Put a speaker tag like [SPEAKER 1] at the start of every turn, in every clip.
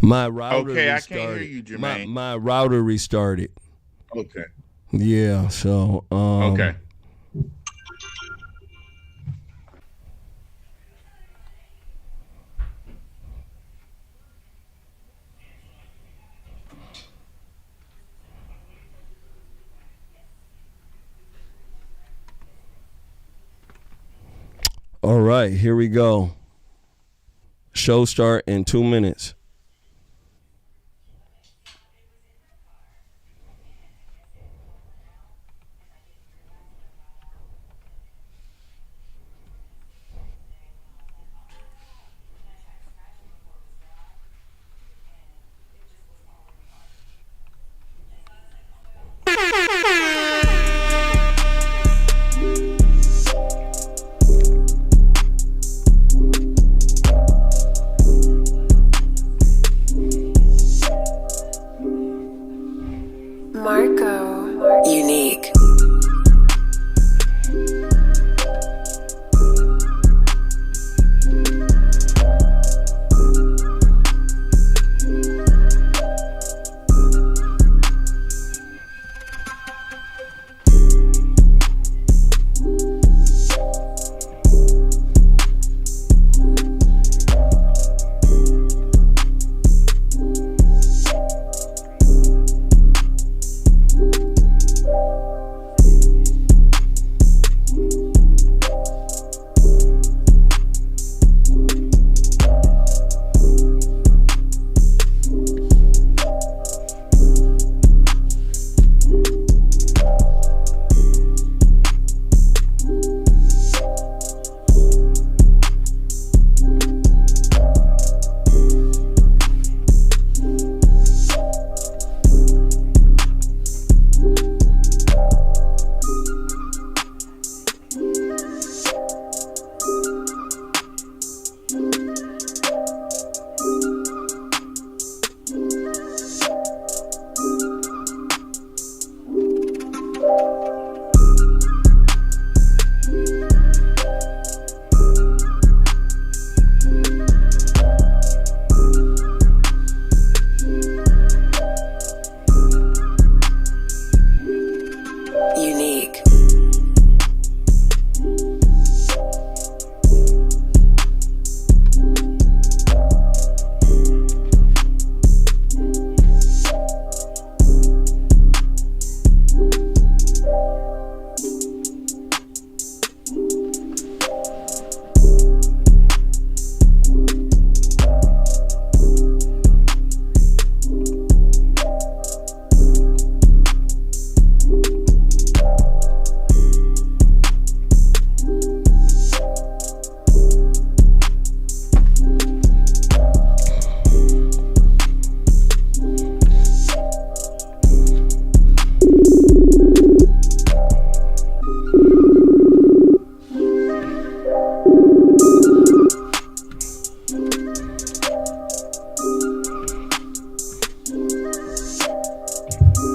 [SPEAKER 1] My router
[SPEAKER 2] Okay, I
[SPEAKER 1] restarted.
[SPEAKER 2] can't hear you, Jermain.
[SPEAKER 1] My router restarted.
[SPEAKER 2] Okay.
[SPEAKER 1] Yeah, so
[SPEAKER 2] Okay.
[SPEAKER 1] all right, here we go. Show start in 2 minutes.
[SPEAKER 3] Marco. Unique. Unique.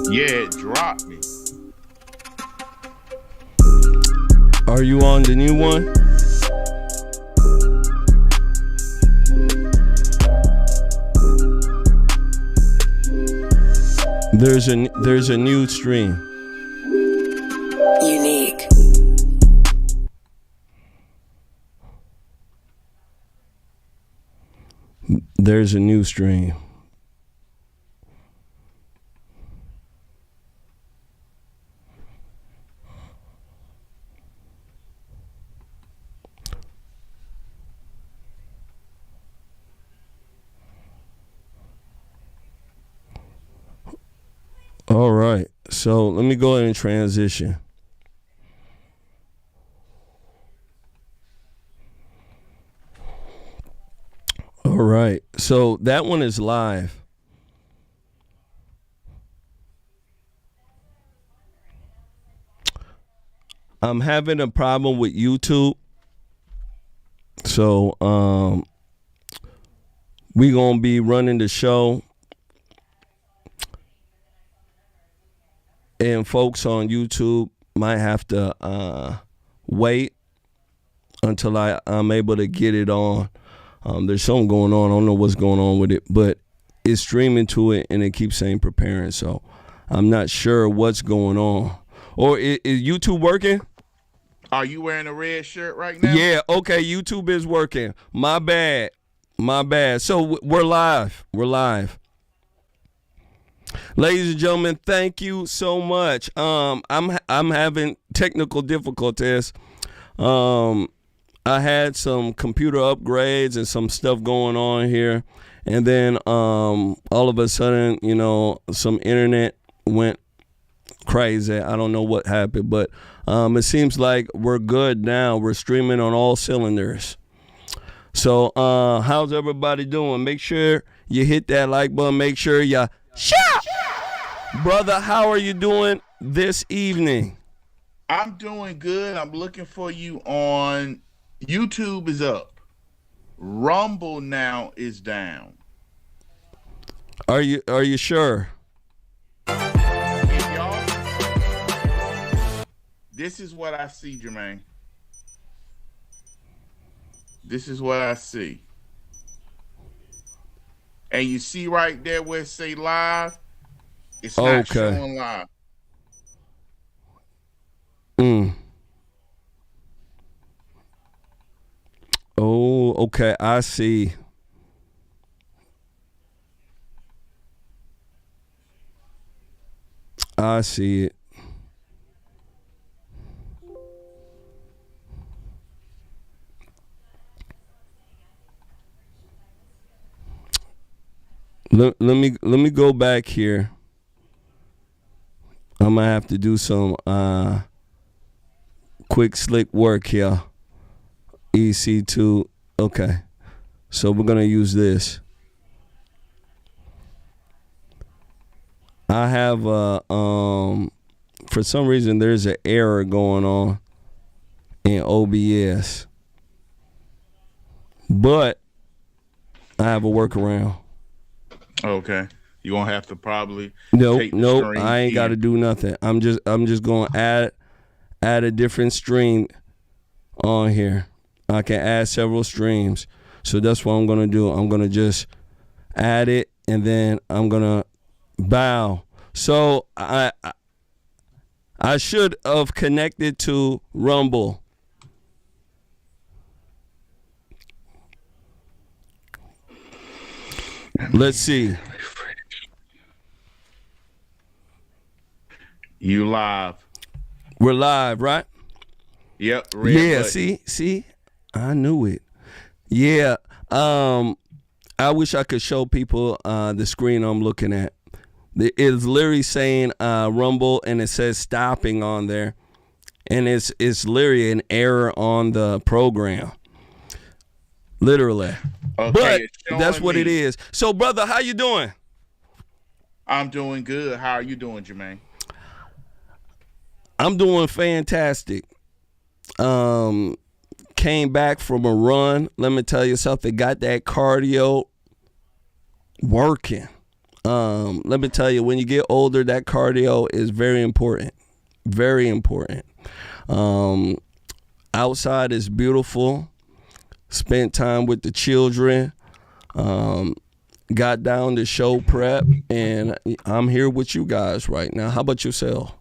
[SPEAKER 2] Yeah, it dropped me.
[SPEAKER 1] Are you on the new one? There's a new stream.
[SPEAKER 3] Unique.
[SPEAKER 1] There's a new stream. All right, so let me go ahead and transition. All right, so that one is live. I'm having a problem with YouTube, so we gonna be running the show. And folks on YouTube might have to wait until I'm able to get it on. There's something going on. I don't know what's going on with it, but it's streaming to it, and it keeps saying preparing. So I'm not sure what's going on. Or is YouTube working?
[SPEAKER 2] Are you wearing a red shirt right now?
[SPEAKER 1] Yeah, okay, YouTube is working. My bad. So we're live. Ladies and gentlemen, thank you so much. I'm having technical difficulties. I had some computer upgrades and some stuff going on here, and then all of a sudden, some internet went crazy. I don't know what happened, but it seems like we're good now. We're streaming on all cylinders. So how's everybody doing? Make sure you hit that like button. Make sure you shout. Brother, how are you doing this evening?
[SPEAKER 2] I'm doing good. I'm looking for you on YouTube is up. Rumble now is down.
[SPEAKER 1] Are you sure?
[SPEAKER 2] If y'all, this is what I see, Jermain. This is what I see. And you see right there where it say live? It's not showing live.
[SPEAKER 1] Oh, okay. I see. I see it. Let me go back here. I'm gonna have to do some quick slick work here. EC2. Okay. So we're gonna use this. I have for some reason there's an error going on in OBS. But I have a workaround.
[SPEAKER 2] Okay. You're gonna have to probably
[SPEAKER 1] Nope, I ain't gotta do nothing. I'm just gonna add a different stream on here. I can add several streams. So that's what I'm gonna do. I'm gonna just add it, and then I'm gonna bow. So I should have connected to Rumble. Let's see.
[SPEAKER 2] You live.
[SPEAKER 1] We're live, right?
[SPEAKER 2] Yep.
[SPEAKER 1] Yeah,
[SPEAKER 2] button.
[SPEAKER 1] see? I knew it. Yeah. I wish I could show people the screen I'm looking at. It's literally saying Rumble, and it says stopping on there. And it's literally an error on the program. Literally.
[SPEAKER 2] Okay,
[SPEAKER 1] but that's what it is. So, brother, how you doing?
[SPEAKER 2] I'm doing good. How are you doing, Jermain?
[SPEAKER 1] I'm doing fantastic. Came back from a run. Let me tell you something. Got that cardio working. Let me tell you, when you get older, that cardio is very important. Very important. Outside is beautiful. Spent time with the children. Got down to show prep, and I'm here with you guys right now. How about yourself?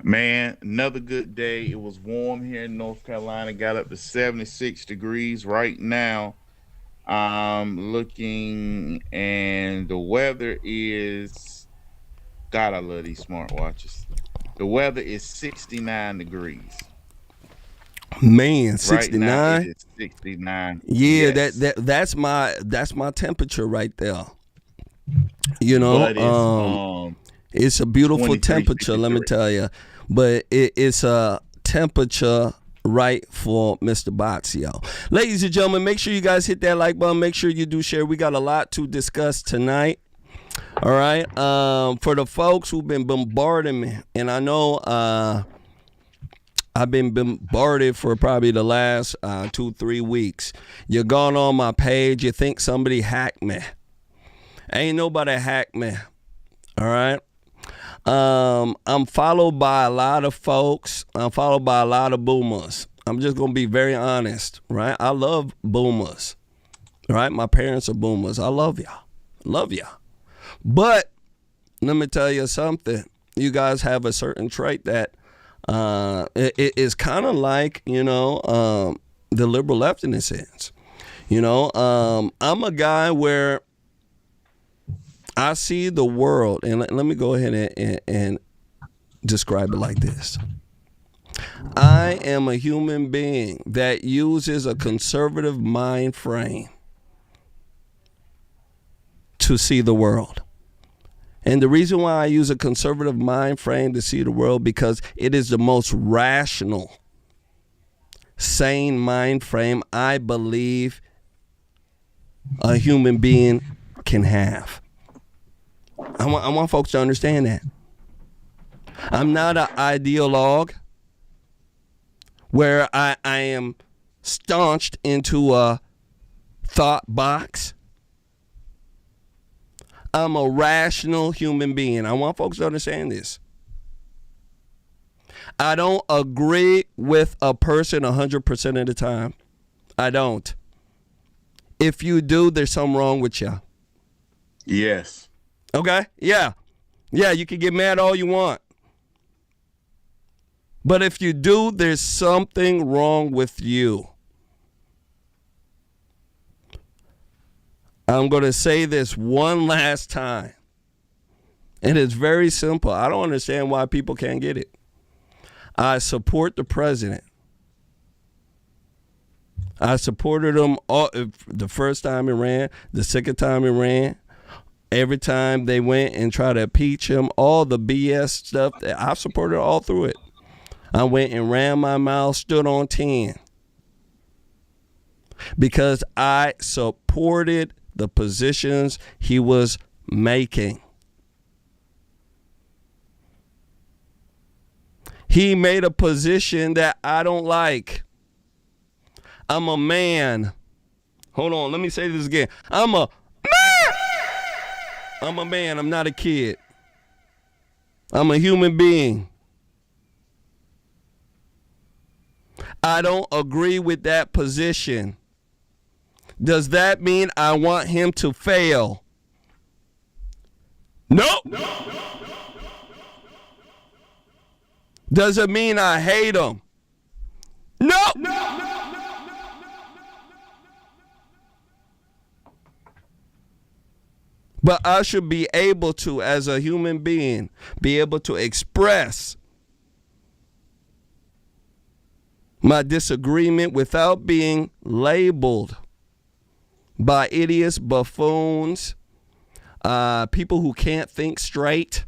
[SPEAKER 2] Man, another good day. It was warm here in North Carolina. Got up to 76 degrees right now. I'm looking, and the weather is, God, I love these smartwatches. The weather is 69 degrees.
[SPEAKER 1] Man, 69.
[SPEAKER 2] Right now it is 69.
[SPEAKER 1] Yeah,
[SPEAKER 2] yes.
[SPEAKER 1] that's my temperature right there. You know, it's a beautiful temperature, let me tell you. But it's a temperature right for Mr. Botsio. Ladies and gentlemen, make sure you guys hit that like button. Make sure you do share. We got a lot to discuss tonight. All right. For the folks who've been bombarding me, and I know I've been bombarded for probably the last 2-3 weeks. You're gone on my page. You think somebody hacked me. Ain't nobody hacked me. All right. I'm followed by a lot of folks. I'm followed by a lot of boomers. I'm just going to be very honest, right? I love boomers, right? My parents are boomers. I love y'all. Love ya. But let me tell you something. You guys have a certain trait that it is kind of like, the liberal left in a sense. I'm a guy where I see the world, and let me go ahead and describe it like this. I am a human being that uses a conservative mind frame to see the world. And the reason why I use a conservative mind frame to see the world, because it is the most rational, sane mind frame I believe a human being can have. I want folks to understand that. I'm not an ideologue where I am staunched into a thought box. I'm a rational human being. I want folks to understand this. I don't agree with a person 100% of the time. I don't. If you do, there's something wrong with you.
[SPEAKER 2] Yes.
[SPEAKER 1] Okay? Yeah. Yeah, you can get mad all you want. But if you do, there's something wrong with you. I'm going to say this one last time. And it's very simple. I don't understand why people can't get it. I support the president. I supported him the first time he ran, the second time he ran. Every time they went and tried to impeach him, all the BS stuff, I supported all through it. I went and ran my mouth, stood on 10. Because I supported the positions he was making. He made a position that I don't like. I'm a man. Hold on, let me say this again. I'm a man. I'm a man. I'm not a kid. I'm a human being. I don't agree with that position. Does that mean I want him to fail? Nope. Does it mean I hate him? Nope. But I should be able to, as a human being, be able to express my disagreement without being labeled by idiots, buffoons, people who can't think straight,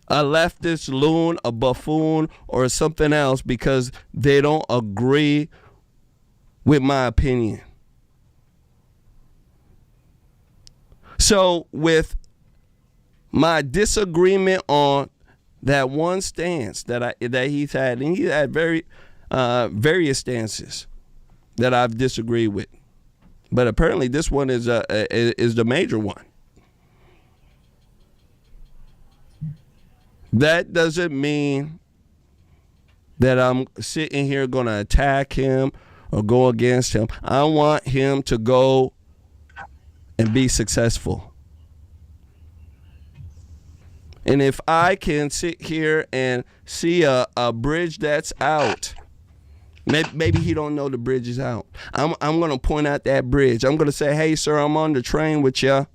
[SPEAKER 1] a leftist loon, a buffoon, or something else because they don't agree with my opinion. So with my disagreement on that one stance that he's had, and he's had various stances that I've disagreed with, but apparently this one is the major one. That doesn't mean that I'm sitting here going to attack him or go against him. I want him to go and be successful. And if I can sit here and see a bridge that's out, maybe he don't know the bridge is out. I'm going to point out that bridge. I'm going to say, hey, sir, I'm on the train with you.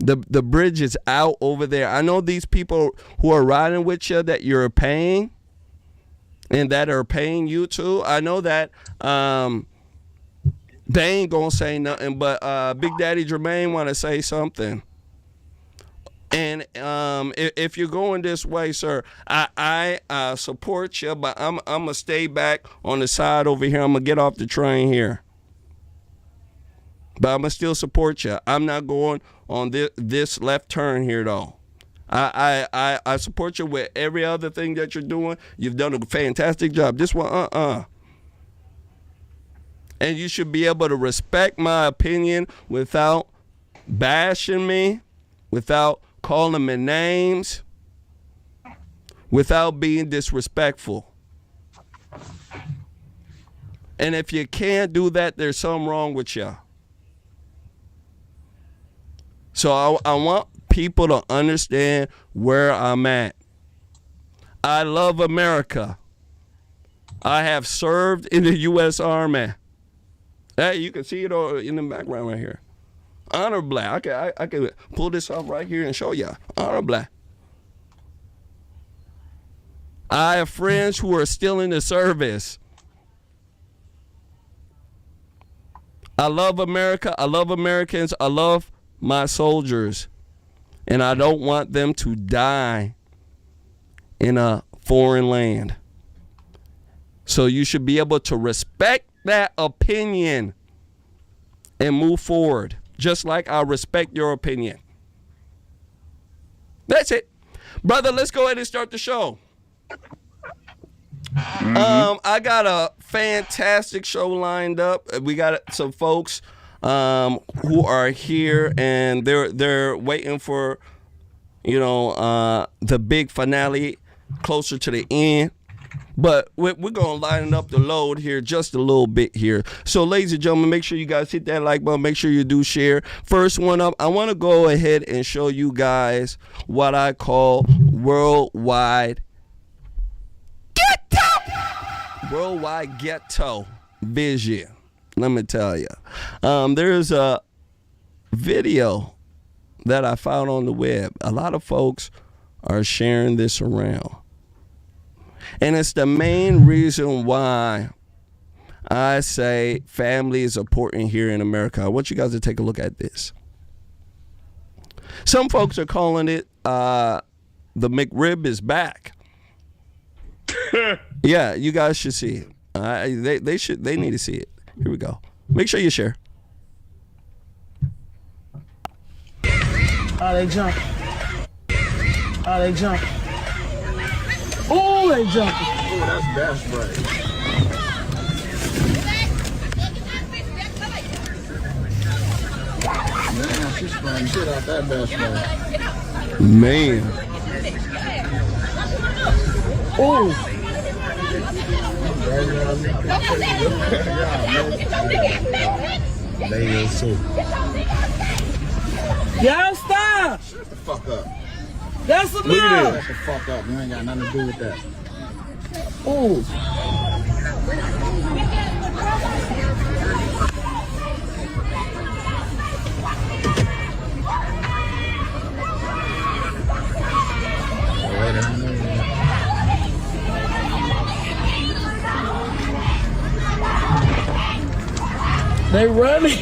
[SPEAKER 1] The bridge is out over there. I know these people who are riding with you that you're paying and that are paying you too. I know that they ain't going to say nothing, but Big Daddy Jermain want to say something. And if you're going this way, sir, I support you, but I'm going to stay back on the side over here. I'm going to get off the train here. But I'm going to still support you. I'm not going on this left turn here, though. I support you with every other thing that you're doing. You've done a fantastic job. This one, And you should be able to respect my opinion without bashing me, without calling me names, without being disrespectful. And if you can't do that, there's something wrong with you. So I want people to understand where I'm at. I love America. I have served in the U.S. Army. Hey, you can see it in the background right here. Honor black. I can pull this up right here and show you. Honor black. I have friends who are still in the service. I love America. I love Americans. I love my soldiers. And I don't want them to die in a foreign land. So you should be able to respect that opinion and move forward, just like I respect your opinion. That's it. Brother, let's go ahead and start the show. I got a fantastic show lined up. We got some folks who are here, and they're waiting for, the big finale closer to the end. But we're going to line up the load here just a little bit here. So, ladies and gentlemen, make sure you guys hit that like button. Make sure you do share. First one up, I want to go ahead and show you guys what I call worldwide ghetto vision. Let me tell you. There's a video that I found on the web. A lot of folks are sharing this around. And it's the main reason why I say family is important here in America. I want you guys to take a look at this. Some folks are calling it the McRib is back. Yeah, you guys should see it. They need to see it. Here we go. Make sure you share.
[SPEAKER 4] Oh, they jump. Oh, they jump. Oh, they jumping.
[SPEAKER 5] Oh, that's best right. Man, she's spraying shit out that best right.
[SPEAKER 1] Man.
[SPEAKER 4] Oh.
[SPEAKER 5] Lady soup.
[SPEAKER 4] Y'all stop.
[SPEAKER 5] Shut the fuck up.
[SPEAKER 4] That's enough. Look at
[SPEAKER 5] Shut the fuck up. You ain't got nothing to do with that.
[SPEAKER 4] Oh. They running.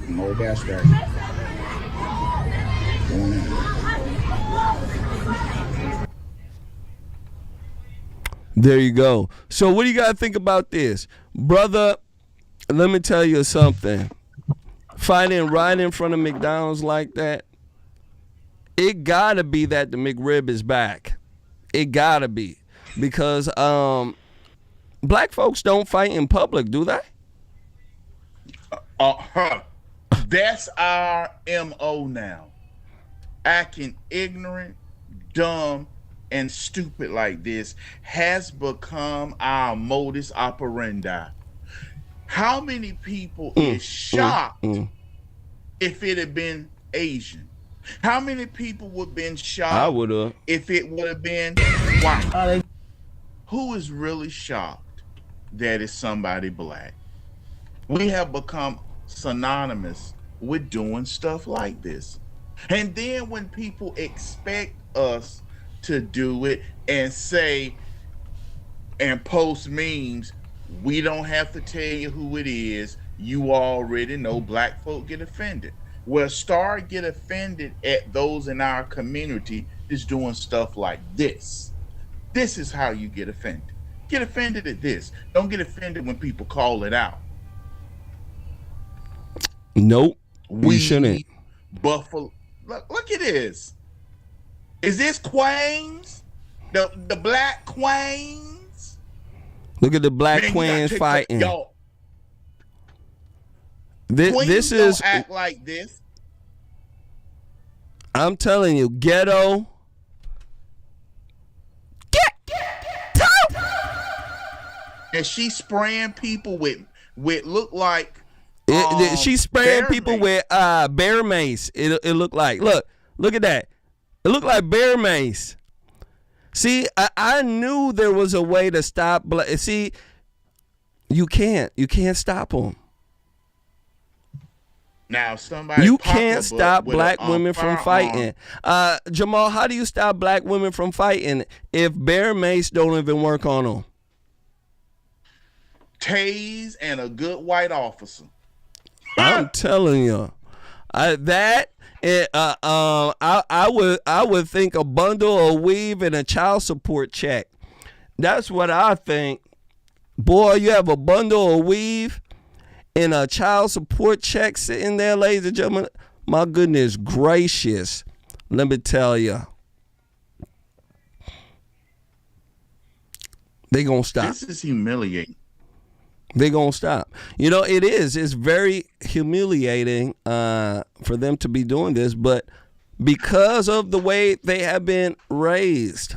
[SPEAKER 5] No gas back.
[SPEAKER 1] There you go. So what do you got to think about this? Brother, let me tell you something. Fighting right in front of McDonald's like that, it got to be that the McRib is back. It got to be. Because black folks don't fight in public, do they?
[SPEAKER 2] That's our MO now. Acting ignorant, dumb, and stupid like this has become our modus operandi. How many people is shocked if it had been Asian? How many people would have been shocked
[SPEAKER 1] I would have.
[SPEAKER 2] if it would have been white? Who is really shocked that it's somebody black? We have become synonymous with doing stuff like this. And then when people expect us to do it and say and post memes, we don't have to tell you who it is. You already know. Black folk get offended. Well, start get offended at those in our community that's doing stuff like this. This is how you get offended. Get offended at this. Don't get offended when people call it out.
[SPEAKER 1] Nope. We shouldn't.
[SPEAKER 2] Buffalo. Look at this. Is this Queens? The black Queens?
[SPEAKER 1] Look at the black queens fighting.
[SPEAKER 2] Y'all.
[SPEAKER 1] This is.
[SPEAKER 2] Don't act like this.
[SPEAKER 1] I'm telling you, ghetto.
[SPEAKER 2] And she spraying people with look like
[SPEAKER 1] She's spraying
[SPEAKER 2] bear
[SPEAKER 1] people
[SPEAKER 2] mace.
[SPEAKER 1] with bear mace. It looked like. Look at that. It looked like bear mace. See, I knew there was a way to stop. See, you can't stop them.
[SPEAKER 2] Now, somebody
[SPEAKER 1] You can't stop black women from
[SPEAKER 2] firearm.
[SPEAKER 1] fighting. Jamal, how do you stop black women from fighting if bear mace don't even work on them?
[SPEAKER 2] Tase and a good white officer.
[SPEAKER 1] I'm telling you, I would think a bundle of weave and a child support check. That's what I think. Boy, you have a bundle of weave and a child support check sitting there, ladies and gentlemen. My goodness gracious, let me tell you, they gonna stop.
[SPEAKER 2] This is humiliating.
[SPEAKER 1] They're going to stop. You know, it is. It's very humiliating for them to be doing this, but because of the way they have been raised,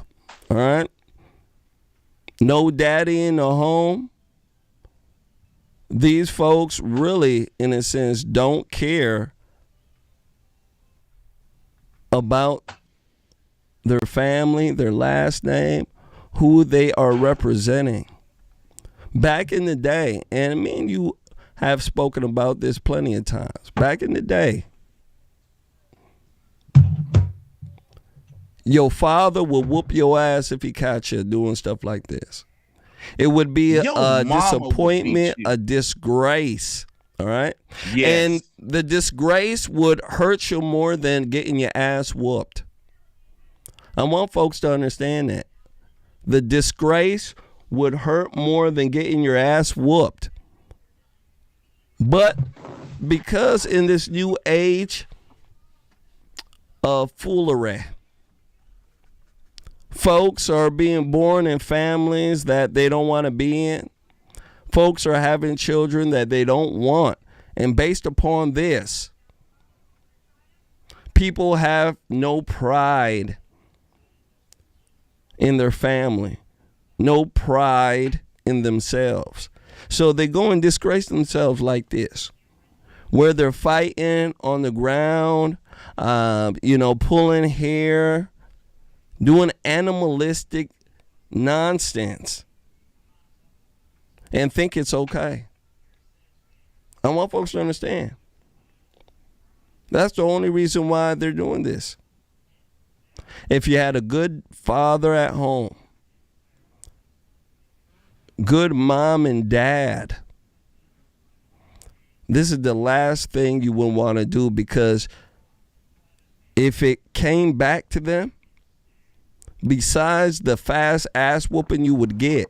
[SPEAKER 1] all right? No daddy in the home. These folks really, in a sense, don't care about their family, their last name, who they are representing. Back in the day, and me and you have spoken about this plenty of times. Back in the day, your father would whoop your ass if he caught you doing stuff like this. It would be a disappointment, a disgrace, all right?
[SPEAKER 2] Yes.
[SPEAKER 1] And the disgrace would hurt you more than getting your ass whooped. I want folks to understand that. The disgrace would hurt more than getting your ass whooped. But because in this new age of foolery, folks are being born in families that they don't want to be in. Folks are having children that they don't want. And based upon this, people have no pride in their family. No pride in themselves. So they go and disgrace themselves like this, where they're fighting on the ground, pulling hair, doing animalistic nonsense, and think it's okay. I want folks to understand. That's the only reason why they're doing this. If you had a good father at home, good mom and dad, this is the last thing you would want to do, because if it came back to them, besides the fast ass whooping you would get,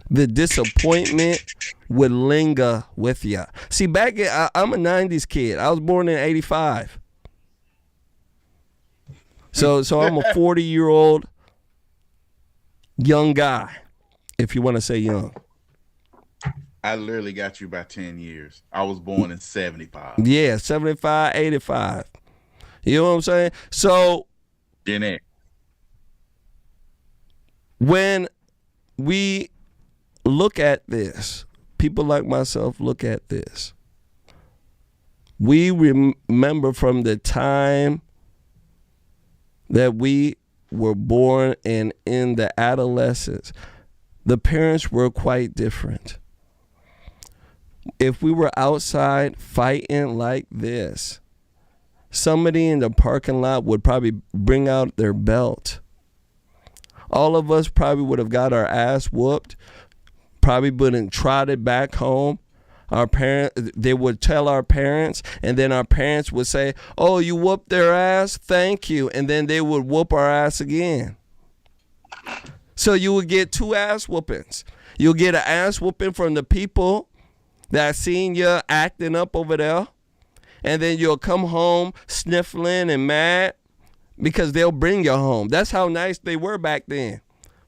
[SPEAKER 1] the disappointment would linger with you. See, I'm a 90s kid. I was born in 85. So I'm a 40-year-old young guy. If you want to say young.
[SPEAKER 2] I literally got you by 10 years. I was born in 75.
[SPEAKER 1] Yeah, 75, 85. You know what I'm saying? So when we look at this, people like myself look at this, we remember from the time that we were born and in the adolescence, the parents were quite different. If we were outside fighting like this, somebody in the parking lot would probably bring out their belt. All of us probably would have got our ass whooped, probably been trotted back home. They would tell our parents, and then our parents would say, "Oh, you whooped their ass? Thank you." And then they would whoop our ass again. So you would get two ass whoopings. You'll get an ass whooping from the people that seen you acting up over there. And then you'll come home sniffling and mad because they'll bring you home. That's how nice they were back then.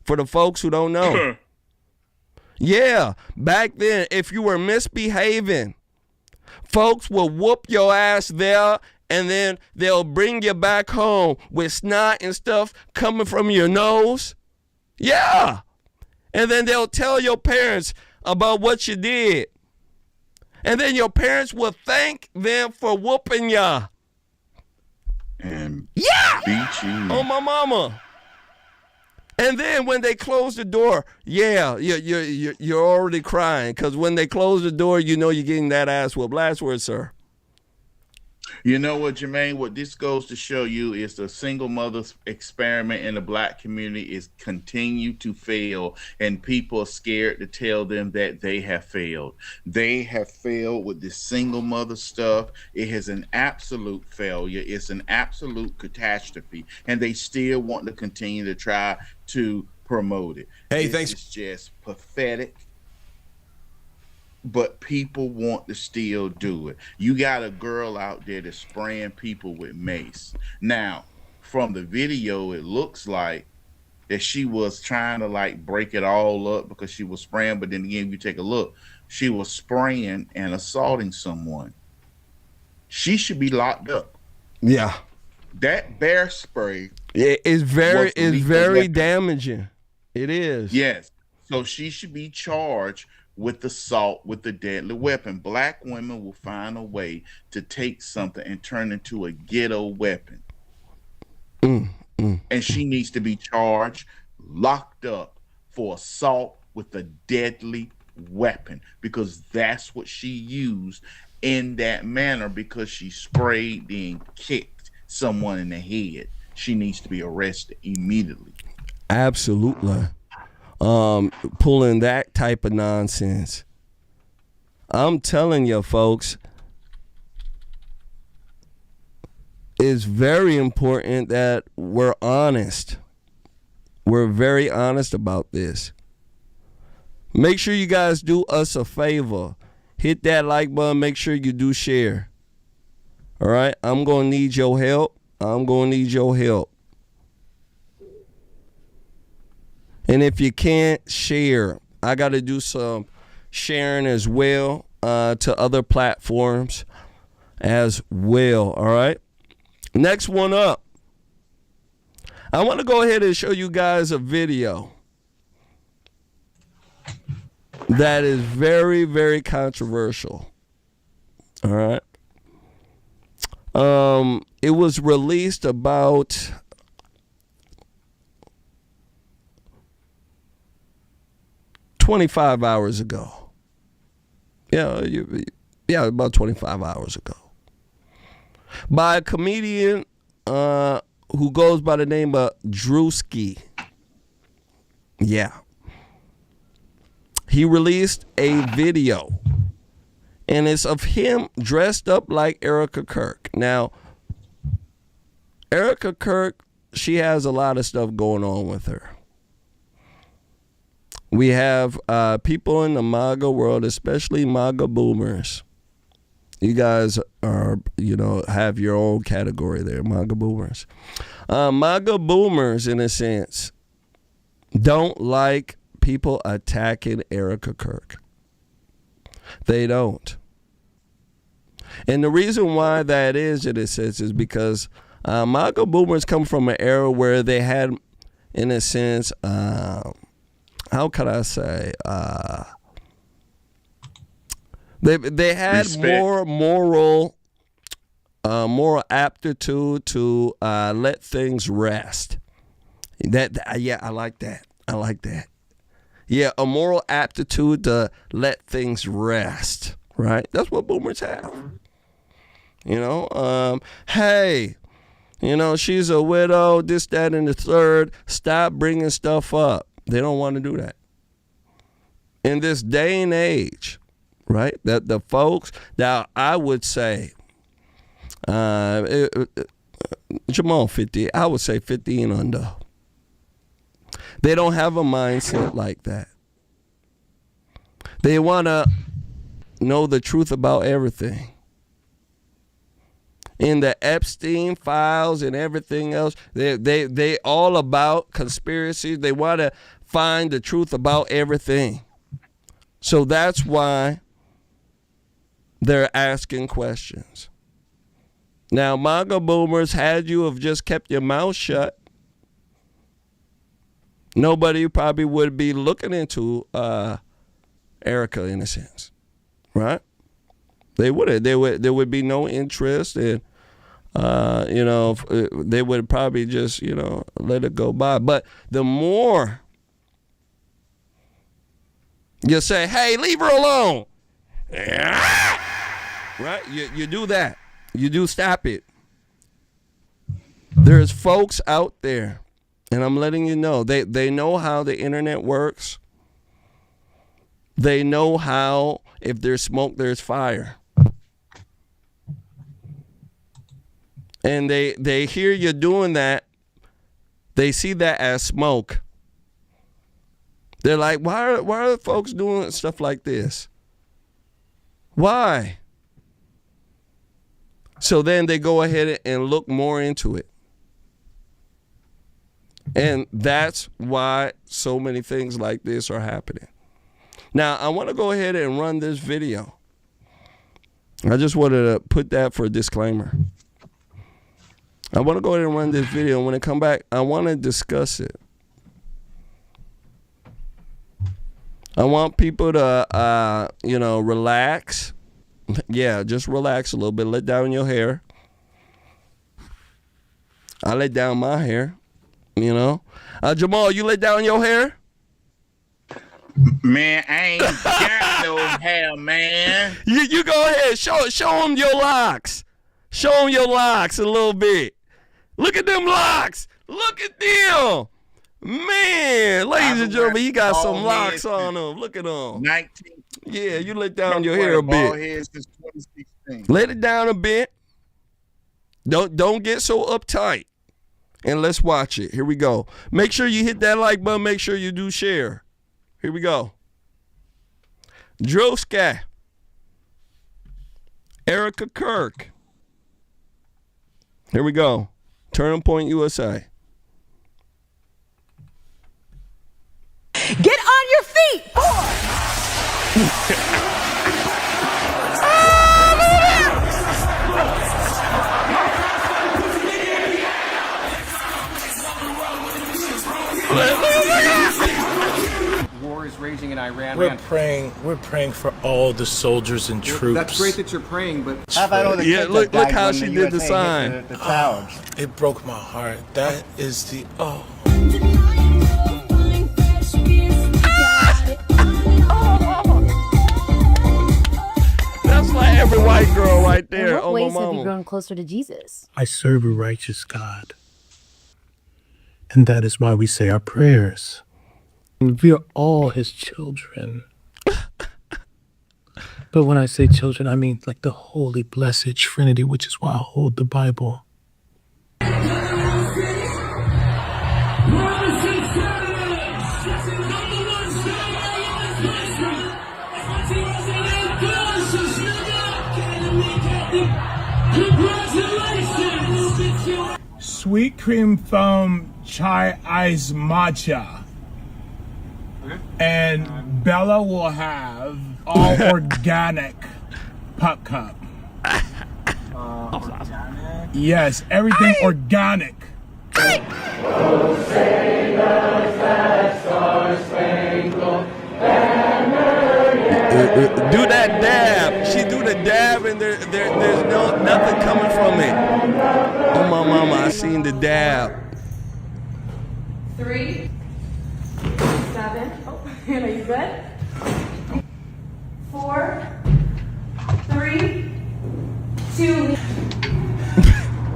[SPEAKER 1] For the folks who don't know. Yeah, back then, if you were misbehaving, folks will whoop your ass there, and then they'll bring you back home with snot and stuff coming from your nose. Yeah. And then they'll tell your parents about what you did. And then your parents will thank them for whooping ya.
[SPEAKER 2] And
[SPEAKER 1] Yeah!
[SPEAKER 2] beat you.
[SPEAKER 1] On my mama. And then when they close the door, yeah, you're already crying. Because when they close the door, you know you're getting that ass whooped. Last word, sir.
[SPEAKER 2] You know what, Jermain? What this goes to show you is the single mother's experiment in the black community is continue to fail, and people are scared to tell them that they have failed. They have failed with this single mother stuff. It is an absolute failure. It's an absolute catastrophe, and they still want to continue to try to promote it.
[SPEAKER 1] Hey,
[SPEAKER 2] This
[SPEAKER 1] thanks.
[SPEAKER 2] is just pathetic. But people want to still do it. You got a girl out there that's spraying people with mace. Now, from the video, it looks like that she was trying to like break it all up because she was spraying. But then again, if you take a look, she was spraying and assaulting someone. She should be locked up.
[SPEAKER 1] Yeah.
[SPEAKER 2] That bear spray.
[SPEAKER 1] It's very
[SPEAKER 2] weapon.
[SPEAKER 1] damaging. It is.
[SPEAKER 2] Yes. So she should be charged with assault with a deadly weapon. Black women will find a way to take something and turn it into a ghetto weapon. And she needs to be charged, locked up for assault with a deadly weapon, because that's what she used in that manner, because she sprayed and kicked someone in the head. She needs to be arrested immediately.
[SPEAKER 1] Absolutely. Pulling that type of nonsense. I'm telling you, folks, it's very important that we're honest. We're very honest about this. Make sure you guys do us a favor. Hit that like button. Make sure you do share. All right? I'm going to need your help. And if you can't share, I got to do some sharing as well to other platforms as well. All right. Next one up. I want to go ahead and show you guys a video that is very, very controversial. All right. It was released about 25 hours ago. Yeah, about 25 hours ago. By a comedian who goes by the name of Drewski. Yeah. He released a video, and it's of him dressed up like Erika Kirk. Now, Erika Kirk, she has a lot of stuff going on with her. We have people in the MAGA world, especially MAGA boomers. You guys are, have your own category there, MAGA boomers. MAGA boomers, in a sense, don't like people attacking Erika Kirk. They don't. And the reason why that is, in a sense, is because MAGA boomers come from an era where they had, in a sense, how can I say? They had
[SPEAKER 2] Respect.
[SPEAKER 1] more moral aptitude to let things rest. I like that. Yeah, a moral aptitude to let things rest. Right? That's what boomers have. Hey, she's a widow. This, that, and the third. Stop bringing stuff up. They don't want to do that. In this day and age, right, that the folks, now I would say, Jamal 50, I would say 50 and under. They don't have a mindset like that. They want to know the truth about everything. In the Epstein files and everything else, they all about conspiracies. They want to find the truth about everything. So that's why they're asking questions. Now, MAGA boomers, had you have just kept your mouth shut, nobody probably would be looking into Erika, in a sense, right? They would. There would be no interest, and they would probably just let it go by. But the more you say, "Hey, leave her alone," right? You do that. You do stop it. There's folks out there, and I'm letting you know, they know how the internet works. They know how if there's smoke, there's fire. And they hear you doing that. They see that as smoke. They're like, why are the folks doing stuff like this? Why? So then they go ahead and look more into it. And that's why so many things like this are happening. Now, I want to go ahead and run this video. I just wanted to put that for a disclaimer. I want to go ahead and run this video. When I come back, I want to discuss it. I want people to, relax. Yeah, just relax a little bit. Let down your hair. I let down my hair, Jamal, you let down your hair?
[SPEAKER 2] Man, I ain't got no hair, man.
[SPEAKER 1] You go ahead. Show them your locks. Show them your locks a little bit. Look at them locks. Look at them. Man, ladies and gentlemen, he got some locks on him. Look at them.
[SPEAKER 2] 19.
[SPEAKER 1] Yeah, you let down your hair a bit.
[SPEAKER 2] Since 2016.
[SPEAKER 1] Let it down a bit. Don't get so uptight. And let's watch it. Here we go. Make sure you hit that like button. Make sure you do share. Here we go. Droska. Erika Kirk. Here we go. Turning Point USA.
[SPEAKER 6] Get on your feet, boy!
[SPEAKER 7] War is raging in Iran.
[SPEAKER 8] We're praying for all the soldiers and troops.
[SPEAKER 7] That's great that you're praying, but
[SPEAKER 1] Look how she did the sign.
[SPEAKER 8] It broke my heart. That is the
[SPEAKER 1] That's like every white girl right there.
[SPEAKER 9] In what ways have you grown closer to Jesus?
[SPEAKER 8] I serve a righteous God. And that is why we say our prayers. And we are all his children. But when I say children, I mean like the holy, blessed Trinity, which is why I hold the Bible. Sweet cream foam chai ice matcha.
[SPEAKER 7] Okay.
[SPEAKER 8] And Bella will have all organic pup cup.
[SPEAKER 7] Organic?
[SPEAKER 8] Yes, everything organic.
[SPEAKER 1] Do that dab. She do the dab, and there's nothing coming from it. Oh my mama, I seen the dab.
[SPEAKER 6] 3, 7. Oh, are you good? 4, 3, 2.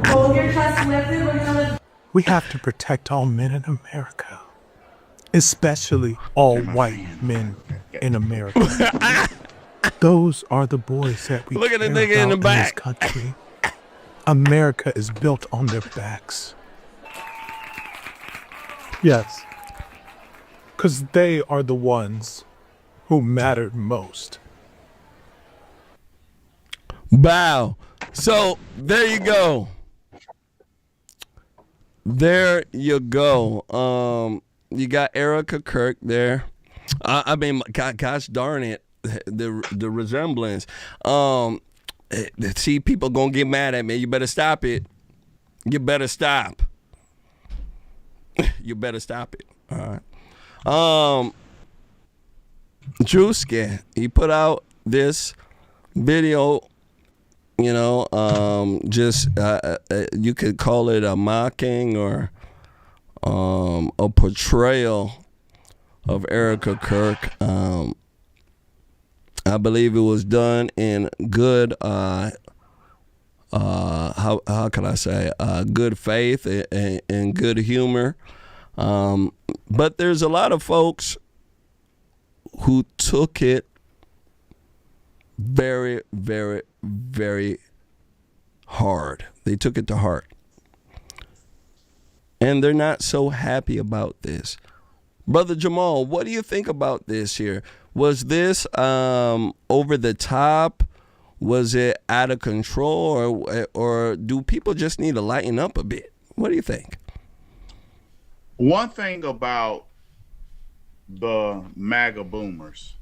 [SPEAKER 6] Hold your chest lifted. We're gonna lift.
[SPEAKER 8] We have to protect all men in America, especially all white men in America. Those are the boys that we
[SPEAKER 1] Look at the
[SPEAKER 8] care
[SPEAKER 1] nigga in the
[SPEAKER 8] about
[SPEAKER 1] back.
[SPEAKER 8] this country. America is built on their backs. Yes, because they are the ones who matter most.
[SPEAKER 1] Wow. So there you go. There you go. You got Erika Kirk there. I mean, gosh darn it, the resemblance. See, people gonna get mad at me. You better stop it. You better stop. You better stop it. All right. Drewski, he put out this video You know, just you could call it a mocking or a portrayal of Erika Kirk. I believe it was done in good how can I say good faith and good humor. But there's a lot of folks who took it very, very, very hard. They took it to heart. And they're not so happy about this. Brother Jamal, what do you think about this here? Was this over the top? Was it out of control? Or do people just need to lighten up a bit? What do you think?
[SPEAKER 2] One thing about the MAGA boomers,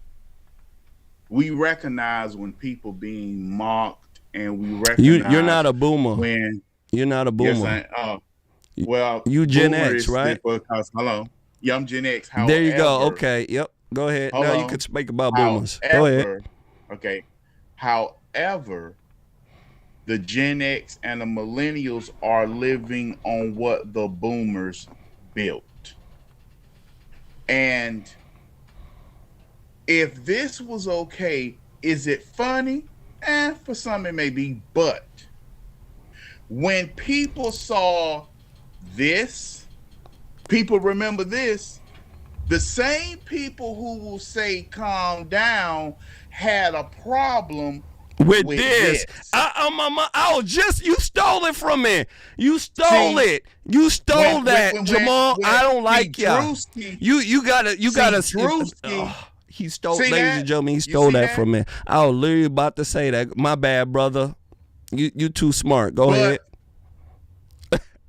[SPEAKER 2] we recognize when people being mocked, and we recognize
[SPEAKER 1] you're not a boomer.
[SPEAKER 2] When
[SPEAKER 1] you're not a boomer.
[SPEAKER 2] Yes, well,
[SPEAKER 1] you Gen X, right?
[SPEAKER 2] Because, hello, yeah, I'm Gen X. However,
[SPEAKER 1] there you go. Okay, yep. Go ahead. Now you can speak about boomers. Go ahead.
[SPEAKER 2] Okay. However, the Gen X and the millennials are living on what the boomers built. And if this was okay, is it funny? For some it may be, but when people saw this, people remember this, the same people who will say calm down had a problem with this.
[SPEAKER 1] You stole it from me. You stole it. You stole that, Jamal. I don't like y'all. You gotta. He stole, ladies and gentlemen. He stole that from me. I was literally about to say that. My bad, brother. You too smart. Go ahead.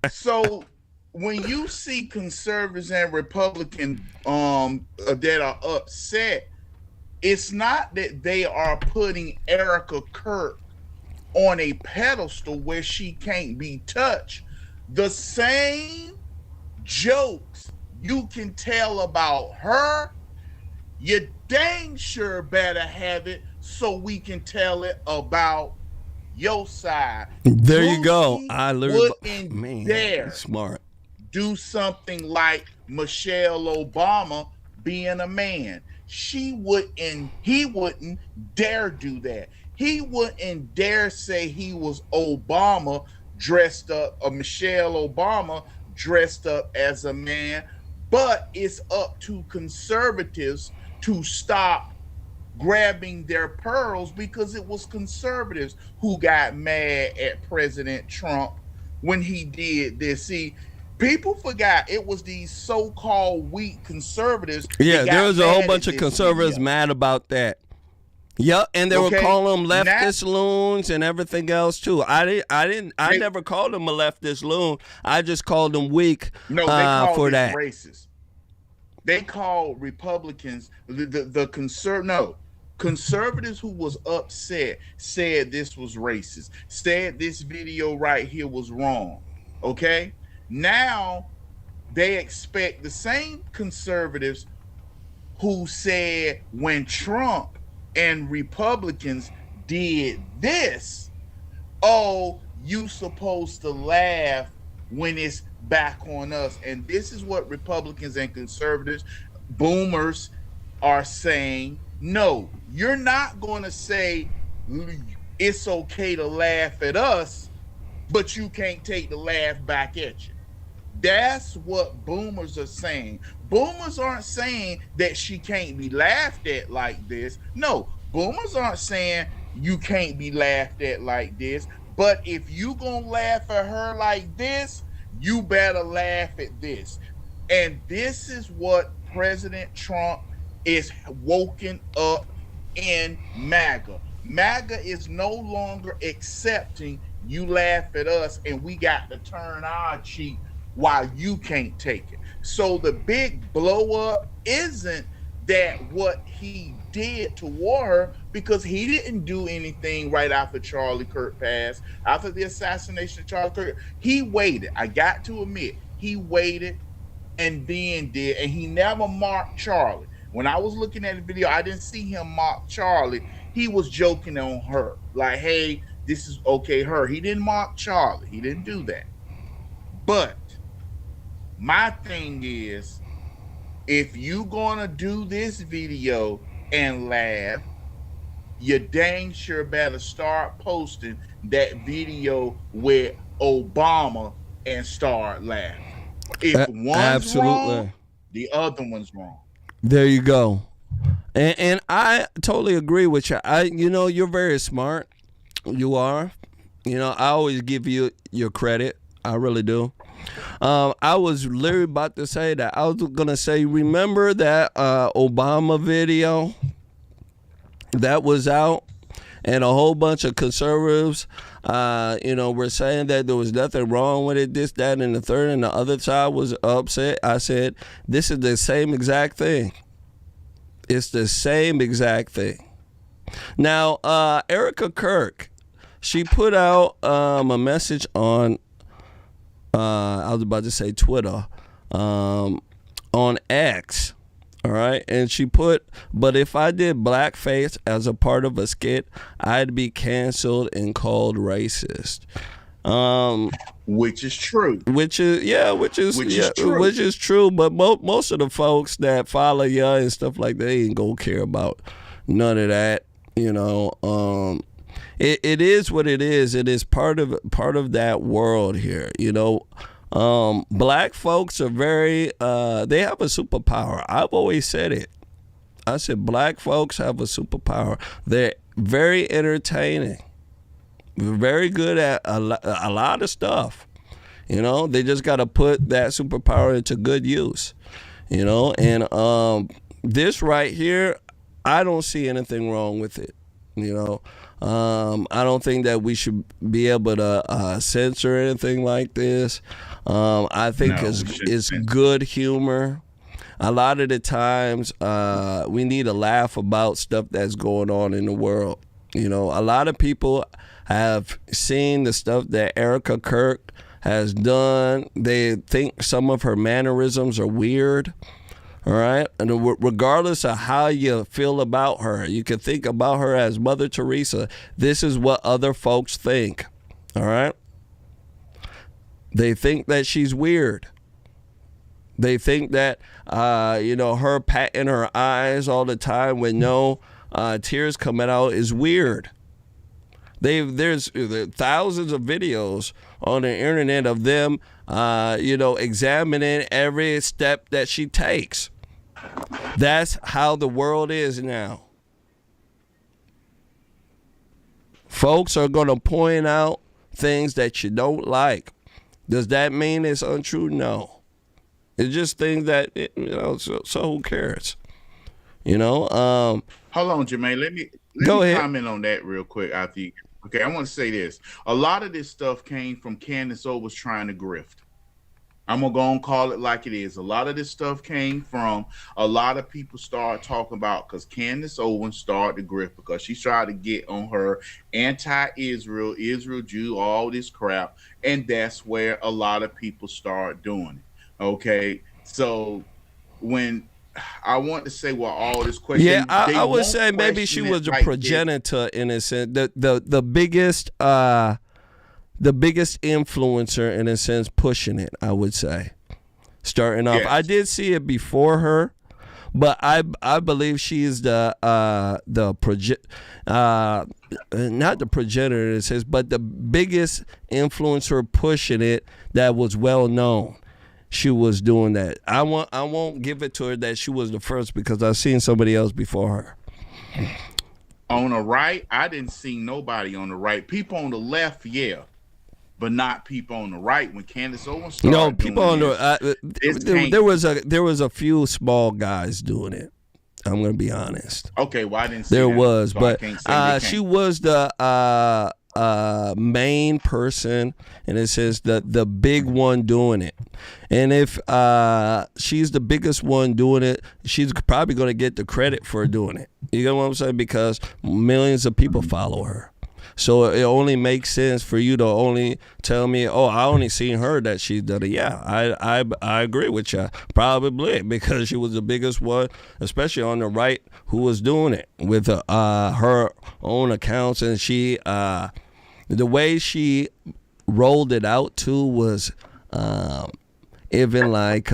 [SPEAKER 2] So when you see conservatives and Republicans that are upset, it's not that they are putting Erika Kirk on a pedestal where she can't be touched. The same jokes you can tell about her, you dang sure better have it so we can tell it about your side.
[SPEAKER 1] There you go. I learned.
[SPEAKER 2] Man, dare
[SPEAKER 1] smart.
[SPEAKER 2] Do something like Michelle Obama being a man. He wouldn't dare do that. He wouldn't dare say he was Obama dressed up, or Michelle Obama dressed up as a man. But it's up to conservatives to stop grabbing their pearls, because it was conservatives who got mad at President Trump when he did this. See, people forgot it was these so-called weak conservatives.
[SPEAKER 1] Yeah, there was a whole bunch of conservatives mad about that. Yep, and they were calling them leftist loons and everything else too. I never called them a leftist loon. I just called them weak.
[SPEAKER 2] No, they called
[SPEAKER 1] for
[SPEAKER 2] them
[SPEAKER 1] that.
[SPEAKER 2] Racist. They called Republicans conservatives who was upset said this was racist. Said this video right here was wrong. Okay. Now they expect the same conservatives who said when Trump and Republicans did this, oh, you supposed to laugh when it's back on us. And this is what Republicans and conservatives, boomers, are saying. No, you're not going to say it's okay to laugh at us, but you can't take the laugh back at you. That's what boomers are saying. Boomers aren't saying that she can't be laughed at like this. No, boomers aren't saying you can't be laughed at like this. But if you gonna laugh at her like this, you better laugh at this. And this is what President Trump is woken up in MAGA. MAGA is no longer accepting you laugh at us and we got to turn our cheek while you can't take it. So the big blow up isn't that what he did toward her, because he didn't do anything right after Charlie Kirk passed. After the assassination of Charlie Kirk, he waited. I got to admit, he waited and then did, and he never mocked Charlie. When I was looking at the video, I didn't see him mock Charlie. He was joking on her, like, hey, this is okay. Her, he didn't mock Charlie. He didn't do that. But my thing is, if you gonna do this video and laugh, you dang sure better start posting that video with Obama and start laughing. If one's wrong, the other one's wrong.
[SPEAKER 1] There you go. And I totally agree with you. You're very smart. You are. I always give you your credit. I really do. I was literally about to say that. I was going to say, remember that Obama video that was out? And a whole bunch of conservatives, were saying that there was nothing wrong with it, this, that, and the third, and the other side was upset. I said, this is the same exact thing. It's the same exact thing. Now, Erika Kirk, she put out a message on, I was about to say Twitter, on X. All right. And she put, but if I did blackface as a part of a skit, I'd be canceled and called racist.
[SPEAKER 2] Which is true.
[SPEAKER 1] Which is true. But most of the folks that follow you and stuff like that ain't gonna care about none of that. It is what it is. It is part of that world here. Black folks are very, they have a superpower. I've always said it. I said black folks have a superpower. They're very entertaining. Very good at a lot of stuff. They just got to put that superpower into good use. And this right here, I don't see anything wrong with it. I don't think that we should be able to censor anything like this. I think it's good humor. A lot of the times we need to laugh about stuff that's going on in the world. A lot of people have seen the stuff that Erika Kirk has done. They think some of her mannerisms are weird. All right. And regardless of how you feel about her, you can think about her as Mother Teresa. This is what other folks think. All right. They think that she's weird. They think that, her patting her eyes all the time with no tears coming out is weird. There's thousands of videos on the internet of them, examining every step that she takes. That's how the world is now. Folks are going to point out things that you don't like. Does that mean it's untrue? No. It's just things that, so who cares? Hold
[SPEAKER 2] on, Jermain. Let me comment on that real quick after you. Okay, I want to say this. A lot of this stuff came from Candace Owens trying to grift. I'm going to go and call it like it is. A lot of this stuff came from a lot of people start talking about because Candace Owens started to grift because she tried to get on her anti-Israel, Israel Jew, all this crap. And that's where a lot of people start doing it. Okay, so when I want to say, well, all this question.
[SPEAKER 1] Yeah, I would say maybe she was a progenitor in a sense. The biggest influencer in a sense pushing it, I would say. Starting off. Yes. I did see it before her, but I believe she is not the progenitor in a sense, but the biggest influencer pushing it that was well known. She was doing that. I won't give it to her that she was the first because I've seen somebody else before her.
[SPEAKER 2] On the right, I didn't see nobody on the right. People on the left, yeah, but not people on the right. When Candace Owens started,
[SPEAKER 1] no, people on the there was a few small guys doing it. I'm gonna be honest.
[SPEAKER 2] Okay, well I didn't see
[SPEAKER 1] there
[SPEAKER 2] that,
[SPEAKER 1] was,
[SPEAKER 2] so
[SPEAKER 1] but she was the main person, and it says the big one doing it. And if she's the biggest one doing it, she's probably going to get the credit for doing it. You know what I'm saying? Because millions of people follow her. So it only makes sense for you to only tell me, oh, I only seen her that she's done it. Yeah, I agree with you. Probably because she was the biggest one, especially on the right, who was doing it with her own accounts. And she, the way she rolled it out too was even like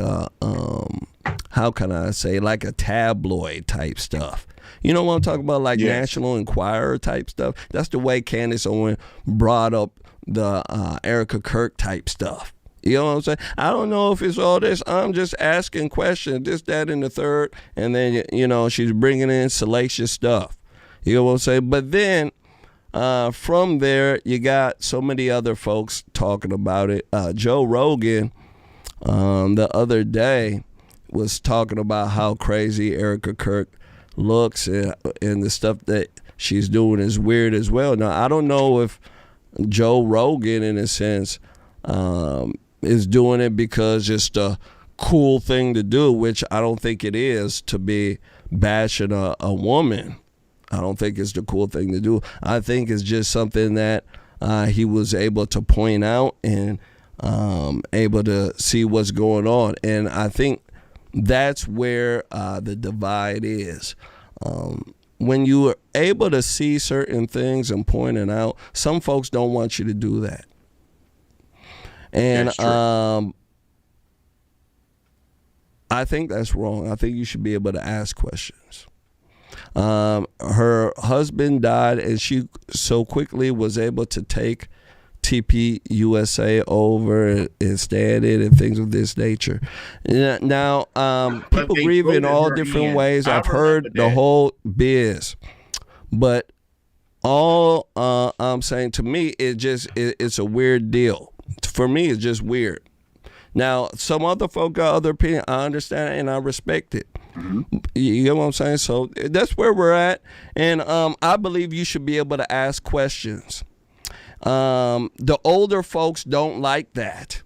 [SPEAKER 1] how can I say, like a tabloid type stuff. You know what I'm talking about? Like National Enquirer type stuff. That's the way Candace Owens brought up the Erika Kirk type stuff. You know what I'm saying? I don't know if it's all this. I'm just asking questions, this, that, and the third. And then, you know, she's bringing in salacious stuff. You know what I'm saying? But then from there, you got so many other folks talking about it. Joe Rogan the other day was talking about how crazy Erika Kirk looks, and the stuff that she's doing is weird as well. Now, I don't know if Joe Rogan, in a sense, is doing it because it's a cool thing to do, which I don't think it is, to be bashing a woman. I don't think it's the cool thing to do. I think it's just something that he was able to point out and able to see what's going on. And I think that's where the divide is. When you are able to see certain things and point it out, some folks don't want you to do that. And I think that's wrong. I think you should be able to ask questions. Her husband died, and she so quickly was able to take TP USA over and stand it and things of this nature. Now, people grieve in all different ways. I've heard the whole biz, but all I'm saying, to me, it's a weird deal. For me, it's just weird. Now, some other folk got other opinion. I understand it and I respect it. You get what I'm saying? So that's where we're at. And I believe you should be able to ask questions. The older folks don't like that.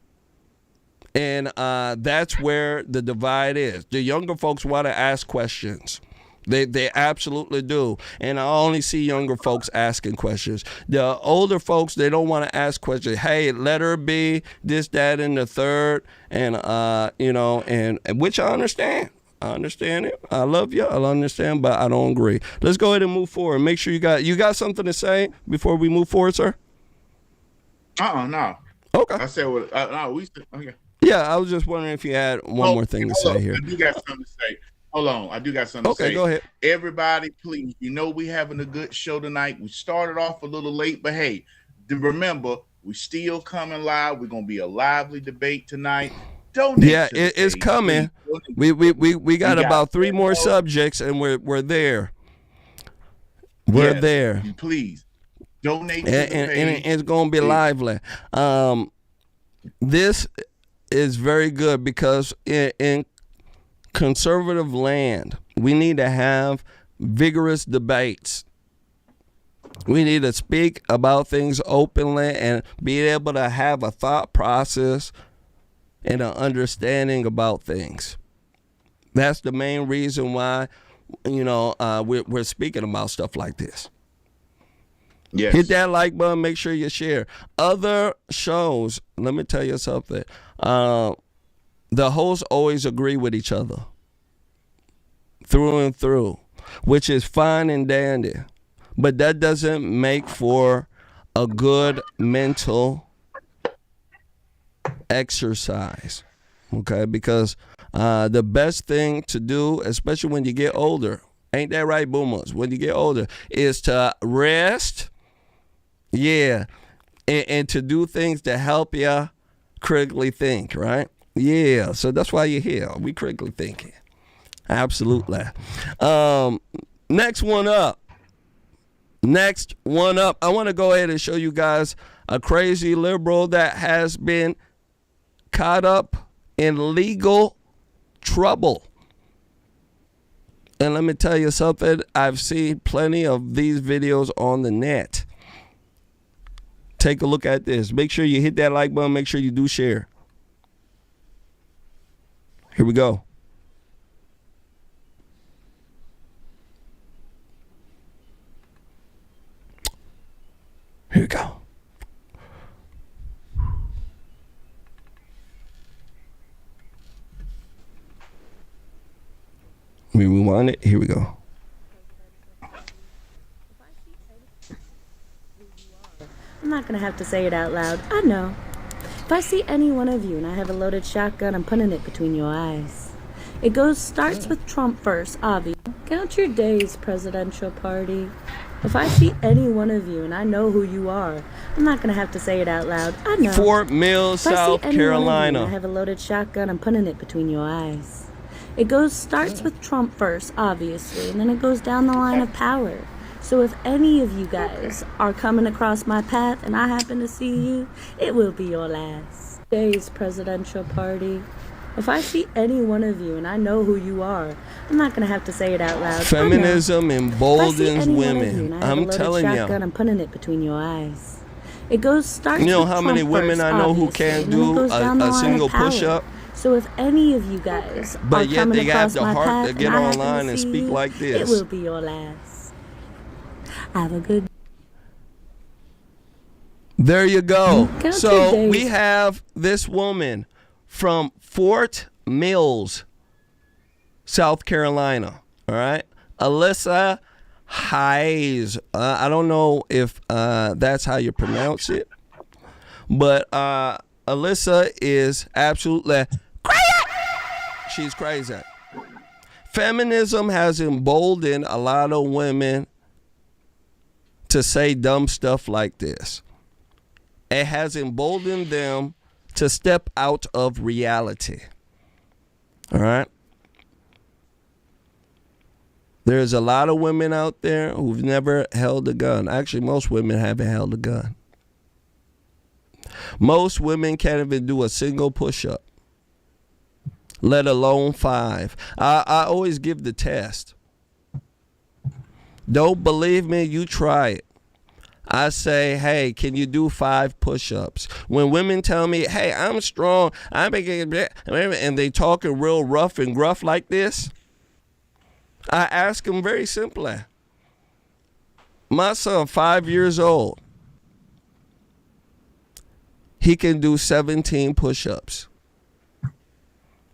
[SPEAKER 1] And that's where the divide is. The younger folks want to ask questions. They absolutely do. And I only see younger folks asking questions. The older folks, they don't want to ask questions. Hey, let her be this, that, and the third. And, you know, and which I understand. I understand it. I love you. I understand, but I don't agree. Let's go ahead and move forward. Make sure you got something to say before we move forward, sir?
[SPEAKER 2] No.
[SPEAKER 1] Okay.
[SPEAKER 2] I said what? No, okay.
[SPEAKER 1] Yeah, I was just wondering if you had one more thing to say here.
[SPEAKER 2] I do got something to say. Hold on. I do got something to say.
[SPEAKER 1] Okay, go ahead.
[SPEAKER 2] Everybody, please, you know we having a good show tonight. We started off a little late, but hey, remember, we still coming live. We're going to be a lively debate tonight. Donate.
[SPEAKER 1] Yeah, it's coming. We got about 3 more subjects, and we're there. We're there.
[SPEAKER 2] Please donate.
[SPEAKER 1] And it's going to be lively. This is very good because in conservative land, we need to have vigorous debates. We need to speak about things openly and be able to have a thought process and an understanding about things. That's the main reason why, you know, we're speaking about stuff like this.
[SPEAKER 2] Yes.
[SPEAKER 1] Hit that like button. Make sure you share. Other shows, let me tell you something. The hosts always agree with each other through and through, which is fine and dandy. But that doesn't make for a good mental exercise, okay? Because the best thing to do, especially when you get older, ain't that right, boomers? When you get older, is to rest, and to do things to help you critically think, right? Yeah, so that's why you're here. We critically thinking. Absolutely. Next one up. I want to go ahead and show you guys a crazy liberal that has been caught up in legal trouble. And let me tell you something. I've seen plenty of these videos on the net. Take a look at this. Make sure you hit that like button. Make sure you do share. Here we go. Here we go. We rewind it. Here we go.
[SPEAKER 9] I'm not gonna have to say it out loud. I know. If I see any one of you and I have a loaded shotgun, I'm putting it between your eyes. It starts with Trump first, obvious. Count your days, presidential party. If I see any one of you and I know who you are, I'm not gonna have to say it out loud. I know.
[SPEAKER 1] Fort Mill,
[SPEAKER 9] if I see
[SPEAKER 1] South
[SPEAKER 9] any one of you
[SPEAKER 1] Carolina.
[SPEAKER 9] and I have a loaded shotgun, I'm putting it between your eyes. It starts with Trump first, obviously, and then it goes down the line of power. So if any of you guys are coming across my path and I happen to see you, it will be your last days, presidential party. If I see any one of you and I know who you are, I'm not gonna have to say it out loud.
[SPEAKER 1] Feminism emboldens women. I'm telling you.
[SPEAKER 9] I'm putting it between your eyes. It starts.
[SPEAKER 1] You know
[SPEAKER 9] with
[SPEAKER 1] how
[SPEAKER 9] Trump
[SPEAKER 1] many women
[SPEAKER 9] first,
[SPEAKER 1] I know who can't do a single push-up?
[SPEAKER 9] So if any of you guys
[SPEAKER 1] But
[SPEAKER 9] are
[SPEAKER 1] yet
[SPEAKER 9] coming
[SPEAKER 1] they have
[SPEAKER 9] across
[SPEAKER 1] the
[SPEAKER 9] my
[SPEAKER 1] heart
[SPEAKER 9] path
[SPEAKER 1] to get
[SPEAKER 9] and I happen
[SPEAKER 1] online
[SPEAKER 9] to
[SPEAKER 1] and
[SPEAKER 9] see
[SPEAKER 1] speak
[SPEAKER 9] you,
[SPEAKER 1] like this.
[SPEAKER 9] it will be your last. Have a good.
[SPEAKER 1] There you go.
[SPEAKER 9] Count
[SPEAKER 1] So
[SPEAKER 9] your days.
[SPEAKER 1] we have this woman from Fort Mills, South Carolina. All right, Alyssa Hayes. I don't know if that's how you pronounce it, but Alyssa is absolutely crazy. She's crazy. Feminism has emboldened a lot of women to say dumb stuff like this. It has emboldened them to step out of reality. All right? There's a lot of women out there who've never held a gun. Actually, most women haven't held a gun. Most women can't even do a single push-up, let alone 5. I always give the test. Don't believe me? You try it. I say, hey, can you do 5 push-ups? When women tell me, hey, I'm strong, and they talking real rough and gruff like this, I ask them very simply. My son, 5 years old, he can do 17 push-ups.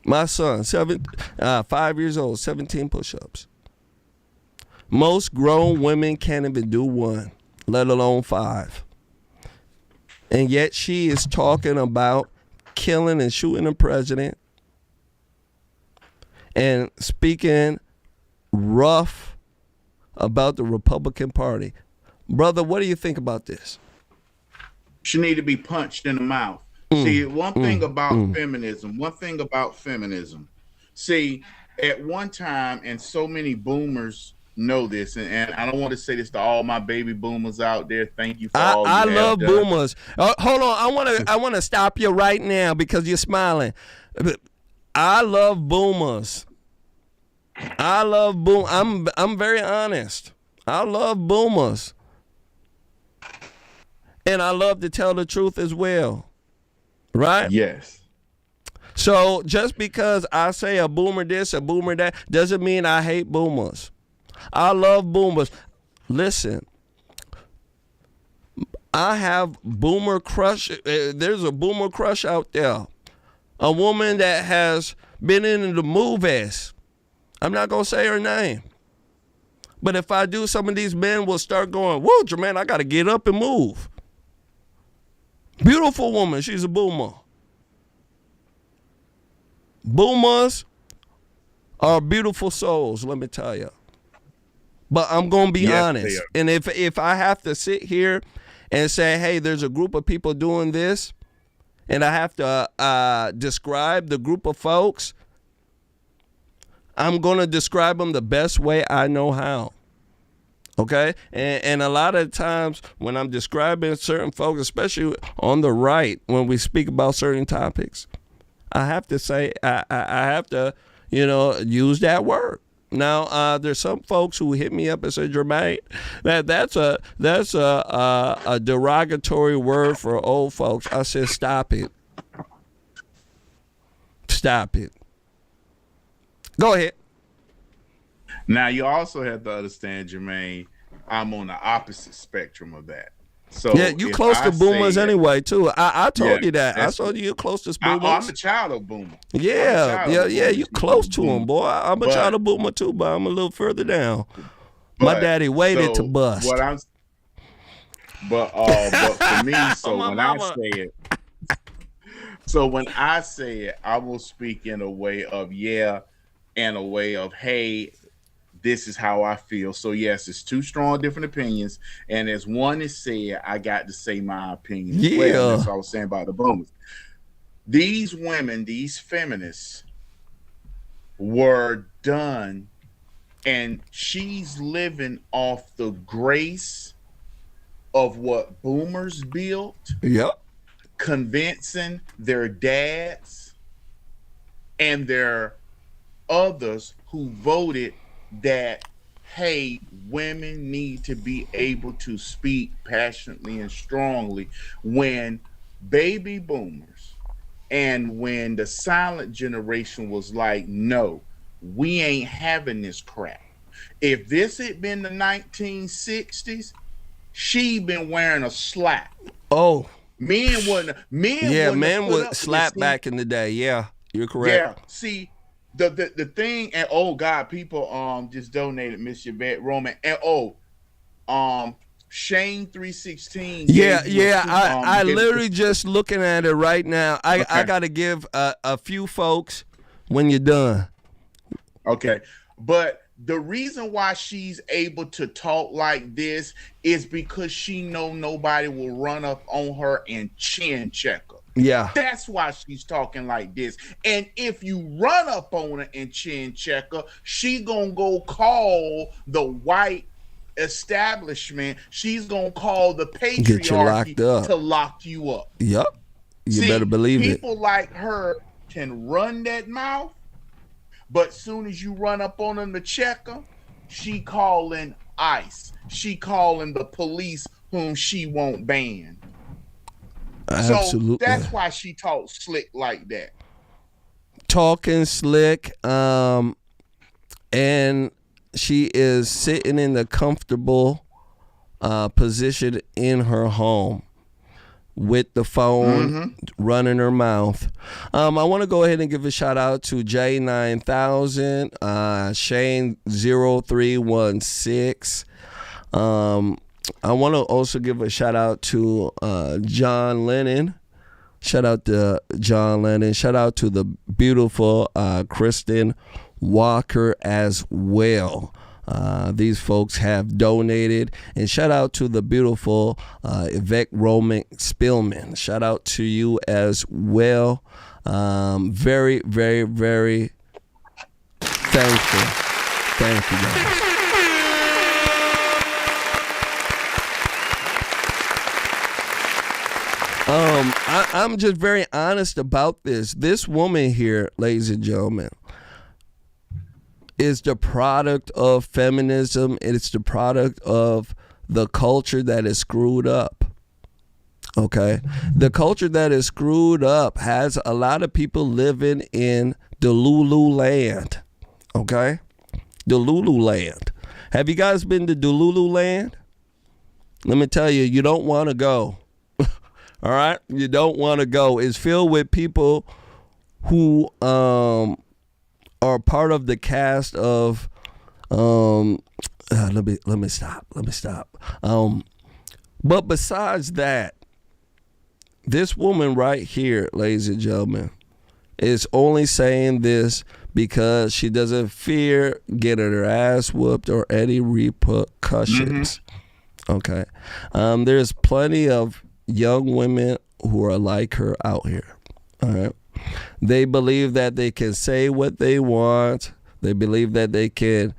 [SPEAKER 1] My son, 5 years old, 17 push-ups. Most grown women can't even do 1, let alone 5. And yet she is talking about killing and shooting the president and speaking rough about the Republican Party. Brother, what do you think about this?
[SPEAKER 2] She need to be punched in the mouth. See, one thing about feminism. See, at one time, and so many boomers know this, and I don't want to say this to all my baby boomers out there. Thank you for all
[SPEAKER 1] I
[SPEAKER 2] you have
[SPEAKER 1] love
[SPEAKER 2] done.
[SPEAKER 1] boomers. Hold on, I want to stop you right now because you're smiling. I love boomers. I'm very honest. I love boomers, and I love to tell the truth as well. Right?
[SPEAKER 2] Yes.
[SPEAKER 1] So just because I say a boomer this, a boomer that, doesn't mean I hate boomers. I love boomers. Listen, I have boomer crush. There's a boomer crush out there. A woman that has been in the movies. I'm not going to say her name. But if I do, some of these men will start going, whoa, Jermain, I got to get up and move. Beautiful woman. She's a boomer. Boomers are beautiful souls, let me tell you. But I'm going to be honest. And if I have to sit here and say, hey, there's a group of people doing this, and I have to describe the group of folks, I'm going to describe them the best way I know how. Okay? And a lot of times when I'm describing certain folks, especially on the right, when we speak about certain topics, I have to say, I have to, use that word. Now, there's some folks who hit me up and say, Jermain, that's a derogatory word for old folks. I said, stop it. Stop it. Go ahead.
[SPEAKER 2] Now, you also have to understand, Jermain, I'm on the opposite spectrum of that. So
[SPEAKER 1] yeah, you close to boomers anyway, too. I told you that. I told you you're close to boomers.
[SPEAKER 2] I'm a child of boomer.
[SPEAKER 1] Yeah, you close to them, boy. I'm a child of boomer, too, but I'm a little further down. My daddy waited to bust.
[SPEAKER 2] But for me,
[SPEAKER 1] Oh, my mama.
[SPEAKER 2] when I say it, I will speak in a way of and a way of hey, this is how I feel. So yes, it's two strong different opinions, and as one is said, I got to say my opinion as well. And that's what I was saying about the boomers. These women, these feminists, were done, and she's living off the grace of what boomers built.
[SPEAKER 1] Yep.
[SPEAKER 2] Convincing their dads and their others who voted that, hey, women need to be able to speak passionately and strongly when baby boomers and when the silent generation was like, no, we ain't having this crap. If this had been the 1960s, she been wearing a slap.
[SPEAKER 1] Oh.
[SPEAKER 2] Men
[SPEAKER 1] would slap back in the day. Yeah, you're correct.
[SPEAKER 2] Yeah. See, the thing, and oh God, people just donated Miss Yvette Roman, and Shane 316.
[SPEAKER 1] I literally just looking at it right now. I gotta give a few folks when you're done.
[SPEAKER 2] Okay, but the reason why she's able to talk like this is because she know nobody will run up on her and chin check her.
[SPEAKER 1] Yeah.
[SPEAKER 2] That's why she's talking like this. And if you run up on her and chin check her, she gonna go call the white establishment. She's gonna call the patriarchy to lock you up.
[SPEAKER 1] Yep. You better believe it.
[SPEAKER 2] People like her can run that mouth, but soon as you run up on them to check her, she calling ICE. She calling the police whom she won't ban.
[SPEAKER 1] Absolutely.
[SPEAKER 2] So that's why she talks slick like that.
[SPEAKER 1] Talking slick, and she is sitting in the comfortable position in her home with the phone running her mouth. I want to go ahead and give a shout out to J9000, Shane 0316. I want to also give a shout out to John Lennon. Shout out to John Lennon. Shout out to the beautiful Kristen Walker as well. These folks have donated, and shout out to the beautiful Yvette Roman Spillman. Shout out to you as well. Very, very, very thankful. Thank you, guys. I'm just very honest about this. This woman here, ladies and gentlemen, is the product of feminism. It's the product of the culture that is screwed up. Okay? The culture that is screwed up has a lot of people living in the Lulu land. Okay? The Lulu land. Have you guys been to Lulu land? Let me tell you, you don't want to go. All right? You don't want to go. It's filled with people who are part of the cast of let me stop. But besides that, this woman right here, ladies and gentlemen, is only saying this because she doesn't fear getting her ass whooped or any repercussions. Okay. There's plenty of young women who are like her out here. All right. They believe that they can say what they want. They believe that they can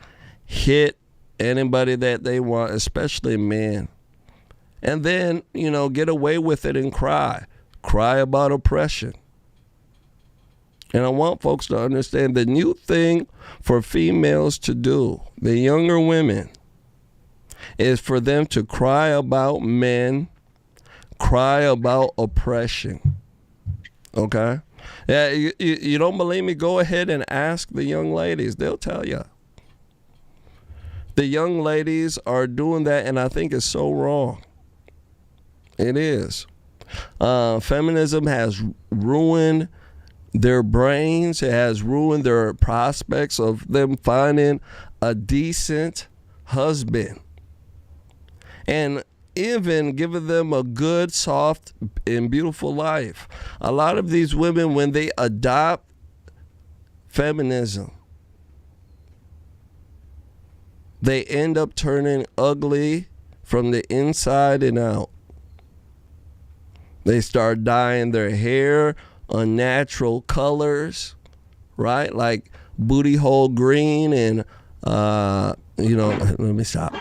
[SPEAKER 1] hit anybody that they want, especially men. And then, get away with it and cry. Cry about oppression. And I want folks to understand the new thing for females to do, the younger women, is for them to cry about men, cry about oppression. Okay? Yeah, you don't believe me? Go ahead and ask the young ladies. They'll tell you. The young ladies are doing that, and I think it's so wrong. It is. Feminism has ruined their brains. It has ruined their prospects of them finding a decent husband. And even giving them a good, soft, and beautiful life. A lot of these women, when they adopt feminism, they end up turning ugly from the inside and out. They start dyeing their hair unnatural colors, right? Like booty hole green and, let me stop.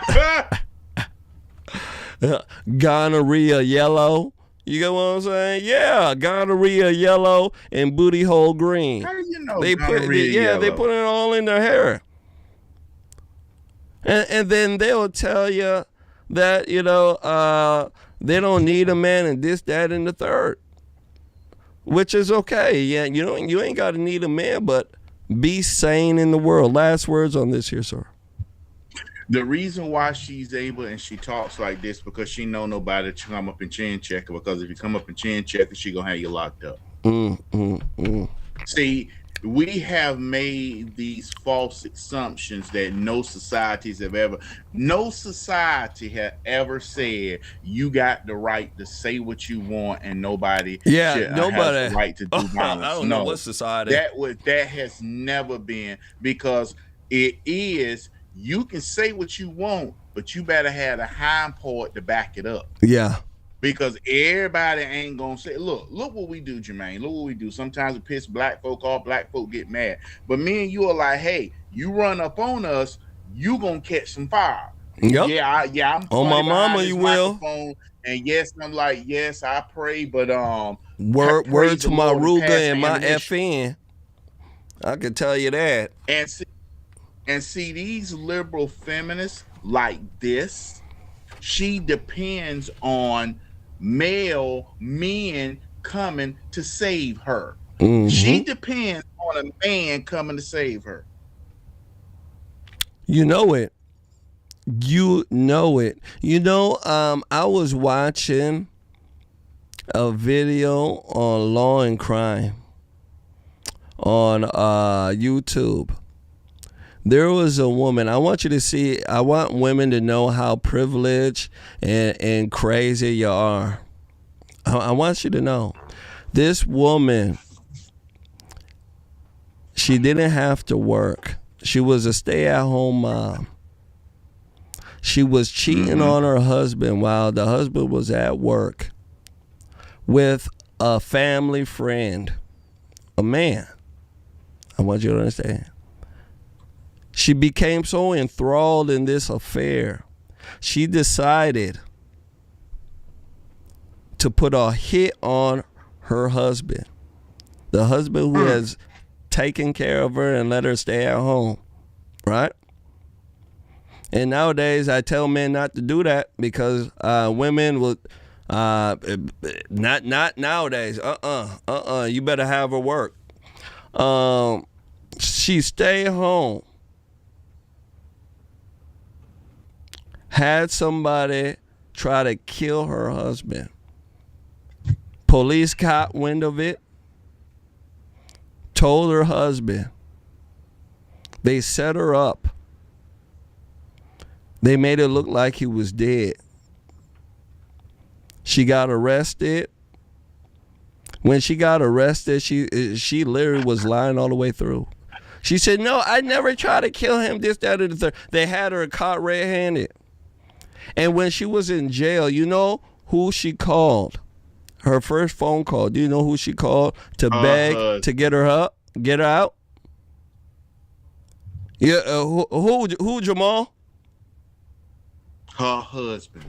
[SPEAKER 1] Gonorrhea yellow. You get what I'm saying? Yeah, gonorrhea yellow and booty hole green.
[SPEAKER 2] How do you know
[SPEAKER 1] They
[SPEAKER 2] gonorrhea
[SPEAKER 1] they
[SPEAKER 2] yellow?
[SPEAKER 1] put it all in their hair. And then they'll tell you that, they don't need a man and this, that, and the third. Which is okay. Yeah, you ain't got to need a man, but be sane in the world. Last words on this here, sir.
[SPEAKER 2] The reason why she's able and she talks like this because she know nobody to come up and chin check her, because if you come up and chin check her, she gonna have you locked up. See, we have made these false assumptions that no society has ever said you got the right to say what you want and nobody has the right to do violence.
[SPEAKER 1] I don't know what society.
[SPEAKER 2] That has never been, because it is, you can say what you want, but you better have a hind part to back it up.
[SPEAKER 1] Yeah.
[SPEAKER 2] Because everybody ain't gonna say, look what we do, Jermain. Look what we do. Sometimes we piss black folk off, black folk get mad. But me and you are like, hey, you run up on us, you gonna catch some fire.
[SPEAKER 1] Yep.
[SPEAKER 2] I'm
[SPEAKER 1] on my mama, you will.
[SPEAKER 2] And yes, I'm like, yes, I pray, but
[SPEAKER 1] word to my Ruger and my FN. I can tell you that.
[SPEAKER 2] And see these liberal feminists like this, she depends on male men coming to save her. She depends on a man coming to save her.
[SPEAKER 1] You know it. I was watching a video on Law and Crime on YouTube. There was a woman. I want women to know how privileged and crazy you are. I want you to know. This woman, she didn't have to work. She was a stay-at-home mom. She was cheating on her husband while the husband was at work with a family friend, a man. I want you to understand. She became so enthralled in this affair, she decided to put a hit on her husband. The husband who has taken care of her and let her stay at home, right? And nowadays, I tell men not to do that because women will, not nowadays, you better have her work. She stayed home. Had somebody try to kill her husband. Police caught wind of it. Told her husband. They set her up. They made it look like he was dead. She got arrested. When she got arrested, she literally was lying all the way through. She said, no, I never tried to kill him, this, that, or the third. They had her caught red-handed. And when she was in jail, you know who she called? Her first phone call. Do you know who she called to beg to get her up, get her out? Yeah, who Jamal?
[SPEAKER 2] Her husband,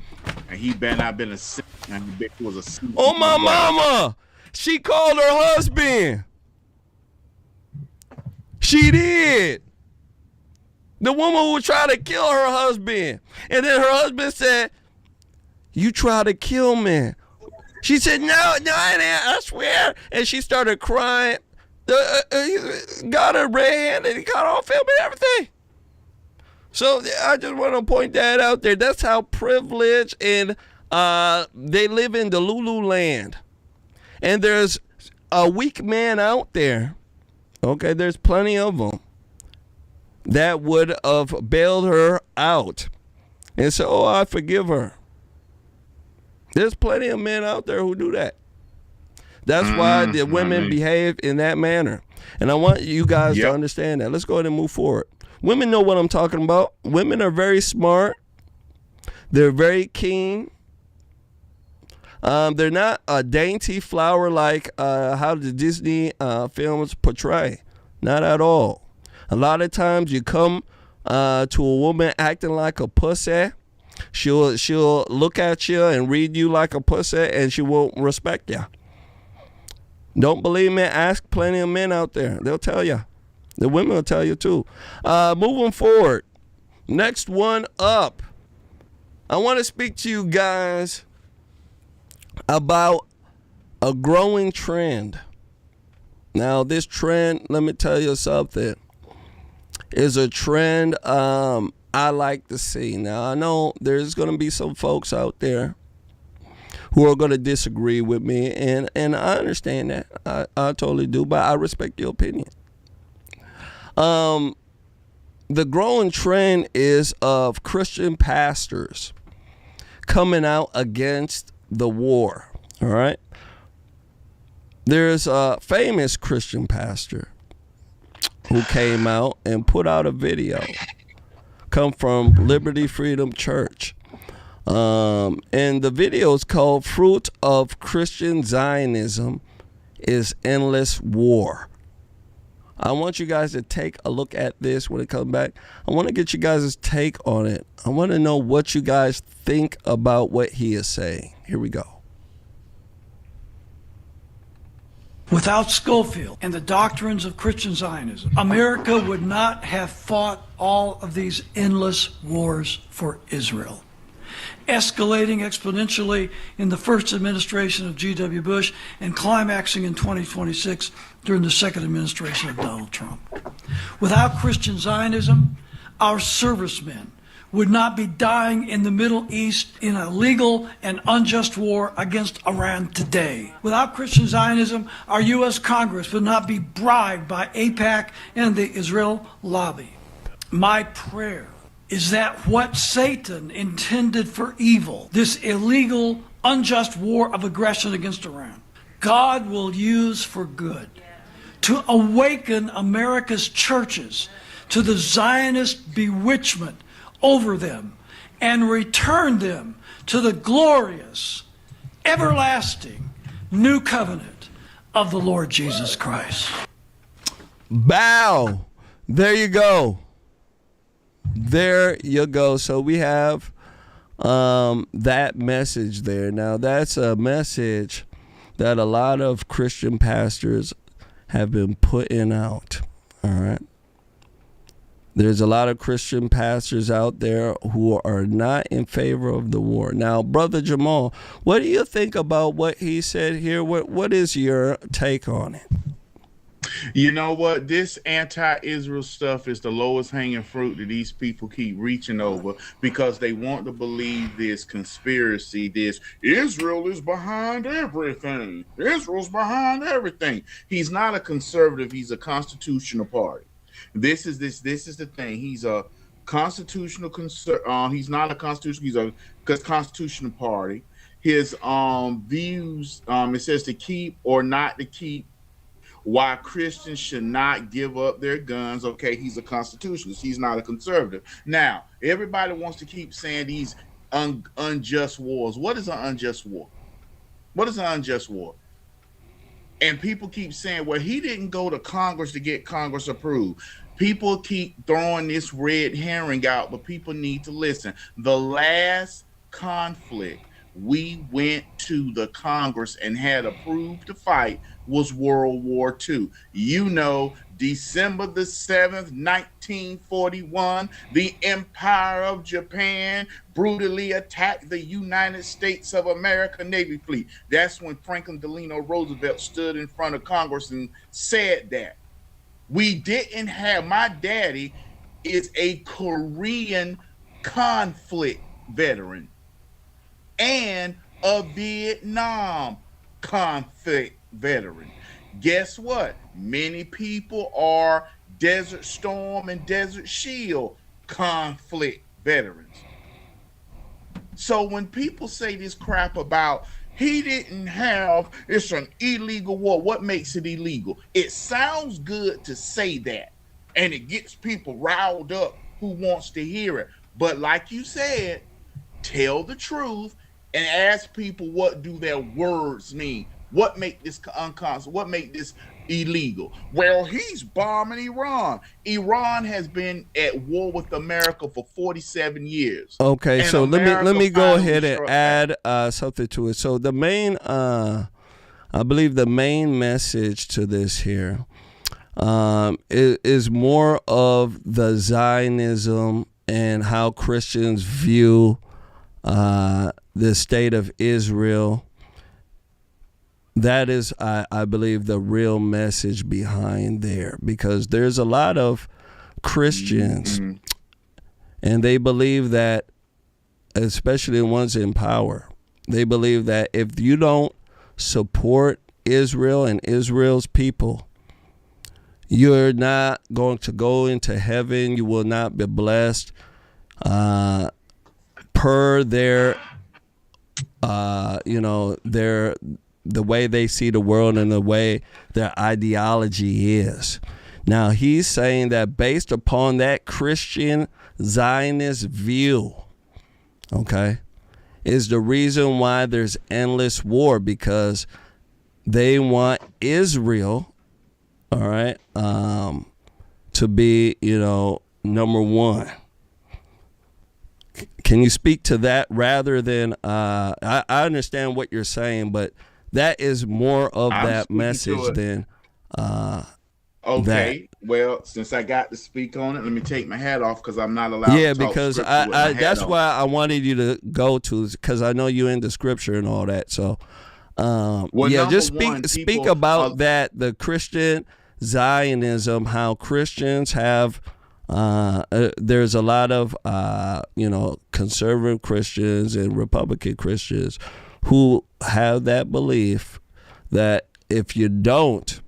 [SPEAKER 2] and he better not been a sin. And he was a sin.
[SPEAKER 1] Oh my mama! She called her husband. She did. The woman who tried to kill her husband. And then her husband said, you tried to kill me. She said, no, I didn't, I swear. And she started crying. Got her red-handed. He caught on film and everything. So I just want to point that out there. That's how privileged and they live in the Lululand. And there's a weak man out there. Okay, there's plenty of them that would have bailed her out and said, oh, I forgive her. There's plenty of men out there who do that. That's why the women behave in that manner. And I want you guys to understand that. Let's go ahead and move forward. Women know what I'm talking about. Women are very smart. They're very keen. They're not a dainty flower like how the Disney films portray. Not at all. A lot of times you come to a woman acting like a pussy. She'll look at you and read you like a pussy, and she won't respect you. Don't believe me? Ask plenty of men out there. They'll tell you. The women will tell you too. Moving forward. Next one up. I want to speak to you guys about a growing trend. Now, this trend, let me tell you something, is a trend I like to see. Now, I know there's going to be some folks out there who are going to disagree with me, and I understand that. I totally do, but I respect your opinion. The growing trend is of Christian pastors coming out against the war, all right? There's a famous Christian pastor who came out and put out a video, come from Liberty Freedom Church. And the video is called Fruit of Christian Zionism is Endless War. I want you guys to take a look at this when it comes back. I want to get you guys' take on it. I want to know what you guys think about what he is saying. Here we go.
[SPEAKER 10] Without Schofield and the doctrines of Christian Zionism, America would not have fought all of these endless wars for Israel, escalating exponentially in the first administration of G.W. Bush and climaxing in 2026 during the second administration of Donald Trump. Without Christian Zionism, our servicemen would not be dying in the Middle East in a legal and unjust war against Iran today. Without Christian Zionism, our U.S. Congress would not be bribed by AIPAC and the Israel lobby. My prayer is that what Satan intended for evil, this illegal, unjust war of aggression against Iran, God will use for good to awaken America's churches to the Zionist bewitchment over them and return them to the glorious, everlasting new covenant of the Lord Jesus Christ.
[SPEAKER 1] Bow. There you go. There you go. So we have that message there. Now, that's a message that a lot of Christian pastors have been putting out. All right. There's a lot of Christian pastors out there who are not in favor of the war. Now, Brother Jamal, what do you think about what he said here? What is your take on it?
[SPEAKER 2] You know what? This anti-Israel stuff is the lowest hanging fruit that these people keep reaching over because they want to believe this conspiracy, this Israel is behind everything. Israel's behind everything. He's not a conservative. He's a constitutional party. This is the thing. He's a constitutional he's not a constitutional. He's a constitutional party. His views. It says to keep or not to keep. Why Christians should not give up their guns. Okay, he's a constitutionalist. He's not a conservative. Now, everybody wants to keep saying these unjust wars. What is an unjust war? What is an unjust war? And people keep saying, well, he didn't go to Congress to get Congress approved. People keep throwing this red herring out, but people need to listen. The last conflict we went to the Congress and had approved to fight was World War II. You know, December the 7th, 1941, the Empire of Japan brutally attacked the United States of America Navy fleet. That's when Franklin Delano Roosevelt stood in front of Congress and said that. We didn't have, my daddy is a Korean conflict veteran and a Vietnam conflict veteran. Guess what? Many people are Desert Storm and Desert Shield conflict veterans. So when people say this crap about he didn't have, it's an illegal war, what makes it illegal? It sounds good to say that, and it gets people riled up who wants to hear it. But like you said, tell the truth and ask people what do their words mean. What make this unconstitutional? What make this illegal? Well, he's bombing Iran. Iran has been at war with America for 47 years.
[SPEAKER 1] Okay,
[SPEAKER 2] and
[SPEAKER 1] so
[SPEAKER 2] America
[SPEAKER 1] let me go
[SPEAKER 2] finally
[SPEAKER 1] ahead and
[SPEAKER 2] struck
[SPEAKER 1] add
[SPEAKER 2] back.
[SPEAKER 1] something to it. So the main, I believe the main message to this here is more of the Zionism and how Christians view the state of Israel. That is, I believe, the real message behind there, because there's a lot of Christians, and they believe that, especially the ones in power, they believe that if you don't support Israel and Israel's people, you're not going to go into heaven. You will not be blessed per their, the way they see the world and the way their ideology is. Now, he's saying that based upon that Christian Zionist view, okay, is the reason why there's endless war, because they want Israel, all right, to be, number one. Can you speak to that rather than, I understand what you're saying, but that is more of that message than
[SPEAKER 2] okay. Well, since I got to speak on it, let me take my hat off because I'm not allowed to talk
[SPEAKER 1] because
[SPEAKER 2] scripture with my hat
[SPEAKER 1] that's
[SPEAKER 2] on.
[SPEAKER 1] why I wanted you to go to, because I know you're into scripture and all that. So just speak about that, the Christian Zionism, how Christians have there's a lot of conservative Christians and Republican Christians who have that belief that if you don't,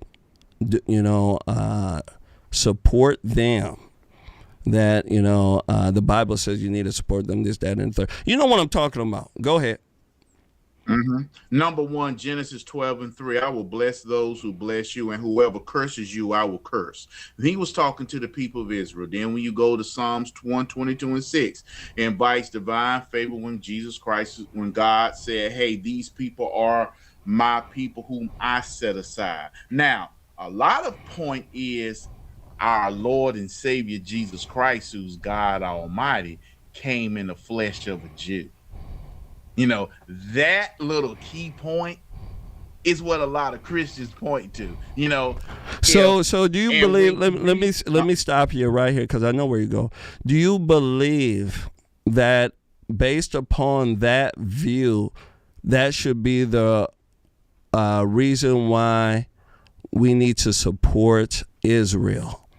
[SPEAKER 1] support them, that, the Bible says you need to support them, this, that, and the third. You know what I'm talking about. Go ahead.
[SPEAKER 2] Number one, Genesis 12:3. I will bless those who bless you, and whoever curses you, I will curse. He was talking to the people of Israel. Then when you go to Psalms 122:6, invites divine favor when Jesus Christ, when God said, hey, these people are my people whom I set aside. Now, a lot of point is our Lord and Savior Jesus Christ, who's God Almighty, came in the flesh of a Jew. That little key point is what a lot of Christians point to.
[SPEAKER 1] So do you believe? Let me stop you right here, because I know where you go. Do you believe that, based upon that view, that should be the reason why we need to support Israel?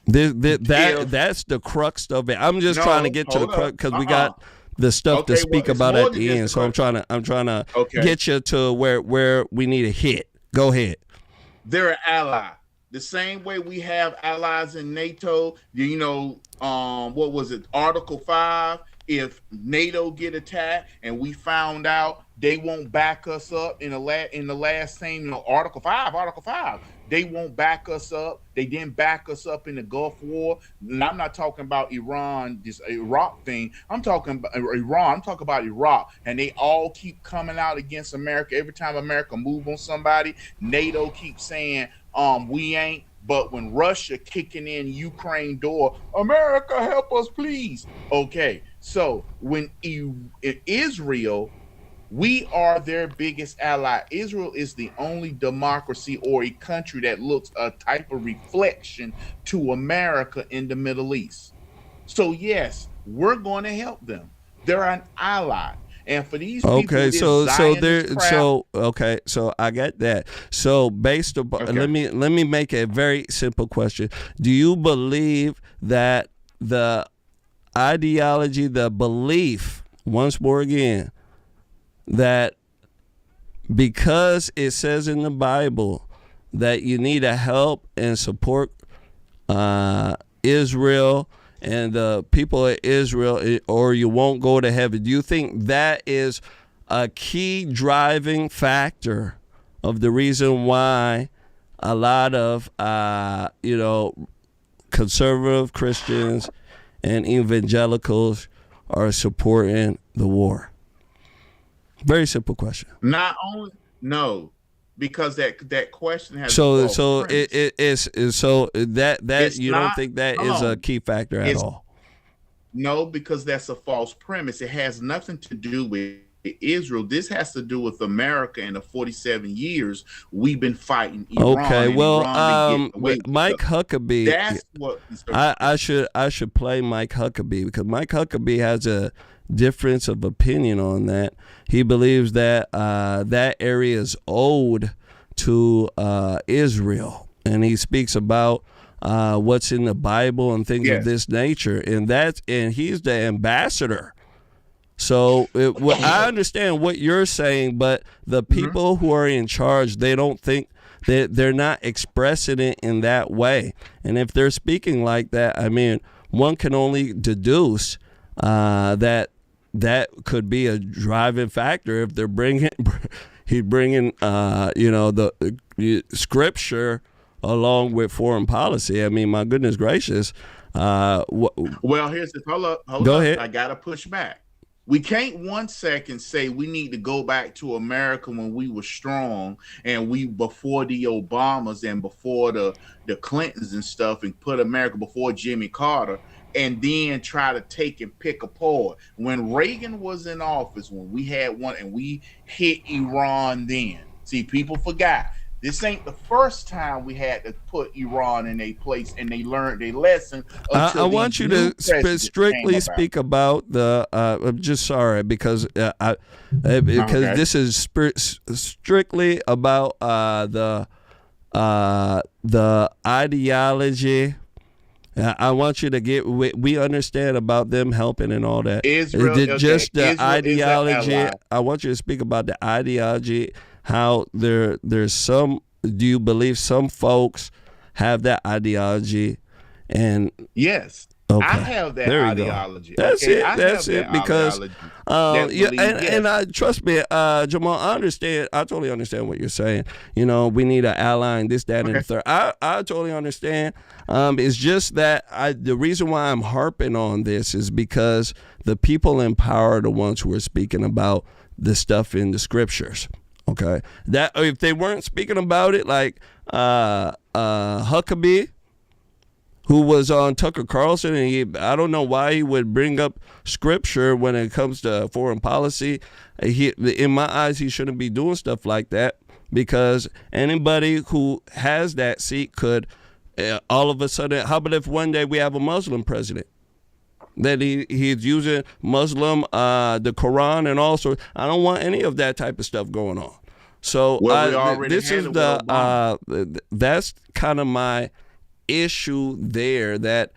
[SPEAKER 1] That's the crux of it. I'm just trying to get to the crux, because we got the stuff to speak about at the end. So I'm trying to get you to where we need a hit. Go ahead.
[SPEAKER 2] They're an ally. The same way we have allies in NATO. What was it? Article 5. If NATO get attacked and we found out they won't back us up in the last thing, Article 5, they won't back us up. They didn't back us up in the Gulf War. And I'm not talking about Iran, this Iraq thing. I'm talking about Iran. I'm talking about Iraq. And they all keep coming out against America. Every time America move on somebody, NATO keeps saying, we ain't. But when Russia kicking in Ukraine door, America, help us, please. Okay, so when Israel, we are their biggest ally. Israel is the only democracy or a country that looks a type of reflection to America in the Middle East. So yes, we're going to help them. They're an ally. And for these people, so
[SPEAKER 1] I get that. So based upon, let me make a very simple question. Do you believe that the ideology, the belief, once more again, that because it says in the Bible that you need to help and support Israel and the people of Israel, or you won't go to heaven. Do you think that is a key driving factor of the reason why a lot of conservative Christians and evangelicals are supporting the war? Very simple question.
[SPEAKER 2] Not only because that question has
[SPEAKER 1] so
[SPEAKER 2] premise.
[SPEAKER 1] it is so that
[SPEAKER 2] It's
[SPEAKER 1] you
[SPEAKER 2] not,
[SPEAKER 1] don't think that is a key factor at all?
[SPEAKER 2] No, because that's a false premise. It has nothing to do with Israel. This has to do with America and the 47 years we've been fighting Iran.
[SPEAKER 1] Okay, well, Mike
[SPEAKER 2] stuff.
[SPEAKER 1] Huckabee.
[SPEAKER 2] That's what
[SPEAKER 1] I should play Mike Huckabee, because Mike Huckabee has a difference of opinion on that. He believes that that area is owed to Israel, and he speaks about what's in the Bible and things of this nature, and he's the ambassador. So I understand what you're saying, but the people who are in charge, they don't think that they're not expressing it in that way. And if they're speaking like that, I mean, one can only deduce that could be a driving factor if they're bringing the scripture along with foreign policy. I mean, my goodness gracious.
[SPEAKER 2] Well, here's the hold up.
[SPEAKER 1] Go ahead.
[SPEAKER 2] I gotta push back. We can't 1 second say we need to go back to America when we were strong and we before the Obamas and before the Clintons and stuff, and put America before Jimmy Carter, and then try to take and pick apart. When Reagan was in office, when we had one and we hit Iran then. See, people forgot. This ain't the first time we had to put Iran in a place, and they learned their lesson.
[SPEAKER 1] I want you to strictly speak about the. I'm just sorry because this is strictly about the ideology. I want you to get. We understand about them helping and all that.
[SPEAKER 2] Israel,
[SPEAKER 1] just the
[SPEAKER 2] Israel
[SPEAKER 1] ideology. I want you to speak about the ideology. How there's some. Do you believe some folks have that ideology? And
[SPEAKER 2] yes,
[SPEAKER 1] okay.
[SPEAKER 2] I have that ideology.
[SPEAKER 1] That's it. That's it. Because and trust me, Jamal, I understand. I totally understand what you're saying. You know, we need an ally in this, that, and the third. I totally understand. It's just that the reason why I'm harping on this is because the people in power are the ones who are speaking about the stuff in the scriptures. Okay, that if they weren't speaking about it, like Huckabee, who was on Tucker Carlson, and I don't know why he would bring up scripture when it comes to foreign policy. In my eyes, he shouldn't be doing stuff like that, because anybody who has that seat could all of a sudden. How about if one day we have a Muslim president? That he's using Muslim, the Quran, and all sorts. I don't want any of that type of stuff going on. So this is that's kind of my issue there. That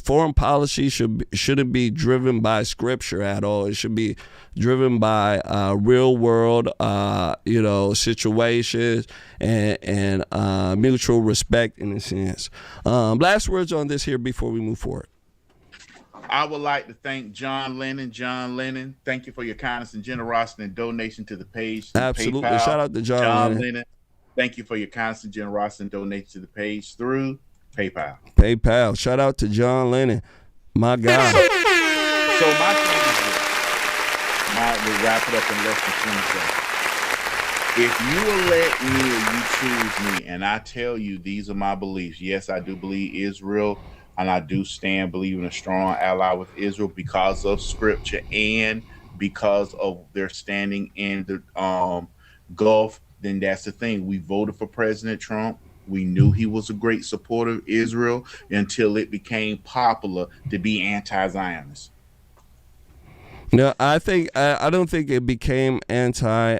[SPEAKER 1] foreign policy shouldn't be driven by scripture at all. It should be driven by real world, situations and mutual respect in a sense. Last words on this here before we move forward.
[SPEAKER 2] I would like to thank John Lennon. John Lennon, thank you for your kindness and generosity and donation to the page.
[SPEAKER 1] Absolutely.
[SPEAKER 2] PayPal.
[SPEAKER 1] Shout out to John Lennon.
[SPEAKER 2] Thank you for your kindness and generosity and donation to the page through PayPal.
[SPEAKER 1] PayPal. Shout out to John Lennon, my guy.
[SPEAKER 2] So my thing is this. We'll wrap it up in less than 20 seconds. If you will let me or you choose me, and I tell you these are my beliefs. Yes, I do believe Israel, and I do believe in a strong ally with Israel because of scripture and because of their standing in the Gulf. Then that's the thing. We voted for President Trump. We knew he was a great supporter of Israel until it became popular to be anti-Zionist.
[SPEAKER 1] No, I don't think it became anti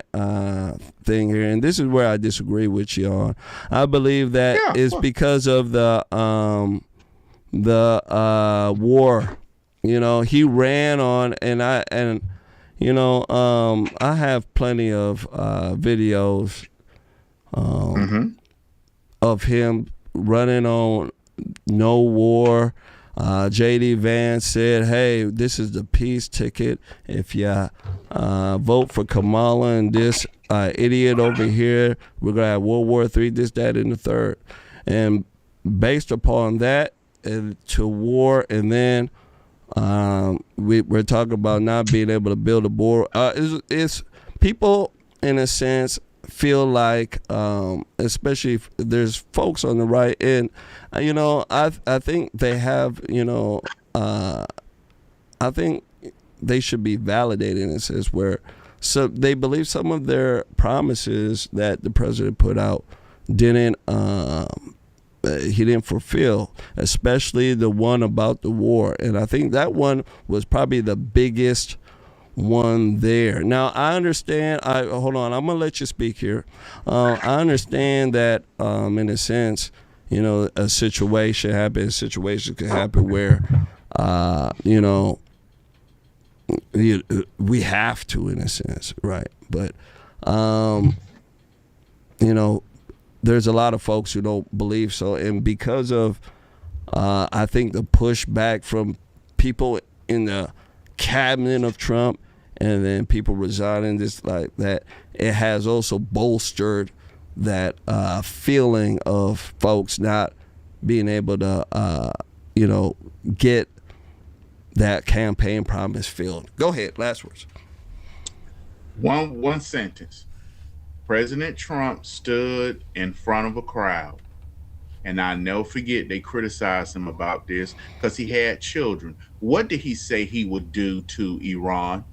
[SPEAKER 1] thing here, and this is where I disagree with you on. I believe that it's because of the war. You know, he ran on, and I have plenty of videos of him running on no war. J.D. Vance said, hey, this is the peace ticket. If you vote for Kamala and this idiot over here, we're going to have World War III, this, that, and the third. And based upon that, to war, and then we're talking about not being able to build a border. It's people, in a sense, feel like, especially if there's folks on the right end, I think they have, I think they should be validated in a sense where they believe some of their promises that the president put out he didn't fulfill, especially the one about the war. And I think that one was probably the biggest one there. Now, I understand. Hold on. I'm going to let you speak here. I understand that, in a sense, a situation happens. Situations can happen where, we have to, in a sense, right? But, there's a lot of folks who don't believe so. And because of, I think, the pushback from people in the cabinet of Trump, and then people resigning, just like that, it has also bolstered that feeling of folks not being able to, get that campaign promise filled. Go ahead, last words.
[SPEAKER 2] One sentence. President Trump stood in front of a crowd, and I never forget they criticized him about this because he had children. What did he say he would do to Iran?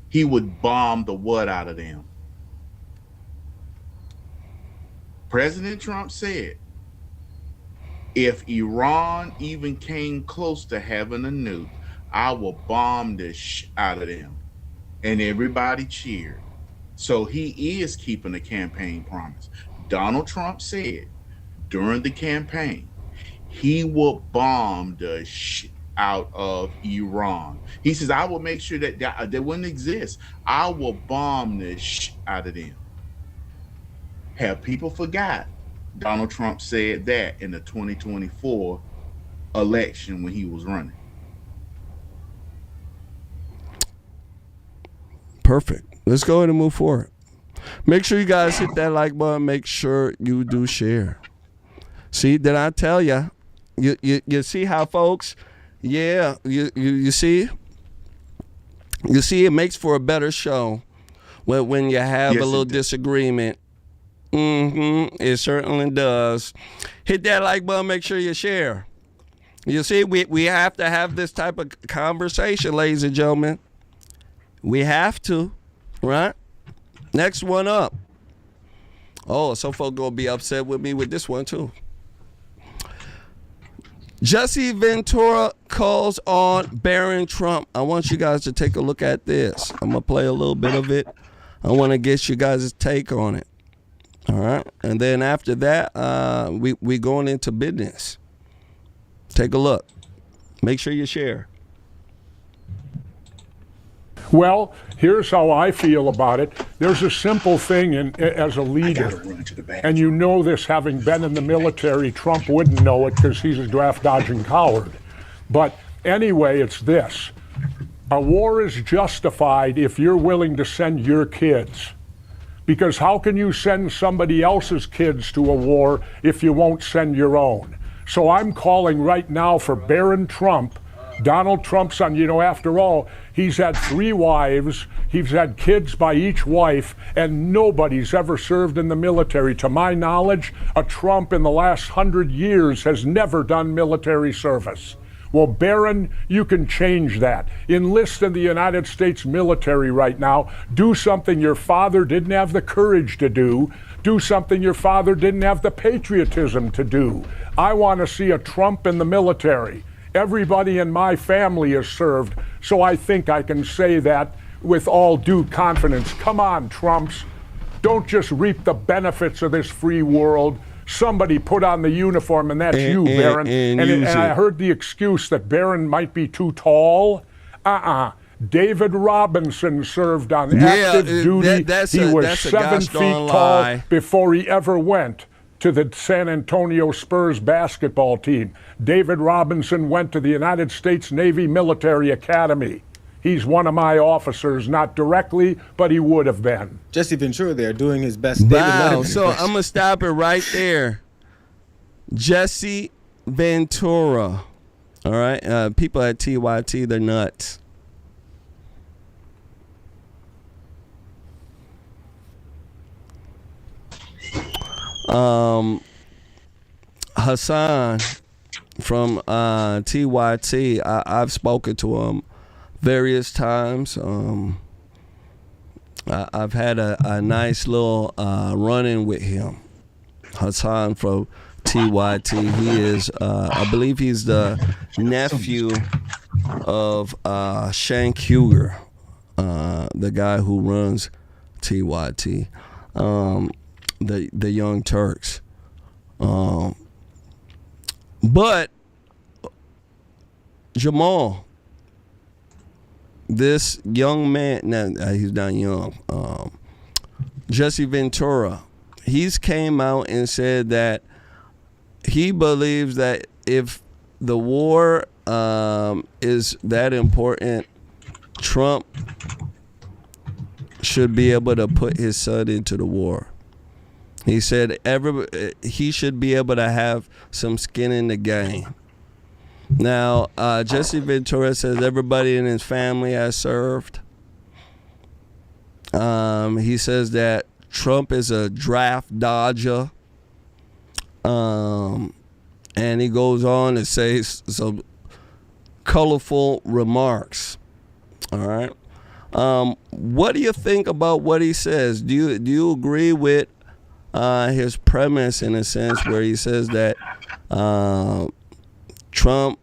[SPEAKER 2] He would bomb the what out of them. President Trump said, if Iran even came close to having a nuke, I will bomb the out of them. And everybody cheered. So he is keeping a campaign promise. Donald Trump said during the campaign, he will bomb the out of Iran. He says, I will make sure that they wouldn't exist. I will bomb the out of them. Have people forgot Donald Trump said that in the 2024 election when he was running?
[SPEAKER 1] Perfect. Let's go ahead and move forward. Make sure you guys hit that like button. Make sure you do share. See, did I tell you? You see how folks, you see? You see, it makes for a better show when you have a little disagreement. It certainly does. Hit that like button. Make sure you share. You see, we have to have this type of conversation, ladies and gentlemen. We have to. Right? Next one up. Oh, some folk gonna be upset with me with this one too. Jesse Ventura calls on Barron Trump. I want you guys to take a look at this. I'm gonna play a little bit of it. I want to get you guys' take on it. All right, and then after that, we going into business. Take a look. Make sure you share.
[SPEAKER 11] Well, here's how I feel about it. There's a simple thing as a leader, and you know this having been in the military. Trump wouldn't know it because he's a draft-dodging coward. But anyway, it's this. A war is justified if you're willing to send your kids. Because how can you send somebody else's kids to a war if you won't send your own? So I'm calling right now for Barron Trump, Donald Trump's son. After all, he's had 3 wives, he's had kids by each wife, and nobody's ever served in the military. To my knowledge, a Trump in the last 100 years has never done military service. Well, Barron, you can change that. Enlist in the United States military right now. Do something your father didn't have the courage to do. Do something your father didn't have the patriotism to do. I want to see a Trump in the military. Everybody in my family is served, so I think I can say that with all due confidence. Come on, Trumps. Don't just reap the benefits of this free world. Somebody put on the uniform, and that's you, Barron. And I heard the excuse that Barron might be too tall. David Robinson served on active duty. He was 7 feet tall before he ever went. to the San Antonio Spurs basketball team. David Robinson went to the United States Navy Military Academy. He's one of my officers, not directly, but he would have been.
[SPEAKER 12] Jesse Ventura there doing his best.
[SPEAKER 1] Wow. So I'm going to stop it right there. Jesse Ventura. All right. People at TYT, they're nuts. Hassan from TYT, I've spoken to him various times. I've had a nice little run-in with him. Hassan from TYT. He is, I believe he's the nephew of Shank Huger, the guy who runs TYT, the Young Turks. But Jamal, this young man, he's not young, Jesse Ventura, he's came out and said that he believes that if the war is that important, Trump should be able to put his son into the war. He said he should be able to have some skin in the game. Now, Jesse Ventura says everybody in his family has served. He says that Trump is a draft dodger. And he goes on to say some colorful remarks. All right. What do you think about what he says? Do you agree with his premise in a sense where he says that Trump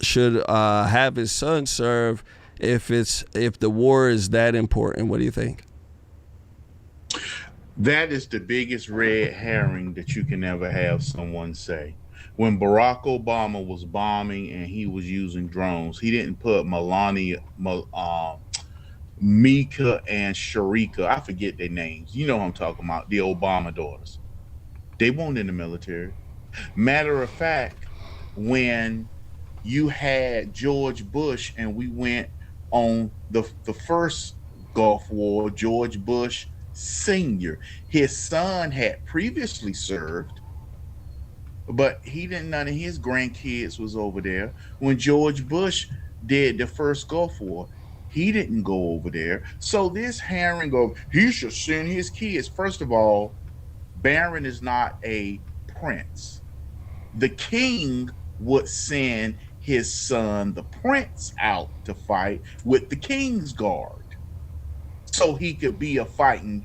[SPEAKER 1] should have his son serve if the war is that important? What do you think?
[SPEAKER 2] That is the biggest red herring that you can ever have someone say. When Barack Obama was bombing and he was using drones, he didn't put Mika and Sharika, I forget their names. You know what I'm talking about, the Obama daughters. They weren't in the military. Matter of fact, when you had George Bush and we went on the first Gulf War, George Bush Sr., his son had previously served, but none of his grandkids was over there. When George Bush did the first Gulf War, he didn't go over there. So this herring of he should send his kids. First of all, Barron is not a prince. The king would send his son, the prince, out to fight with the king's guard, so he could be a fighting,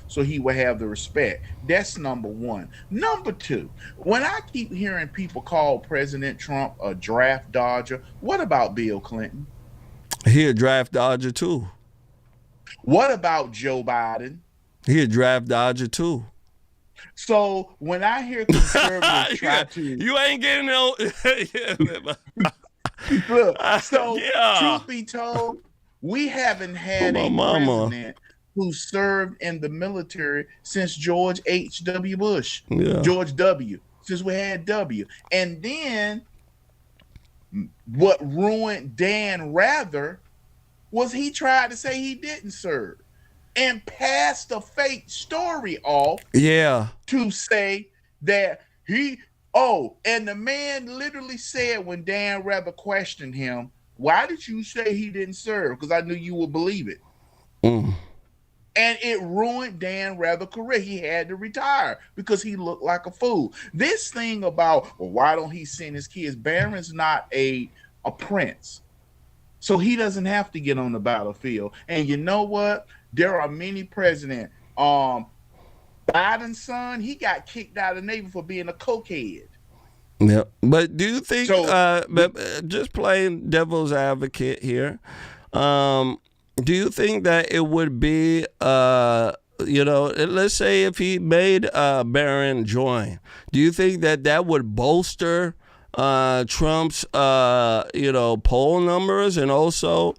[SPEAKER 2] so he would have the respect. That's number one. Number two, when I keep hearing people call President Trump a draft dodger, what about Bill Clinton?
[SPEAKER 1] He a draft dodger too.
[SPEAKER 2] What about Joe Biden?
[SPEAKER 1] He a draft dodger too.
[SPEAKER 2] So when I hear conservatives try to,
[SPEAKER 1] you ain't getting no.
[SPEAKER 2] Look, so truth be told, we haven't had a president who served in the military since George H.W. Bush.
[SPEAKER 1] Yeah.
[SPEAKER 2] George W. Since we had W. And then what ruined Dan Rather was he tried to say he didn't serve and passed a fake story off to say that and the man literally said when Dan Rather questioned him, why did you say he didn't serve? Because I knew you would believe it. And it ruined Dan Rather's career. He had to retire because he looked like a fool. This thing about, well, why don't he send his kids? Barron's not a prince. So he doesn't have to get on the battlefield. And you know what? There are many presidents. Biden's son, he got kicked out of the Navy for being a cokehead.
[SPEAKER 1] Yeah, but do you think, just playing devil's advocate here, do you think that it would be, let's say if he made Barron join, do you think that would bolster Trump's, poll numbers and also,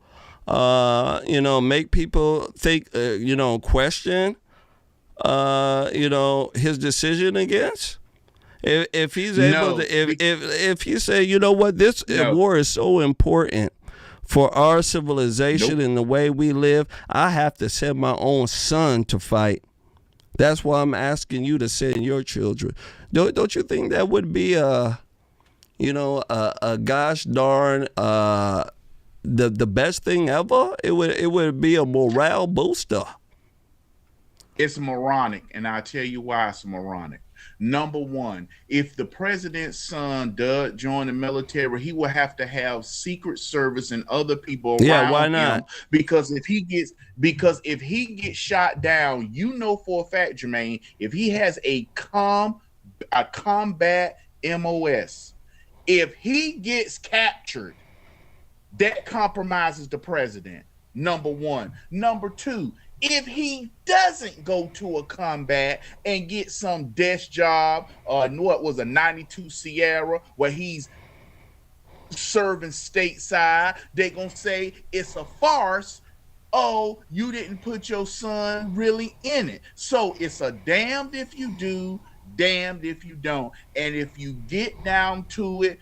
[SPEAKER 1] make people think, question his decision against? If he's able to, if he say, you know what, this war is so important for our civilization and the way we live, I have to send my own son to fight. That's why I'm asking you to send your children. Don't you think that would be a gosh darn the best thing ever? It would be a morale booster.
[SPEAKER 2] It's moronic, and I'll tell you why it's moronic. Number one, if the president's son does join the military, he will have to have Secret Service and other people around
[SPEAKER 1] Yeah, why not?
[SPEAKER 2] him, because if he gets shot down, you know for a fact, Jermain, if he has a combat MOS, if he gets captured, that compromises the president. Number one. Number two, if he doesn't go to a combat and get some desk job, what was a 92 Sierra, where he's serving stateside, they're going to say it's a farce. Oh, you didn't put your son really in it. So it's a damned if you do, damned if you don't. And if you get down to it,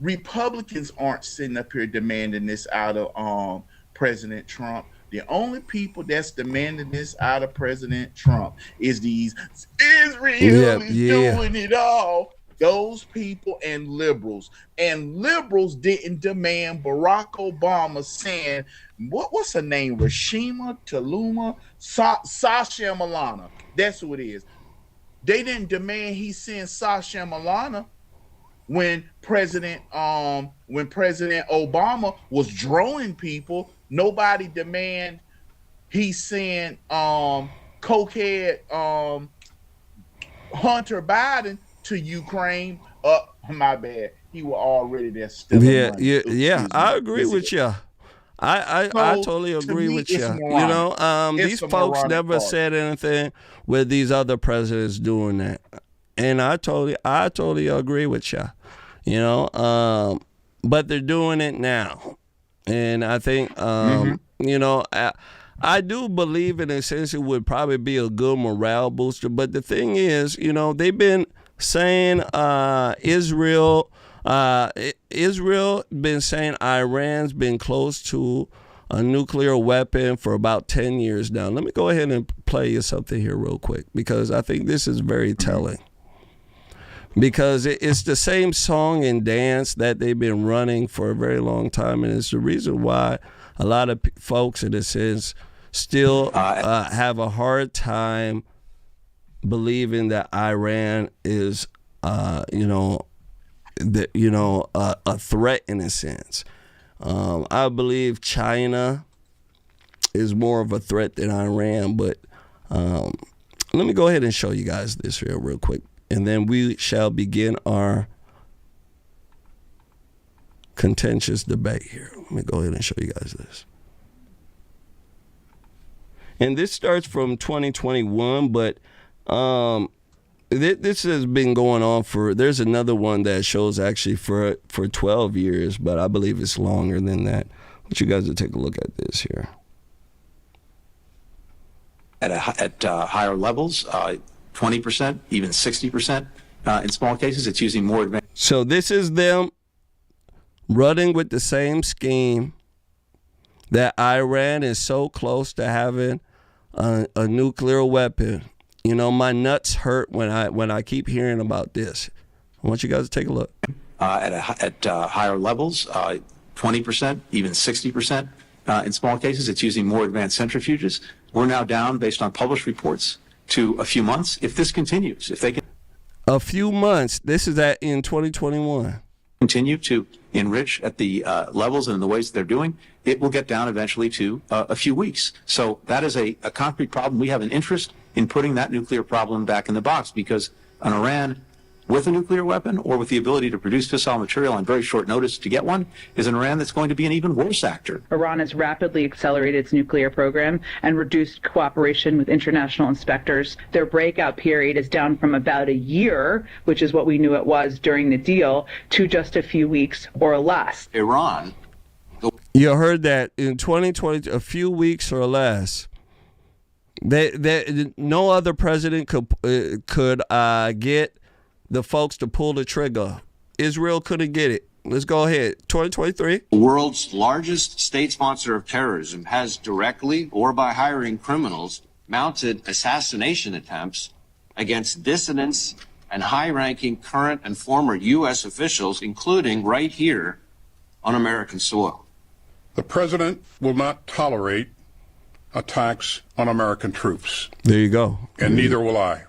[SPEAKER 2] Republicans aren't sitting up here demanding this out of President Trump. The only people that's demanding this out of President Trump is these Israel is doing it all. Those people and liberals. And liberals didn't demand Barack Obama saying, what's her name? Rashima Taluma Sasha Malana. That's who it is. They didn't demand he send Sasha Malana when President Obama was drawing people. Nobody demand he sent cokehead Hunter Biden to Ukraine. My bad. He was already there.
[SPEAKER 1] I agree with you. I totally agree with you. These folks never said anything with these other presidents doing that, and I totally agree with you. But they're doing it now. And I think, I do believe in a sense it would probably be a good morale booster. But the thing is, they've been saying Israel been saying Iran's been close to a nuclear weapon for about 10 years now. Let me go ahead and play you something here real quick, because I think this is very telling. Because it's the same song and dance that they've been running for a very long time, and it's the reason why a lot of folks, in a sense, still have a hard time believing that Iran is, a threat in a sense. I believe China is more of a threat than Iran, but let me go ahead and show you guys this here real quick. And then we shall begin our contentious debate here. Let me go ahead and show you guys this. And this starts from 2021, but this has been going on there's another one that shows actually for 12 years, but I believe it's longer than that. I want you guys to take a look at this here.
[SPEAKER 13] At higher levels, 20%, even 60%. In small cases, it's using more advanced.
[SPEAKER 1] So this is them running with the same scheme that Iran is so close to having a nuclear weapon. My nuts hurt when I keep hearing about this. I want you guys to take a look.
[SPEAKER 13] At higher levels, 20%, even 60%. In small cases, it's using more advanced centrifuges. We're now down, based on published reports, to a few months. If this continues, if they can
[SPEAKER 1] a few months, this is in 2021,
[SPEAKER 13] continue to enrich at the levels and in the ways they're doing, it will get down eventually to a few weeks. So that is a concrete problem. We have an interest in putting that nuclear problem back in the box, because an Iran with a nuclear weapon, or with the ability to produce fissile material on very short notice to get one, is an Iran that's going to be an even worse actor.
[SPEAKER 14] Iran has rapidly accelerated its nuclear program and reduced cooperation with international inspectors. Their breakout period is down from about a year, which is what we knew it was during the deal, to just a few weeks or less.
[SPEAKER 13] Iran.
[SPEAKER 1] You heard that in 2020, a few weeks or less. No other president could get the folks to pull the trigger. Israel couldn't get it. Let's go ahead. 2023.
[SPEAKER 15] The world's largest state sponsor of terrorism has directly or by hiring criminals mounted assassination attempts against dissidents and high-ranking current and former U.S. officials, including right here on American soil.
[SPEAKER 11] The president will not tolerate attacks on American troops.
[SPEAKER 1] There you go.
[SPEAKER 11] And neither will I.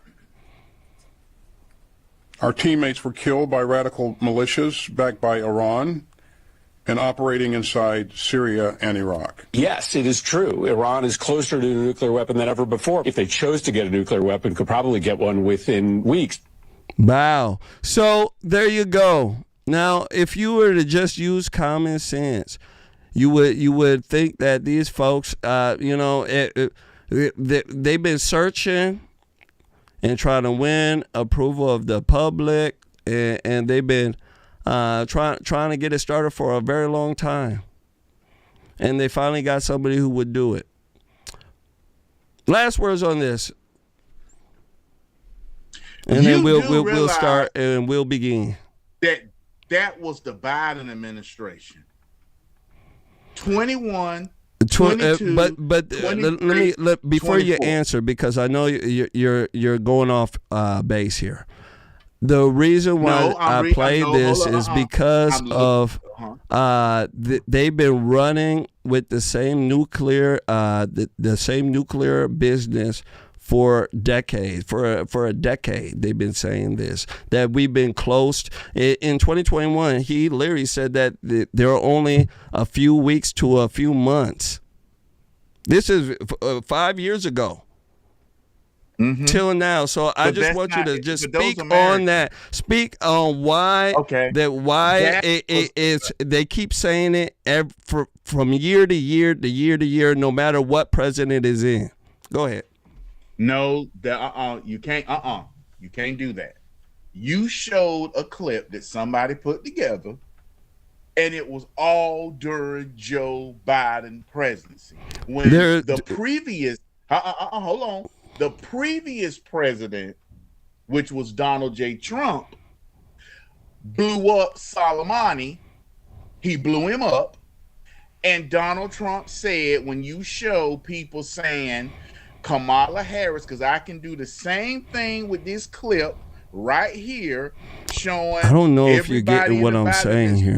[SPEAKER 11] Our teammates were killed by radical militias backed by Iran and operating inside Syria and Iraq.
[SPEAKER 16] Yes, it is true. Iran is closer to a nuclear weapon than ever before. If they chose to get a nuclear weapon, could probably get one within weeks.
[SPEAKER 1] Wow. So there you go. Now, if you were to just use common sense, you would think that these folks, they've been searching and trying to win approval of the public, and they've been trying to get it started for a very long time. And they finally got somebody who would do it. Last words on this. And then we'll start and we'll begin.
[SPEAKER 2] That was the Biden administration. 21, 22,
[SPEAKER 1] but before you answer, because I know you're going off base here. The reason why I played this is because of they've been running with the same nuclear the same nuclear business for decades. For a decade, they've been saying this, that we've been close. In 2021, he literally said that there are only a few weeks to a few months. This is 5 years ago. Mm-hmm. Till now. So I just want you to just speak on that. Speak on why they keep saying it from year to year to year to year, no matter what president is in. Go ahead.
[SPEAKER 2] No, you can't. You can't do that. You showed a clip that somebody put together, and it was all during Joe Biden presidency. When the previous, hold on, the previous president, which was Donald J. Trump, blew up Soleimani. He blew him up, and Donald Trump said, when you show people saying Kamala Harris, because I can do the same thing with this clip right here, showing.
[SPEAKER 1] I don't know if you're getting what I'm saying here.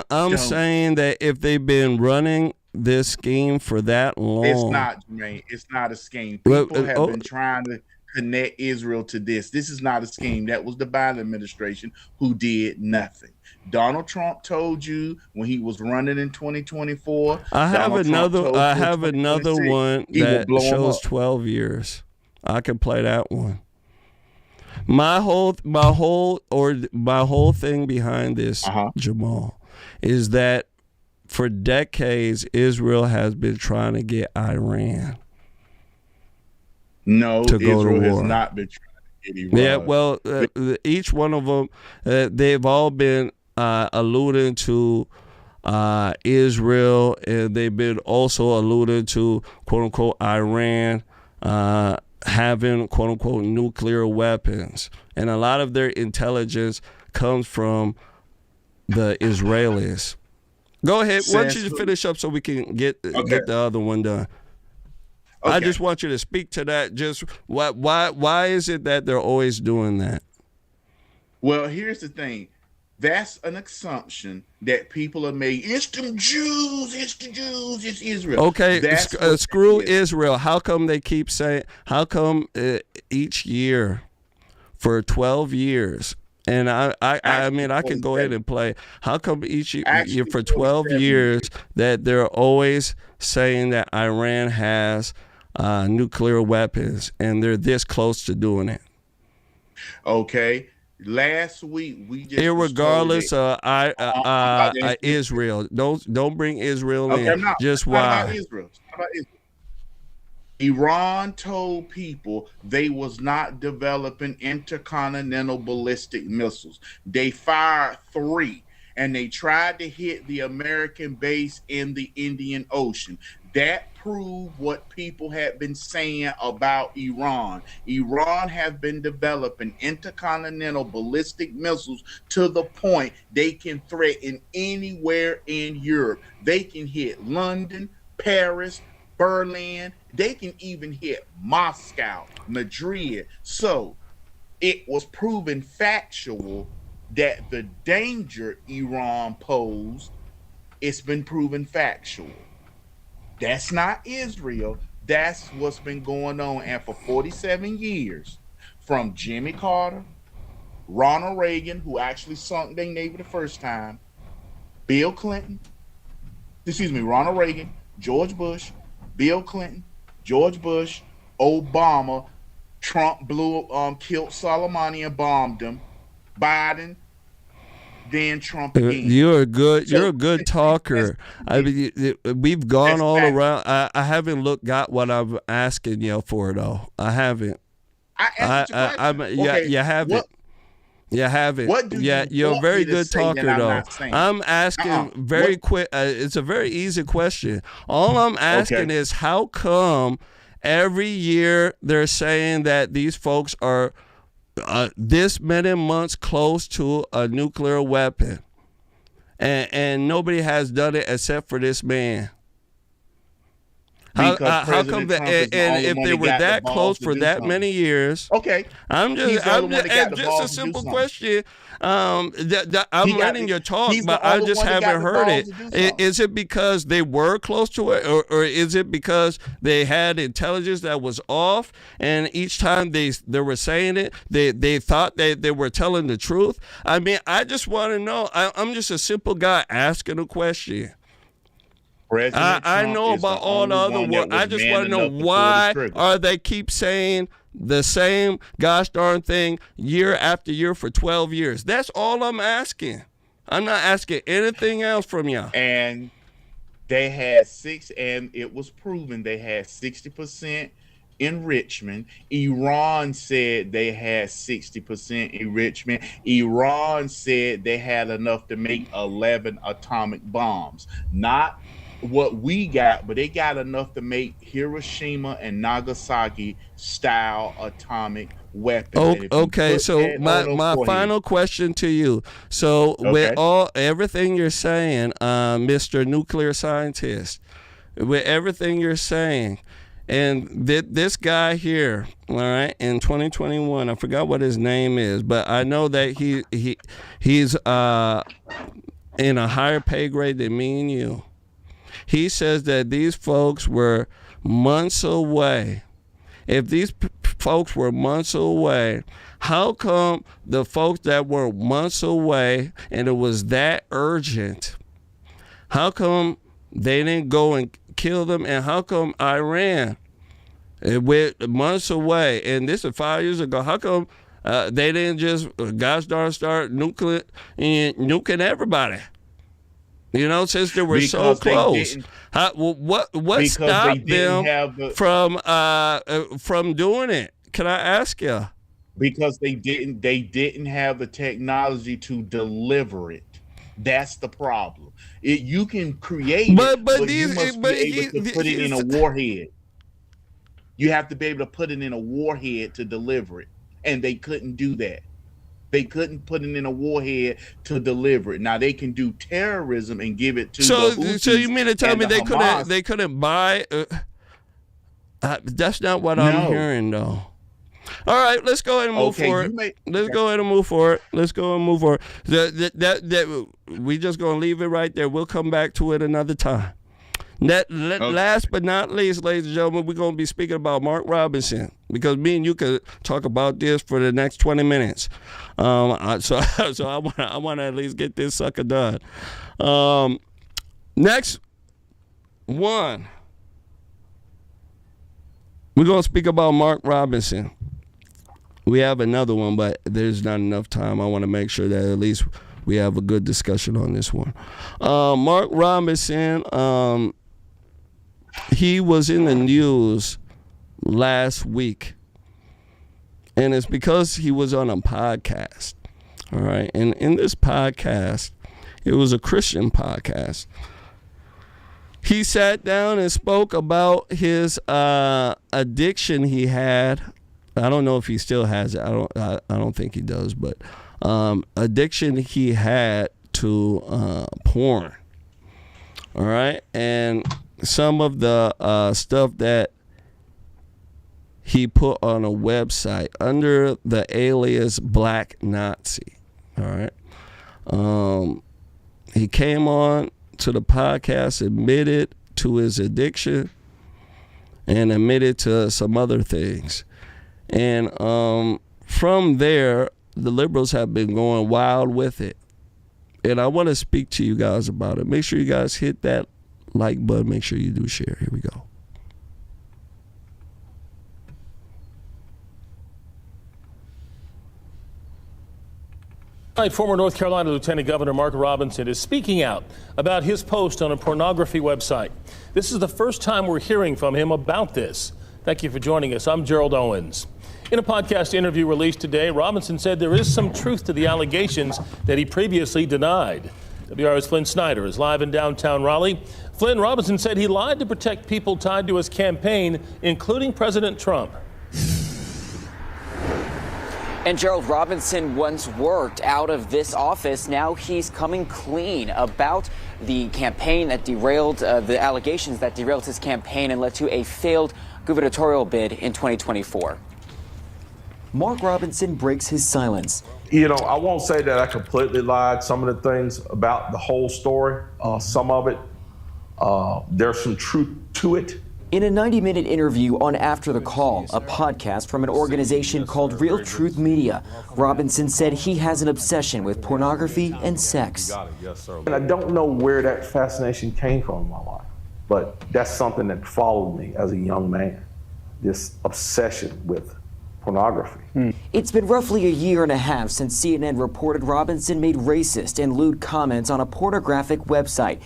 [SPEAKER 1] I'm
[SPEAKER 2] saying
[SPEAKER 1] saying that if they've been running this scheme for that long,
[SPEAKER 2] it's not, Jermain. It's not a scheme. People have been trying to connect Israel to this. This is not a scheme. That was the Biden administration who did nothing. Donald Trump told you when he was running in 2024.
[SPEAKER 1] I have another one that shows 12 years. I can play that one. My whole thing behind this, Jamal, is that for decades Israel has been trying to get Iran.
[SPEAKER 2] No,
[SPEAKER 1] to go
[SPEAKER 2] Israel
[SPEAKER 1] to war.
[SPEAKER 2] Has not been trying to get Iran.
[SPEAKER 1] Yeah, well, each one of them, they've all been alluding to Israel, and they've been also alluding to quote unquote Iran having quote unquote nuclear weapons, and a lot of their intelligence comes from the Israelis. Go ahead. Why don't you finish up so we can get the other one done? Okay. I just want you to speak to that. Just why is it that they're always doing that?
[SPEAKER 2] Well, here's the thing. That's an assumption that people have made. It's the Jews. It's the Jews. It's Israel.
[SPEAKER 1] Okay, screw Israel. How come they keep saying? How come each year for 12 years? And I mean, I can go ahead and play. How come each year for 12 years that they're always saying that Iran has nuclear weapons and they're this close to doing it?
[SPEAKER 2] Okay. Last week we just
[SPEAKER 1] irregardless of Israel. Don't bring Israel in. Just why?
[SPEAKER 2] Iran told people they was not developing intercontinental ballistic missiles. They fired 3, and they tried to hit the American base in the Indian Ocean. That proved what people had been saying about Iran. Iran has been developing intercontinental ballistic missiles to the point they can threaten anywhere in Europe. They can hit London, Paris, Berlin. They can even hit Moscow, Madrid. So it was proven factual that the danger Iran posed, it's been proven factual. That's not Israel. That's what's been going on. And for 47 years, from Jimmy Carter, Ronald Reagan, who actually sunk their navy the first time, Ronald Reagan, George Bush, Bill Clinton, George Bush, Obama, Trump killed Soleimani and bombed him, Biden, then Trump again.
[SPEAKER 1] You're a good talker. I mean, we've gone all around. I haven't got what I'm asking you for though. I haven't. You haven't. You haven't.
[SPEAKER 2] What do you
[SPEAKER 1] you're a very good talker though.
[SPEAKER 2] I'm
[SPEAKER 1] asking very quick. It's a very easy question. All I'm asking is how come every year they're saying that these folks are this many months close to a nuclear weapon, and nobody has done it except for this man. How come that? And if they were that close for that many years, I'm just a simple question. I'm letting you talk, but I just haven't heard it. Is it because they were close to it, or is it because they had intelligence that was off, and each time they were saying it, they thought they were telling the truth? I mean, I just want to know. I'm just a simple guy asking a question. I know about all the other work. I just want to know why are they keep saying the same gosh darn thing year after year for 12 years. That's all I'm asking. I'm not asking anything else from y'all.
[SPEAKER 2] And they had and it was proven they had 60% enrichment. Iran said they had 60% enrichment. Iran said they had enough to make 11 atomic bombs. Not what we got, but they got enough to make Hiroshima and Nagasaki style atomic weapons.
[SPEAKER 1] Okay, so my final question to you. So with everything you're saying, Mr. Nuclear Scientist, with everything you're saying, and this guy here, all right, in 2021, I forgot what his name is, but I know that he's in a higher pay grade than me and you. He says that these folks were months away. If these folks were months away, how come the folks that were months away and it was that urgent, how come they didn't go and kill them? And how come Iran, with months away, and this is 5 years ago, how come they didn't just gosh darn start nuking everybody? You know, since they were so close. What stopped them from doing it? Can I ask you?
[SPEAKER 2] Because they didn't have the technology to deliver it. That's the problem. You can create it, but you must be able to put it in a warhead. You have to be able to put it in a warhead to deliver it, and they couldn't do that. They couldn't put it in a warhead to deliver it. Now they can do terrorism and give it to. So
[SPEAKER 1] you mean to tell me they couldn't buy? That's not what I'm hearing, though. All right, let's go ahead and move forward. Let's go ahead and move forward. We just gonna leave it right there. We'll come back to it another time. Last but not least, ladies and gentlemen, we're going to be speaking about Mark Robinson, because me and you could talk about this for the next 20 minutes. So I want to at least get this sucker done. Next one, we're going to speak about Mark Robinson. We have another one, but there's not enough time. I want to make sure that at least we have a good discussion on this one. Mark Robinson, he was in the news last week, and it's because he was on a podcast, all right? And in this podcast, it was a Christian podcast. He sat down and spoke about his addiction he had. I don't know if he still has it. I don't think he does, but addiction he had to porn. All right, and some of the stuff that he put on a website under the alias Black Nazi. All right, he came on to the podcast, admitted to his addiction, and admitted to some other things. And from there, the liberals have been going wild with it. And I want to speak to you guys about it. Make sure you guys hit that like button. Make sure you do share. Here we go.
[SPEAKER 17] Tonight, former North Carolina Lieutenant Governor Mark Robinson is speaking out about his post on a pornography website. This is the first time we're hearing from him about this. Thank you for joining us. I'm Gerald Owens. In a podcast interview released today, Robinson said there is some truth to the allegations that he previously denied. WR's Flynn Snyder is live in downtown Raleigh. Flynn, Robinson said he lied to protect people tied to his campaign, including President Trump.
[SPEAKER 18] And Gerald, Robinson once worked out of this office. Now he's coming clean about the campaign that derailed, the allegations that derailed his campaign and led to a failed gubernatorial bid in 2024. Mark Robinson breaks his silence.
[SPEAKER 19] You know, I won't say that I completely lied. Some of the things about the whole story, some of it, there's some truth to it.
[SPEAKER 18] In a 90-minute interview on After the Call, a podcast from an organization called Real Truth Media, Robinson said he has an obsession with pornography and sex.
[SPEAKER 19] And I don't know where that fascination came from in my life, but that's something that followed me as a young man, this obsession with pornography.
[SPEAKER 18] It's been roughly a year and a half since CNN reported Robinson made racist and lewd comments on a pornographic website.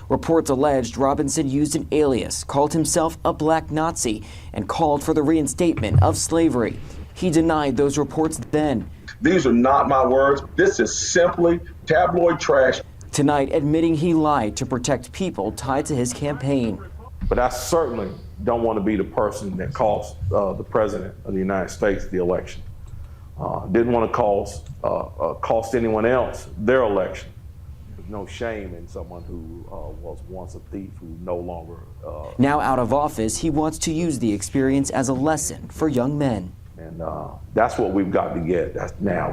[SPEAKER 18] Reports alleged Robinson used an alias, called himself a black Nazi, and called for the reinstatement of slavery. He denied those reports then.
[SPEAKER 19] These are not my words. This is simply tabloid trash.
[SPEAKER 18] Tonight, admitting he lied to protect people tied to his campaign.
[SPEAKER 19] But I certainly don't want to be the person that cost the president of the United States the election. Didn't want to cost anyone else their election. There's no shame in someone who was once a thief who no longer...
[SPEAKER 18] Now out of office, he wants to use the experience as a lesson for young men.
[SPEAKER 19] And that's what we've got to get.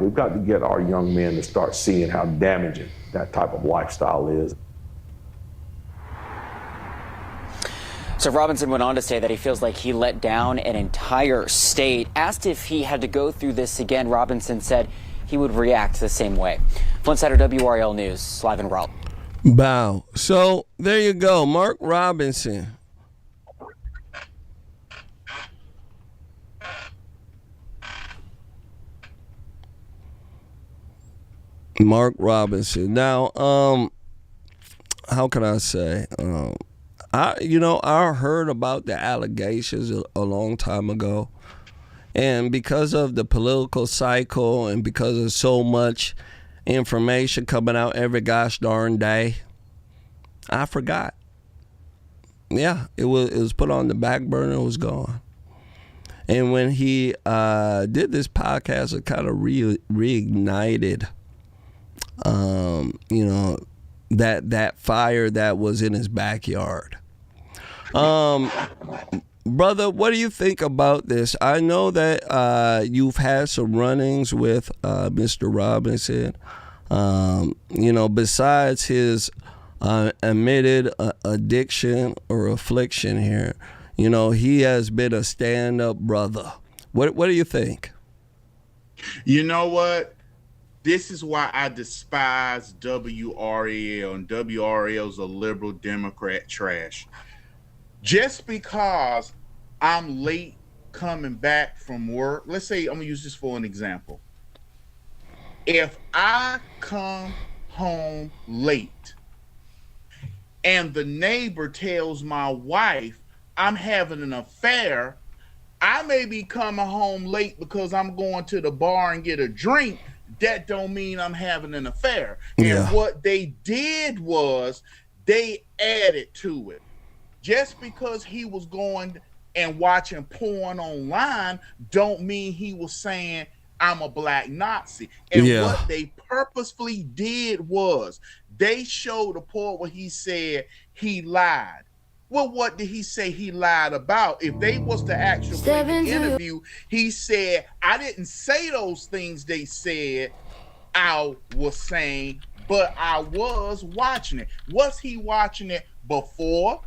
[SPEAKER 19] We've got to get our young men to start seeing how damaging that type of lifestyle is.
[SPEAKER 18] So Robinson went on to say that he feels like he let down an entire state. Asked if he had to go through this again, Robinson said he would react the same way. Flynn Snyder, WRL News, live in Raleigh.
[SPEAKER 1] Bow. So there you go, Mark Robinson. Mark Robinson. Now, how can I say? I heard about the allegations a long time ago. And because of the political cycle and because of so much information coming out every gosh darn day, I forgot. Yeah, it was put on the back burner, it was gone. And when he did this podcast, it kind of reignited, that fire that was in his backyard. Brother, what do you think about this? I know that you've had some run-ins with Mr. Robinson. Besides his admitted addiction or affliction here, he has been a stand-up brother. What do you think?
[SPEAKER 2] You know what? This is why I despise WRL, and WRL's a liberal Democrat trash. Just because I'm late coming back from work, let's say, I'm gonna use this for an example. If I come home late and the neighbor tells my wife I'm having an affair, I may be coming home late because I'm going to the bar and get a drink. That don't mean I'm having an affair.
[SPEAKER 1] Yeah.
[SPEAKER 2] And what they did was they added to it. Just because he was going and watching porn online don't mean he was saying I'm a black Nazi. And what they purposefully did was they showed a part where he said he lied. Well, what did he say he lied about? If they was to actually play the interview, he said, I didn't say those things they said I was saying, but I was watching it. Was he watching it before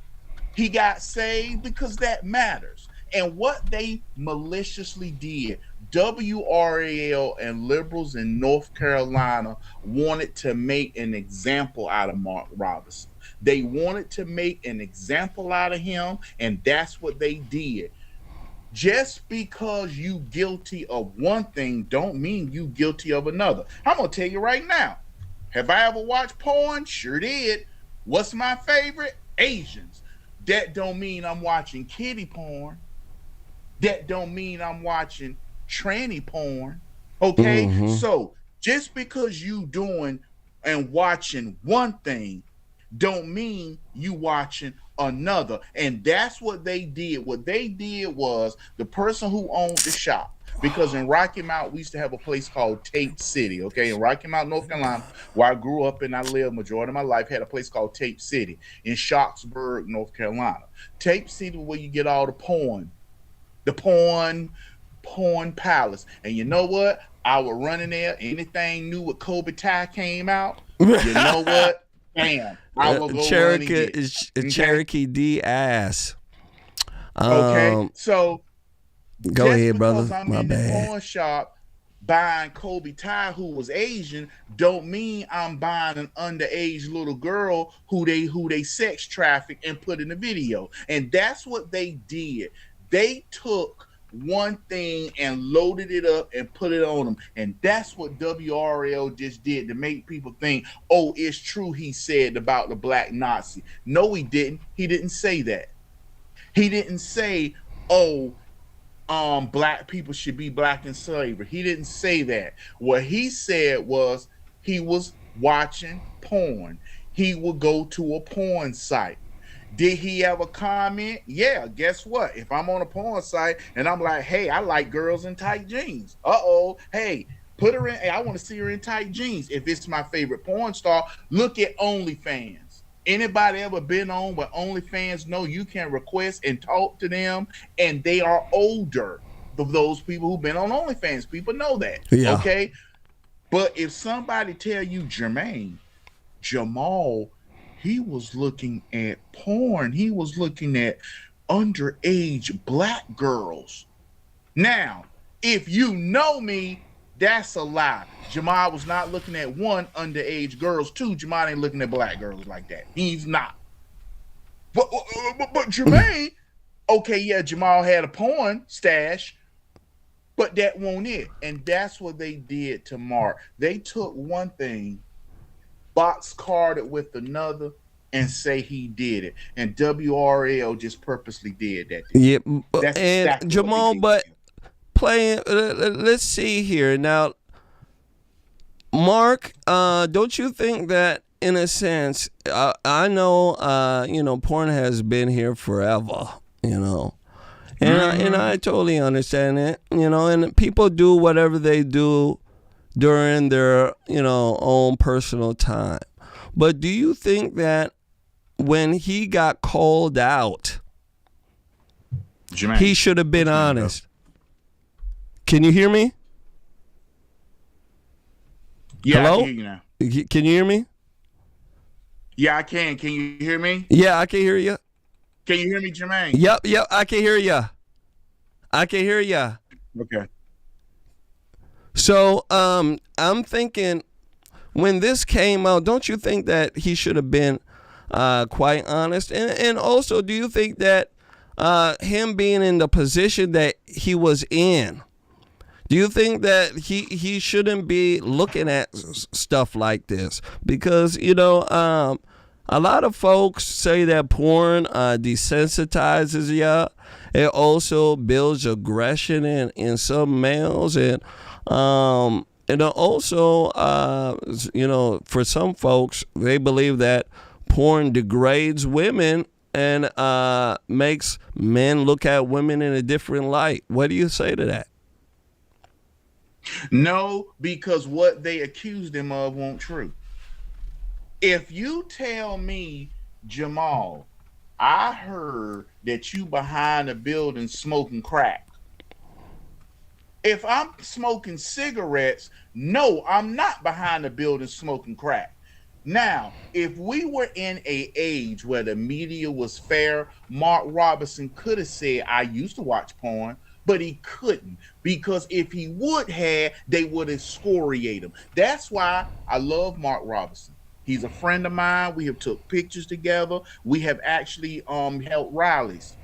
[SPEAKER 2] he got saved? Because that matters. And what they maliciously did, WRAL and liberals in North Carolina wanted to make an example out of Mark Robinson. They wanted to make an example out of him, and that's what they did. Just because you guilty of one thing don't mean you guilty of another. I'm going to tell you right now. Have I ever watched porn? Sure did. What's my favorite? Asians. That don't mean I'm watching kiddie porn. That don't mean I'm watching tranny porn. Okay? So just because you doing and watching one thing don't mean you watching another. And that's what they did. What they did was the person who owned the shop, because in Rocky Mount, we used to have a place called Tape City, okay? In Rocky Mount, North Carolina, where I grew up and I lived majority of my life, had a place called Tape City in Sharpsburg, North Carolina. Tape City, where you get all the porn palace. And you know what? I would run in there. Anything new with Kobe Ty came out, you know what? Bam. I will go
[SPEAKER 1] Cherokee is Cherokee D ass.
[SPEAKER 2] Okay, so
[SPEAKER 1] go ahead, brother.
[SPEAKER 2] I'm
[SPEAKER 1] My
[SPEAKER 2] in
[SPEAKER 1] bad.
[SPEAKER 2] the pawn shop buying Kobe Ty, who was Asian, don't mean I'm buying an underage little girl who they sex traffic and put in a video. And that's what they did. They took one thing and loaded it up and put it on them. And that's what WRL just did to make people think, oh, it's true he said about the black Nazi. No, he didn't. He didn't say that. He didn't say, oh, black people should be black in slavery. He didn't say that. What he said was he was watching porn. He would go to a porn site. Did he ever comment? Yeah, guess what? If I'm on a porn site and I'm like, hey, I like girls in tight jeans. Hey, put her in. Hey, I want to see her in tight jeans. If it's my favorite porn star, look at OnlyFans. Anybody ever been on where OnlyFans know you can request and talk to them, and they are older of those people who've been on OnlyFans. People know that.
[SPEAKER 1] Yeah.
[SPEAKER 2] Okay. But if somebody tell you Jermain, Jamal, he was looking at porn. He was looking at underage black girls. Now, if you know me, that's a lie. Jamal was not looking at one, underage girls. Two, Jamal ain't looking at black girls like that. He's not. But Jermain, okay, yeah, Jamal had a porn stash, but that won't it. And that's what they did to Mark. They took one thing, box carded with another, and say he did it. And WRL just purposely did that.
[SPEAKER 1] Yeah,
[SPEAKER 2] that's
[SPEAKER 1] and
[SPEAKER 2] exactly
[SPEAKER 1] Jamal, but playing, let's see here. Now, Mark, don't you think that in a sense, I know, porn has been here forever, and I totally understand it, and people do whatever they do during their, own personal time. But do you think that when he got called out,
[SPEAKER 2] Jermain,
[SPEAKER 1] he should have been honest? Can you hear me?
[SPEAKER 2] Yeah,
[SPEAKER 1] Hello?
[SPEAKER 2] I can hear you now.
[SPEAKER 1] Can you hear me?
[SPEAKER 2] Yeah, I can. Can you hear me?
[SPEAKER 1] Yeah, I can hear you.
[SPEAKER 2] Can you hear me, Jermain?
[SPEAKER 1] Yep, I can hear you. I can hear you.
[SPEAKER 2] Okay.
[SPEAKER 1] So, I'm thinking when this came out, don't you think that he should have been quite honest? And also, do you think that him being in the position that he was in, do you think that he shouldn't be looking at stuff like this? Because, a lot of folks say that porn desensitizes you. It also builds aggression in some males. And also, for some folks, they believe that porn degrades women and makes men look at women in a different light. What do you say to that?
[SPEAKER 2] No, because what they accused him of won't true. If you tell me, Jamal, I heard that you behind a building smoking crack. If I'm smoking cigarettes, no, I'm not behind a building smoking crack. Now, if we were in an age where the media was fair, Mark Robinson could have said, I used to watch porn, but he couldn't, because if he would have, they would have excoriated him. That's why I love Mark Robinson. He's a friend of mine. We have took pictures together. We have actually held rallies.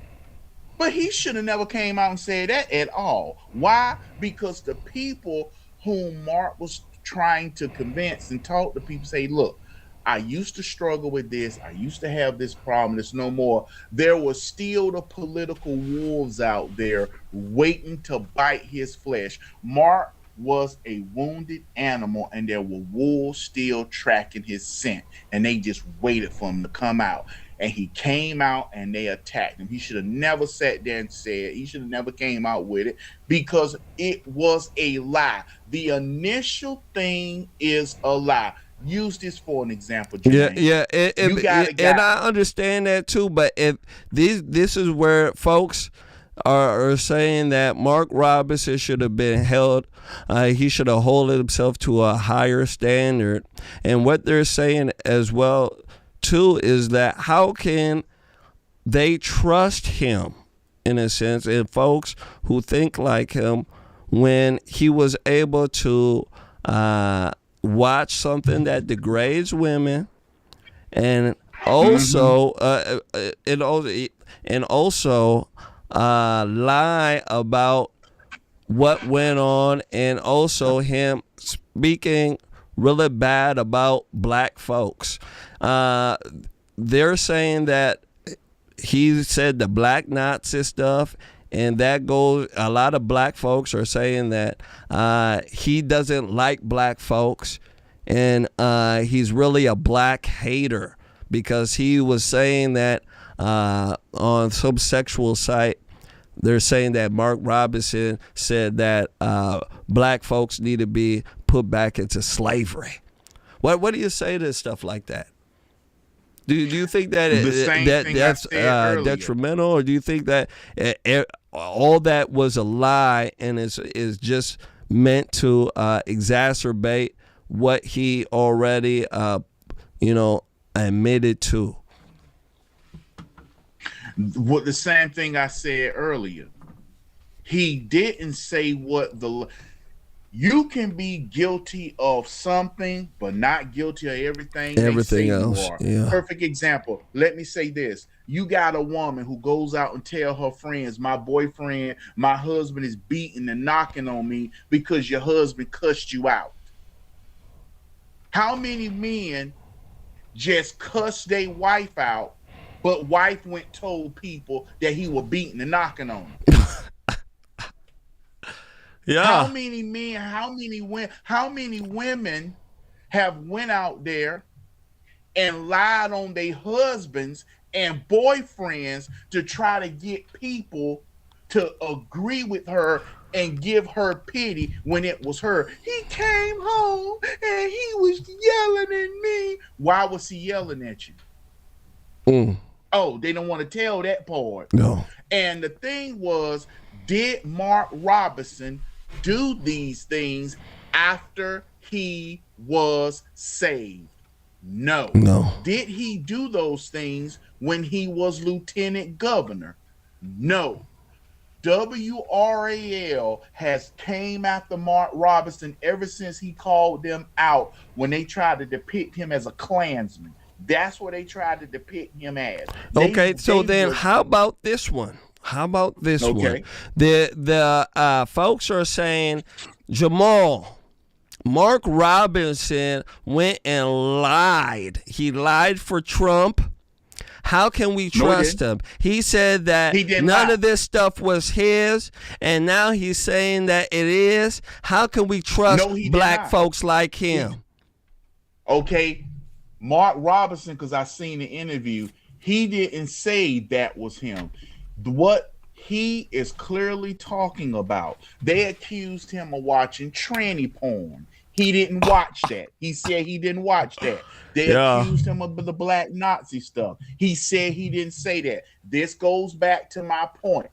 [SPEAKER 2] But he should have never came out and said that at all. Why? Because the people whom Mark was trying to convince and talk to people say, look, I used to struggle with this. I used to have this problem. It's no more. There were still the political wolves out there waiting to bite his flesh. Mark was a wounded animal, and there were wolves still tracking his scent, and they just waited for him to come out. And he came out and they attacked him. He should have never sat there and said, he should have never came out with it, because it was a lie. The initial thing is a lie. Use this for an example, Jermain.
[SPEAKER 1] And I understand that too, but if this is where folks are saying that Mark Robinson should have been held, he should have held himself to a higher standard. And what they're saying as well too is that how can they trust him, in a sense, and folks who think like him, when he was able to watch something that degrades women, and also lie about what went on, and also him speaking really bad about black folks. They're saying that he said the black Nazi stuff, and that goes, a lot of black folks are saying that he doesn't like black folks, and he's really a black hater, because he was saying that on some sexual site, they're saying that Mark Robinson said that black folks need to be put back into slavery. What do you say to stuff like that? Do you think that that's detrimental, or do you think that all that was a lie and is just meant to exacerbate what he already admitted to?
[SPEAKER 2] What the same thing I said earlier. He didn't say what you can be guilty of something, but not guilty of everything else. Yeah. Perfect example. Let me say this. You got a woman who goes out and tell her friends, my boyfriend, my husband is beating and knocking on me because your husband cussed you out. How many men just cussed their wife out, but wife went told people that he was beating and knocking on them?
[SPEAKER 1] Yeah.
[SPEAKER 2] How many men, how many women have went out there and lied on their husbands and boyfriends to try to get people to agree with her and give her pity when it was her? He came home and he was yelling at me. Why was he yelling at you? Oh, they don't want to tell that part.
[SPEAKER 1] No.
[SPEAKER 2] And the thing was, did Mark Robinson do these things after he was saved? No. Did he do those things when he was lieutenant governor? No. WRAL has came after Mark Robinson ever since he called them out when they tried to depict him as a Klansman. That's what they tried to depict him as.
[SPEAKER 1] How about this one? one? The folks are saying, Jamal, Mark Robinson went and lied. He lied for Trump. How can we trust him? He said that none of this stuff was his, and now he's saying that it is. How can we trust black folks like him?
[SPEAKER 2] Okay, Mark Robinson, because I seen the interview, He didn't say that was him. What he is clearly talking about, they accused him of watching tranny porn. He didn't watch that. He said he didn't watch that. They accused him of the black Nazi stuff. He said he didn't say that. This goes back to my point.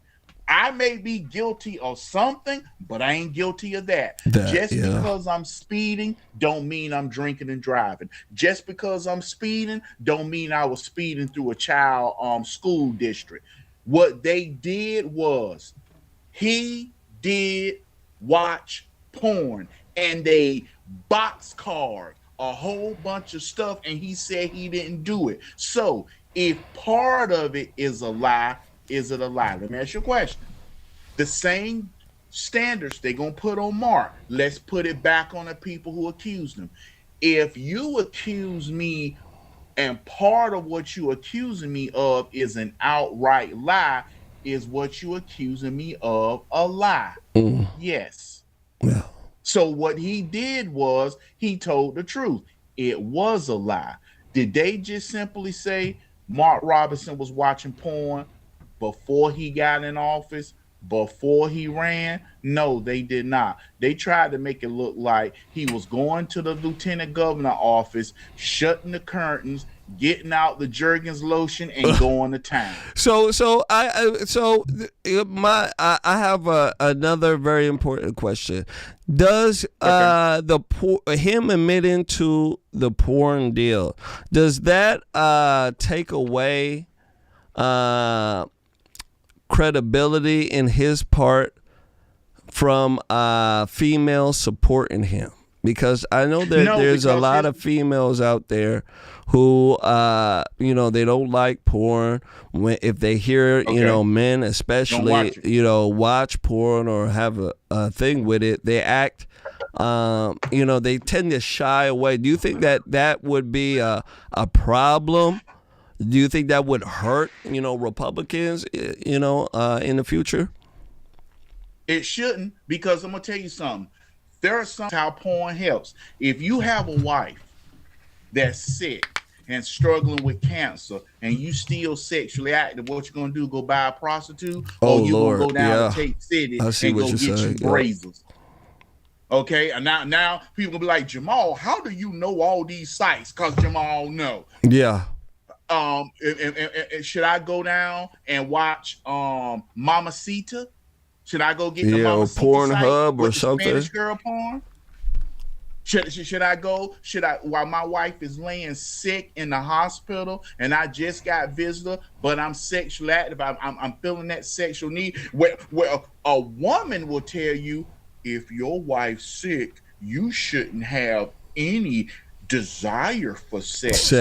[SPEAKER 2] I may be guilty of something, but I ain't guilty of that. Just because I'm speeding don't mean I'm drinking and driving. Just because I'm speeding don't mean I was speeding through a child school district. What they did was he did watch porn, and they boxcarred a whole bunch of stuff, and he said he didn't do it. So if part of it is a lie, is it a lie? Let me ask you a question. The same standards they're going to put on Mark, let's put it back on the people who accused him. If you accuse me and part of what you accusing me of is an outright lie, is what you accusing me of a lie? Yes.
[SPEAKER 1] Yeah.
[SPEAKER 2] So what he did was he told the truth. It was a lie. Did they just simply say Mark Robinson was watching porn before he got in office, before he ran? No, they did not. They tried to make it look like he was going to the lieutenant governor office, shutting the curtains, getting out the Jergens lotion, and going to town.
[SPEAKER 1] I have another very important question. Does him admitting to the porn deal, does that take away credibility in his part from female supporting him? Because I know that there's a lot of females out there who they don't like porn. If they hear men especially watch porn or have a thing with it, they act they tend to shy away. Do you think that would be a problem? Do you think that would hurt, Republicans, in the future?
[SPEAKER 2] It shouldn't, because I'm going to tell you something. There are some how porn helps. If you have a wife that's sick and struggling with cancer and you still sexually active, what you going to do, go buy a prostitute? Or you going to go down to Tate City and go get you razors? Okay, and now people going to be like, Jamal, how do you know all these sites? Because Jamal know.
[SPEAKER 1] Yeah.
[SPEAKER 2] Should I go down and watch Mamacita? Should I go get the Mamacita
[SPEAKER 1] Pornhub or something?
[SPEAKER 2] Spanish girl porn? Should I go? While my wife is laying sick in the hospital and I just got visitor, but I'm sexually active, I'm feeling that sexual need. Where a woman will tell you, if your wife's sick, you shouldn't have any desire for sex.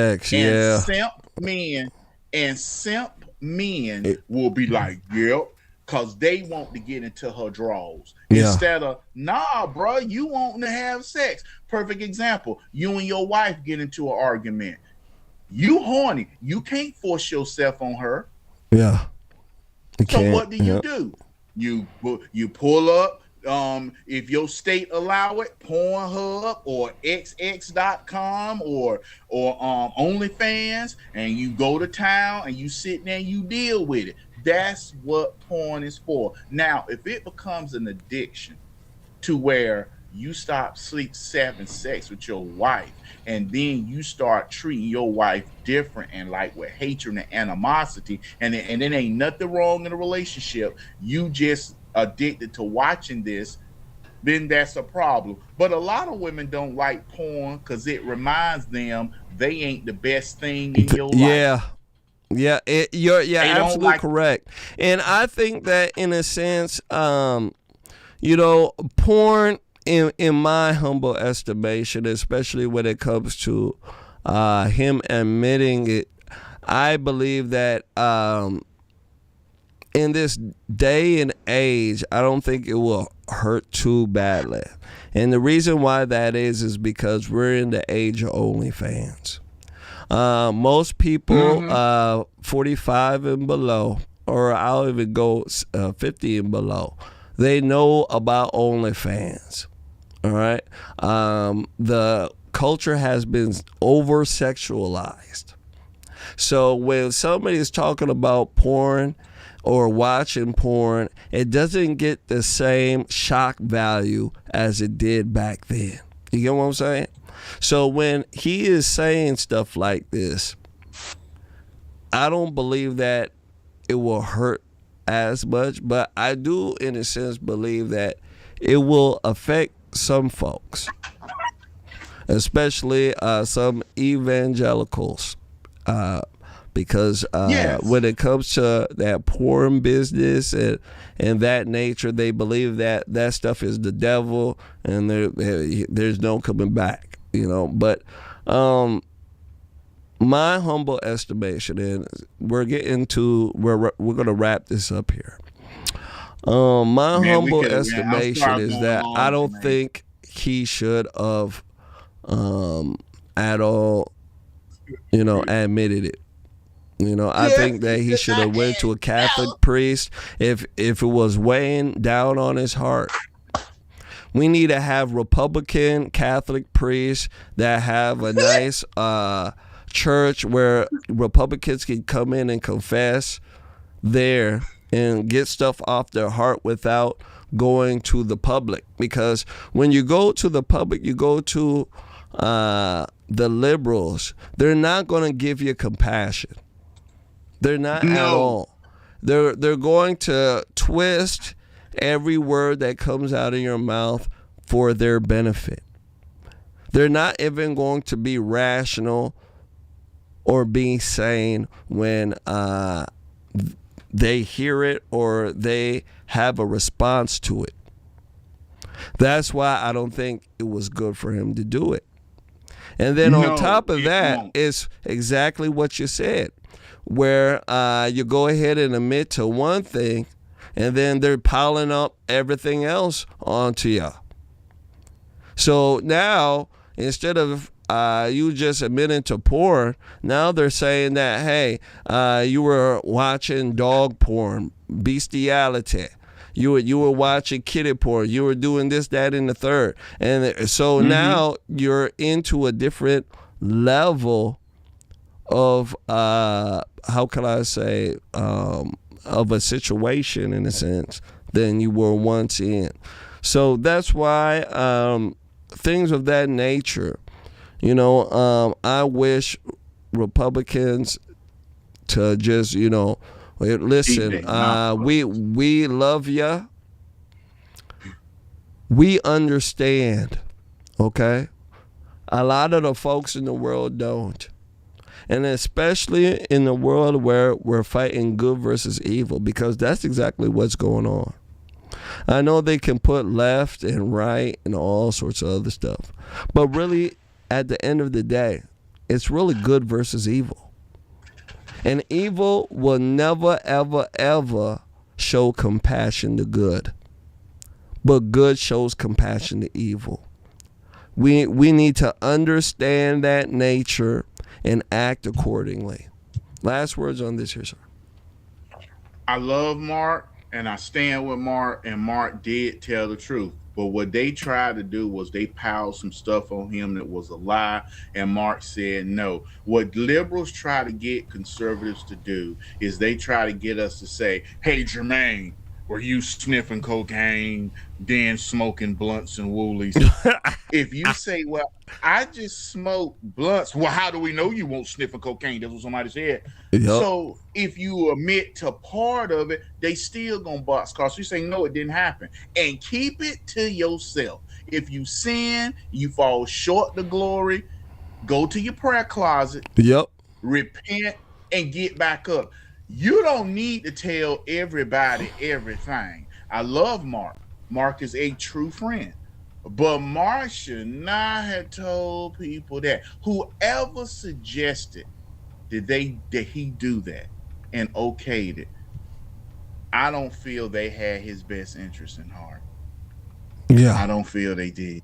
[SPEAKER 2] And simp men will be like, yep, because they want to get into her drawers. Instead of, nah, bro, you want to have sex. Perfect example. You and your wife get into an argument. You horny. You can't force yourself on her.
[SPEAKER 1] Yeah.
[SPEAKER 2] So what do? You pull up. If your state allow it, Pornhub or XX.com or OnlyFans, and you go to town and you sit there and you deal with it. That's what porn is for. Now, if it becomes an addiction to where you stop having sex with your wife, and then you start treating your wife different and like with hatred and animosity, and it ain't nothing wrong in a relationship, you just addicted to watching this, then that's a problem. But a lot of women don't like porn because it reminds them they ain't the best thing in your life.
[SPEAKER 1] Yeah, you're absolutely correct. And I think that in a sense, porn, in my humble estimation, especially when it comes to him admitting it, I believe that in this day and age, I don't think it will hurt too badly. And the reason why that is because we're in the age of OnlyFans. Most people 45 and below, or I'll even go 50 and below, they know about OnlyFans. All right. The culture has been over-sexualized. So when somebody is talking about porn or watching porn, it doesn't get the same shock value as it did back then. You get what I'm saying? So when he is saying stuff like this, I don't believe that it will hurt as much, but I do, in a sense, believe that it will affect some folks, especially some evangelicals, because when it comes to that porn business and that nature, they believe that that stuff is the devil and there's no coming back, you know. But my humble estimation, and we're going to wrap this up here. My humble estimation is that I don't think he should have at all, you know, admitted it. You know, I think that he should have went to a Catholic priest if it was weighing down on his heart. We need to have Republican Catholic priests that have a nice church where Republicans can come in and confess there and get stuff off their heart without going to the public. Because when you go to the public, you go to the liberals, they're not going to give you compassion. They're not at all. They're going to twist every word that comes out of your mouth for their benefit. They're not even going to be rational or be sane when they hear it or they have a response to it. That's why I don't think it was good for him to do it. And then on top of that, it's exactly what you said, where you go ahead and admit to one thing, and then they're piling up everything else onto you. So now, instead of you just admitting to porn, now they're saying that, hey, you were watching dog porn, bestiality. You were watching kiddie porn. You were doing this, that, and the third. And so now you're into a different level of, how can I say, of a situation, in a sense, than you were once in. So that's why things of that nature, you know, I wish Republicans to just, you know, listen, we love you. We understand, okay? A lot of the folks in the world don't. And especially in the world where we're fighting good versus evil, because that's exactly what's going on. I know they can put left and right and all sorts of other stuff, but really, at the end of the day, it's really good versus evil. And evil will never, ever, ever show compassion to good, but good shows compassion to evil. We need to understand that nature and act accordingly. Last words on this here, sir.
[SPEAKER 2] I love Mark, and I stand with Mark, and Mark did tell the truth. But what they tried to do was they piled some stuff on him that was a lie, and Mark said no. What liberals try to get conservatives to do is they try to get us to say, hey, Jermain, were you sniffing cocaine, then smoking blunts and woolies? If you say, well, I just smoke blunts, well, how do we know you won't sniff a cocaine? That's what somebody said. Yep. So if you admit to part of it, they still gonna box cars. So you say, no, it didn't happen. And keep it to yourself. If you sin, you fall short the glory, go to your prayer closet, repent, and get back up. You don't need to tell everybody everything. I love Mark. Mark is a true friend. But Mark should not have told people that. Whoever suggested that he do that and okayed it, I don't feel they had his best interest in heart. Yeah. I don't feel they did.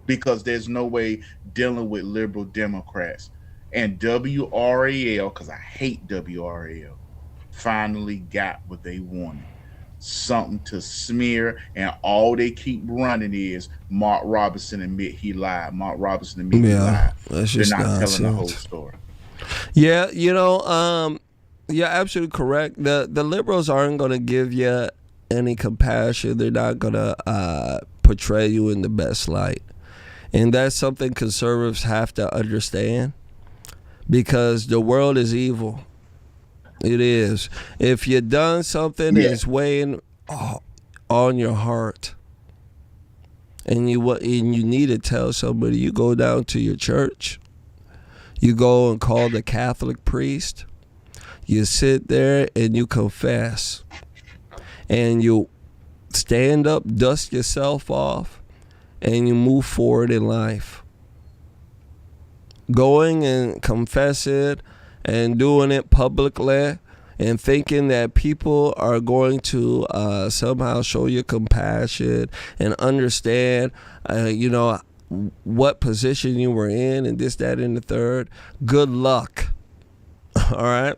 [SPEAKER 2] Because there's no way dealing with liberal Democrats. And WRAL, because I hate WRAL, finally got what they wanted. Something to smear, and all they keep running is Mark Robinson admit he lied. Mark Robinson admit he lied. They're not telling the whole story.
[SPEAKER 1] Yeah, you're absolutely correct. The liberals aren't going to give you any compassion. They're not going to portray you in the best light. And that's something conservatives have to understand, because the world is evil. It is. If you've done something that's weighing on your heart, and you need to tell somebody, you go down to your church, you go and call the Catholic priest, you sit there and you confess, and you stand up, dust yourself off, and you move forward in life. Going and confessing and doing it publicly and thinking that people are going to somehow show you compassion and understand, what position you were in and this, that, and the third. Good luck. All right?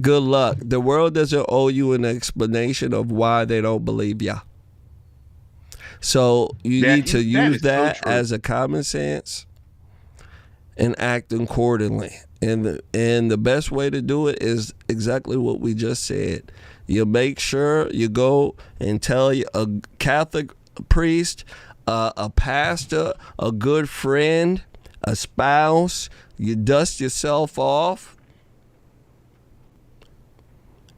[SPEAKER 1] Good luck. The world doesn't owe you an explanation of why they don't believe you. So you need to use that as a common sense and act accordingly. And the best way to do it is exactly what we just said. You make sure you go and tell a Catholic priest, a pastor, a good friend, a spouse, you dust yourself off,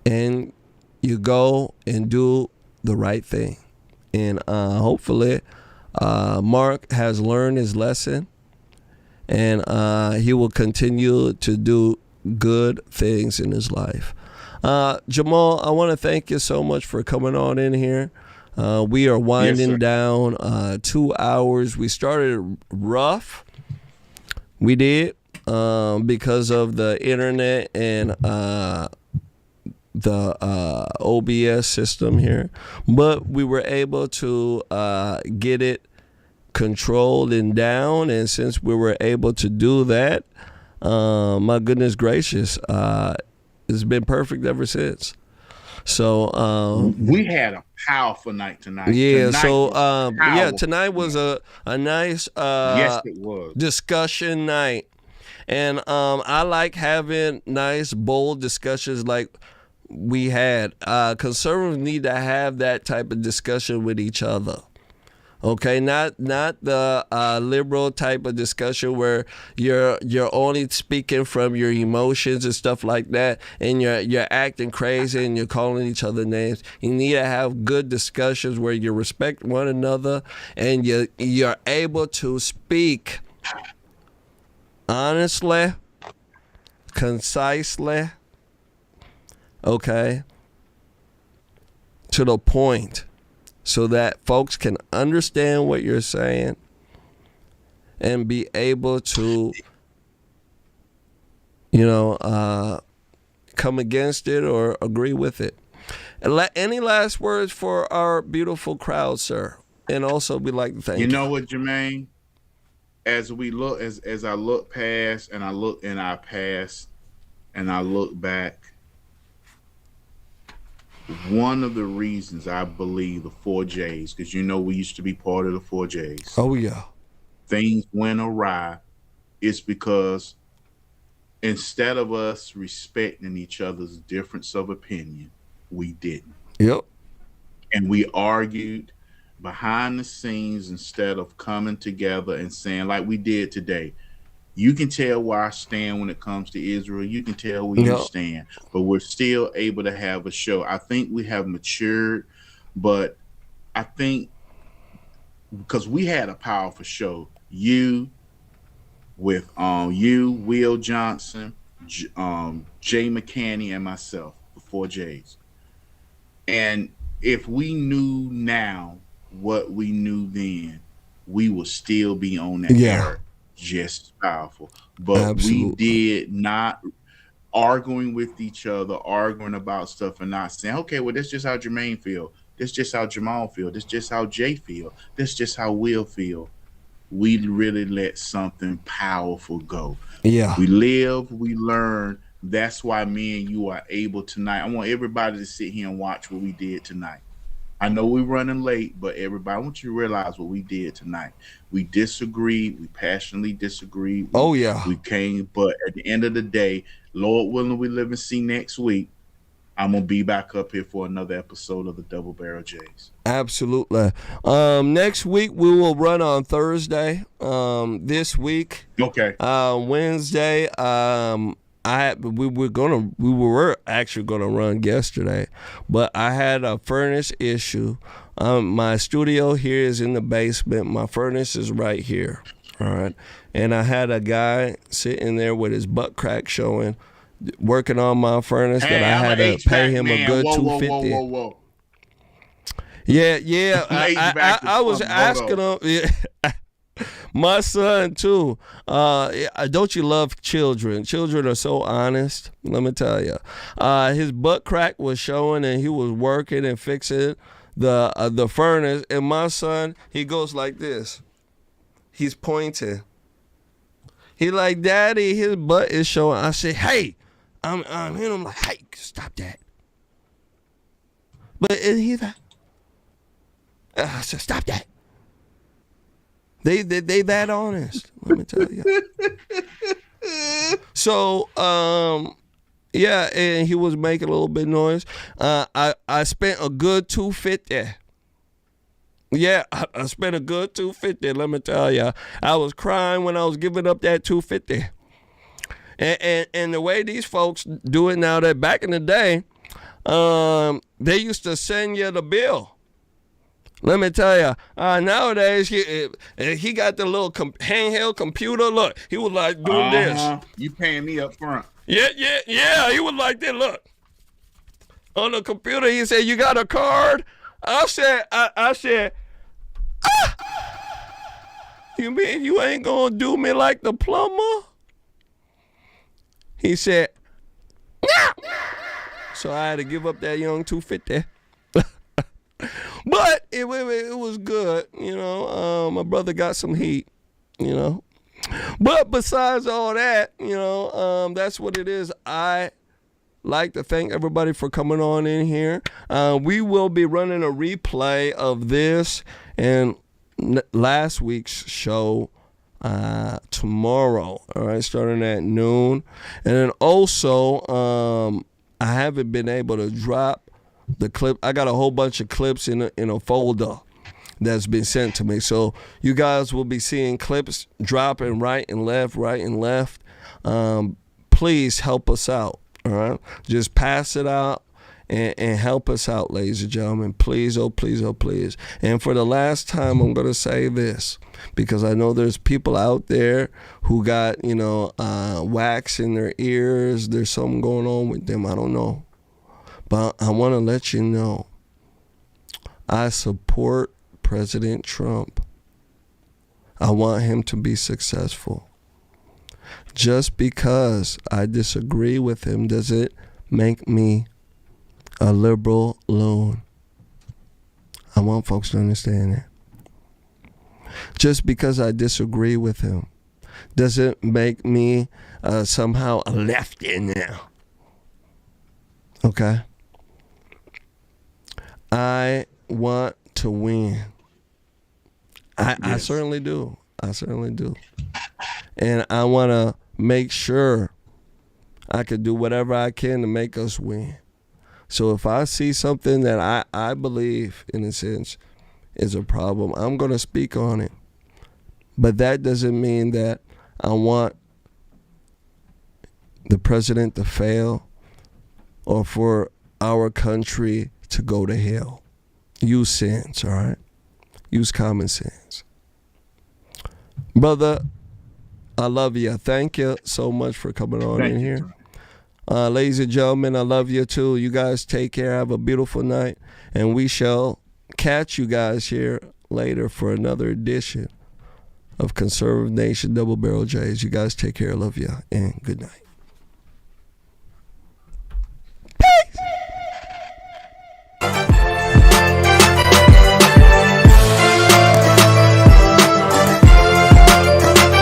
[SPEAKER 1] and you go and do the right thing. And hopefully Mark has learned his lesson, and he will continue to do good things in his life. Jamal, I want to thank you so much for coming on in here. We are winding down 2 hours. We started rough. We did because of the internet and the OBS system here, but we were able to get it controlled and down, and since we were able to do that, my goodness gracious, it's been perfect ever since. So
[SPEAKER 2] we had a powerful night tonight.
[SPEAKER 1] Yeah, tonight was a nice
[SPEAKER 2] yes, it was.
[SPEAKER 1] Discussion night, and I like having nice bold discussions like we had. Conservatives need to have that type of discussion with each other. Okay, not the liberal type of discussion where you're only speaking from your emotions and stuff like that, and you're acting crazy and you're calling each other names. You need to have good discussions where you respect one another and you're able to speak honestly, concisely, okay, to the point, so that folks can understand what you're saying and be able to, come against it or agree with it. Any last words for our beautiful crowd, sir? And also, we'd like to thank you.
[SPEAKER 2] You know what, Jermaine? As we look, as I look past and I look in our past and I look back, one of the reasons I believe the 4Js, because we used to be part of the 4Js.
[SPEAKER 1] Oh, yeah.
[SPEAKER 2] Things went awry. It's because instead of us respecting each other's difference of opinion, we didn't.
[SPEAKER 1] Yep.
[SPEAKER 2] And we argued behind the scenes instead of coming together and saying, like we did today, you can tell where I stand when it comes to Israel. You can tell where you stand, but we're still able to have a show. I think we have matured, but I think because we had a powerful show, you, Will Johnson, Jay McCanny, and myself, the 4Js. And if we knew now what we knew then, we will still be on that air. Just powerful, but Absolutely. We did not arguing with each other, arguing about stuff, and not saying, okay, well, that's just how Jermain feel, that's just how Jamal feel, that's just how Jay feel, that's just how Will feel. We really let something powerful go.
[SPEAKER 1] Yeah,
[SPEAKER 2] we live, we learn. That's why me and you are able tonight. I want everybody to sit here and watch what we did tonight. I know we're running late, but everybody, I want you to realize what we did tonight. We disagreed. We passionately disagreed. We came, but at the end of the day, Lord willing, we live and see next week. I'm going to be back up here for another episode of the Double Barrel Jays.
[SPEAKER 1] Absolutely. Next week we will run on Thursday. This week,
[SPEAKER 2] okay.
[SPEAKER 1] Wednesday, we were actually gonna run yesterday, but I had a furnace issue. My studio here is in the basement. My furnace is right here. All right, and I had a guy sitting there with his butt crack showing, working on my furnace, that I had to pay him a good $250.
[SPEAKER 2] Whoa.
[SPEAKER 1] Yeah. I was asking him. Yeah. My son too. Don't you love children? Children are so honest. Let me tell you. His butt crack was showing, and he was working and fixing the furnace. And my son, he goes like this. He's pointing. He like, Daddy, his butt is showing. I say, hey. I'm hitting him like, hey, stop that. But he's like, I said, stop that. They that honest. Let me tell you. So, yeah, and he was making a little bit of noise. I spent a good $250. Yeah, I spent a good $250. Let me tell you, I was crying when I was giving up that $250. And the way these folks do it now, that back in the day, they used to send you the bill. Let me tell you, nowadays, he got the little handheld computer. Look, he was like doing this.
[SPEAKER 2] You paying me up front.
[SPEAKER 1] Yeah. He was like that. Look. On the computer, he said, you got a card? I said, you mean you ain't going to do me like the plumber? He said, no. So I had to give up that young $250. But it was good, you know. My brother got some heat, you know. But besides all that, you know, that's what it is. I like to thank everybody for coming on in here. We will be running a replay of this and last week's show tomorrow, all right, starting at noon. And then also, I haven't been able to drop the clip. I got a whole bunch of clips in a folder that's been sent to me. So you guys will be seeing clips dropping right and left. Please help us out, all right? Just pass it out and help us out, ladies and gentlemen. Please, oh, please, oh, please. And for the last time, I'm going to say this, because I know there's people out there who got, you know, wax in their ears. There's something going on with them. I don't know. But I want to let you know, I support President Trump. I want him to be successful. Just because I disagree with him doesn't make me a liberal loon. I want folks to understand that. Just because I disagree with him doesn't make me somehow a lefty now. Okay? I want to win. I certainly do. And I want to make sure I can do whatever I can to make us win. So if I see something that I believe, in a sense, is a problem, I'm going to speak on it. But that doesn't mean that I want the president to fail or for our country to go to hell. Use sense, all right? Use common sense. Brother, I love you. Thank you so much for coming on in here. Ladies and gentlemen, I love you too. You guys take care. Have a beautiful night. And we shall catch you guys here later for another edition of Conservative Nation Double Barrel Jays. You guys take care. Love you. And good night.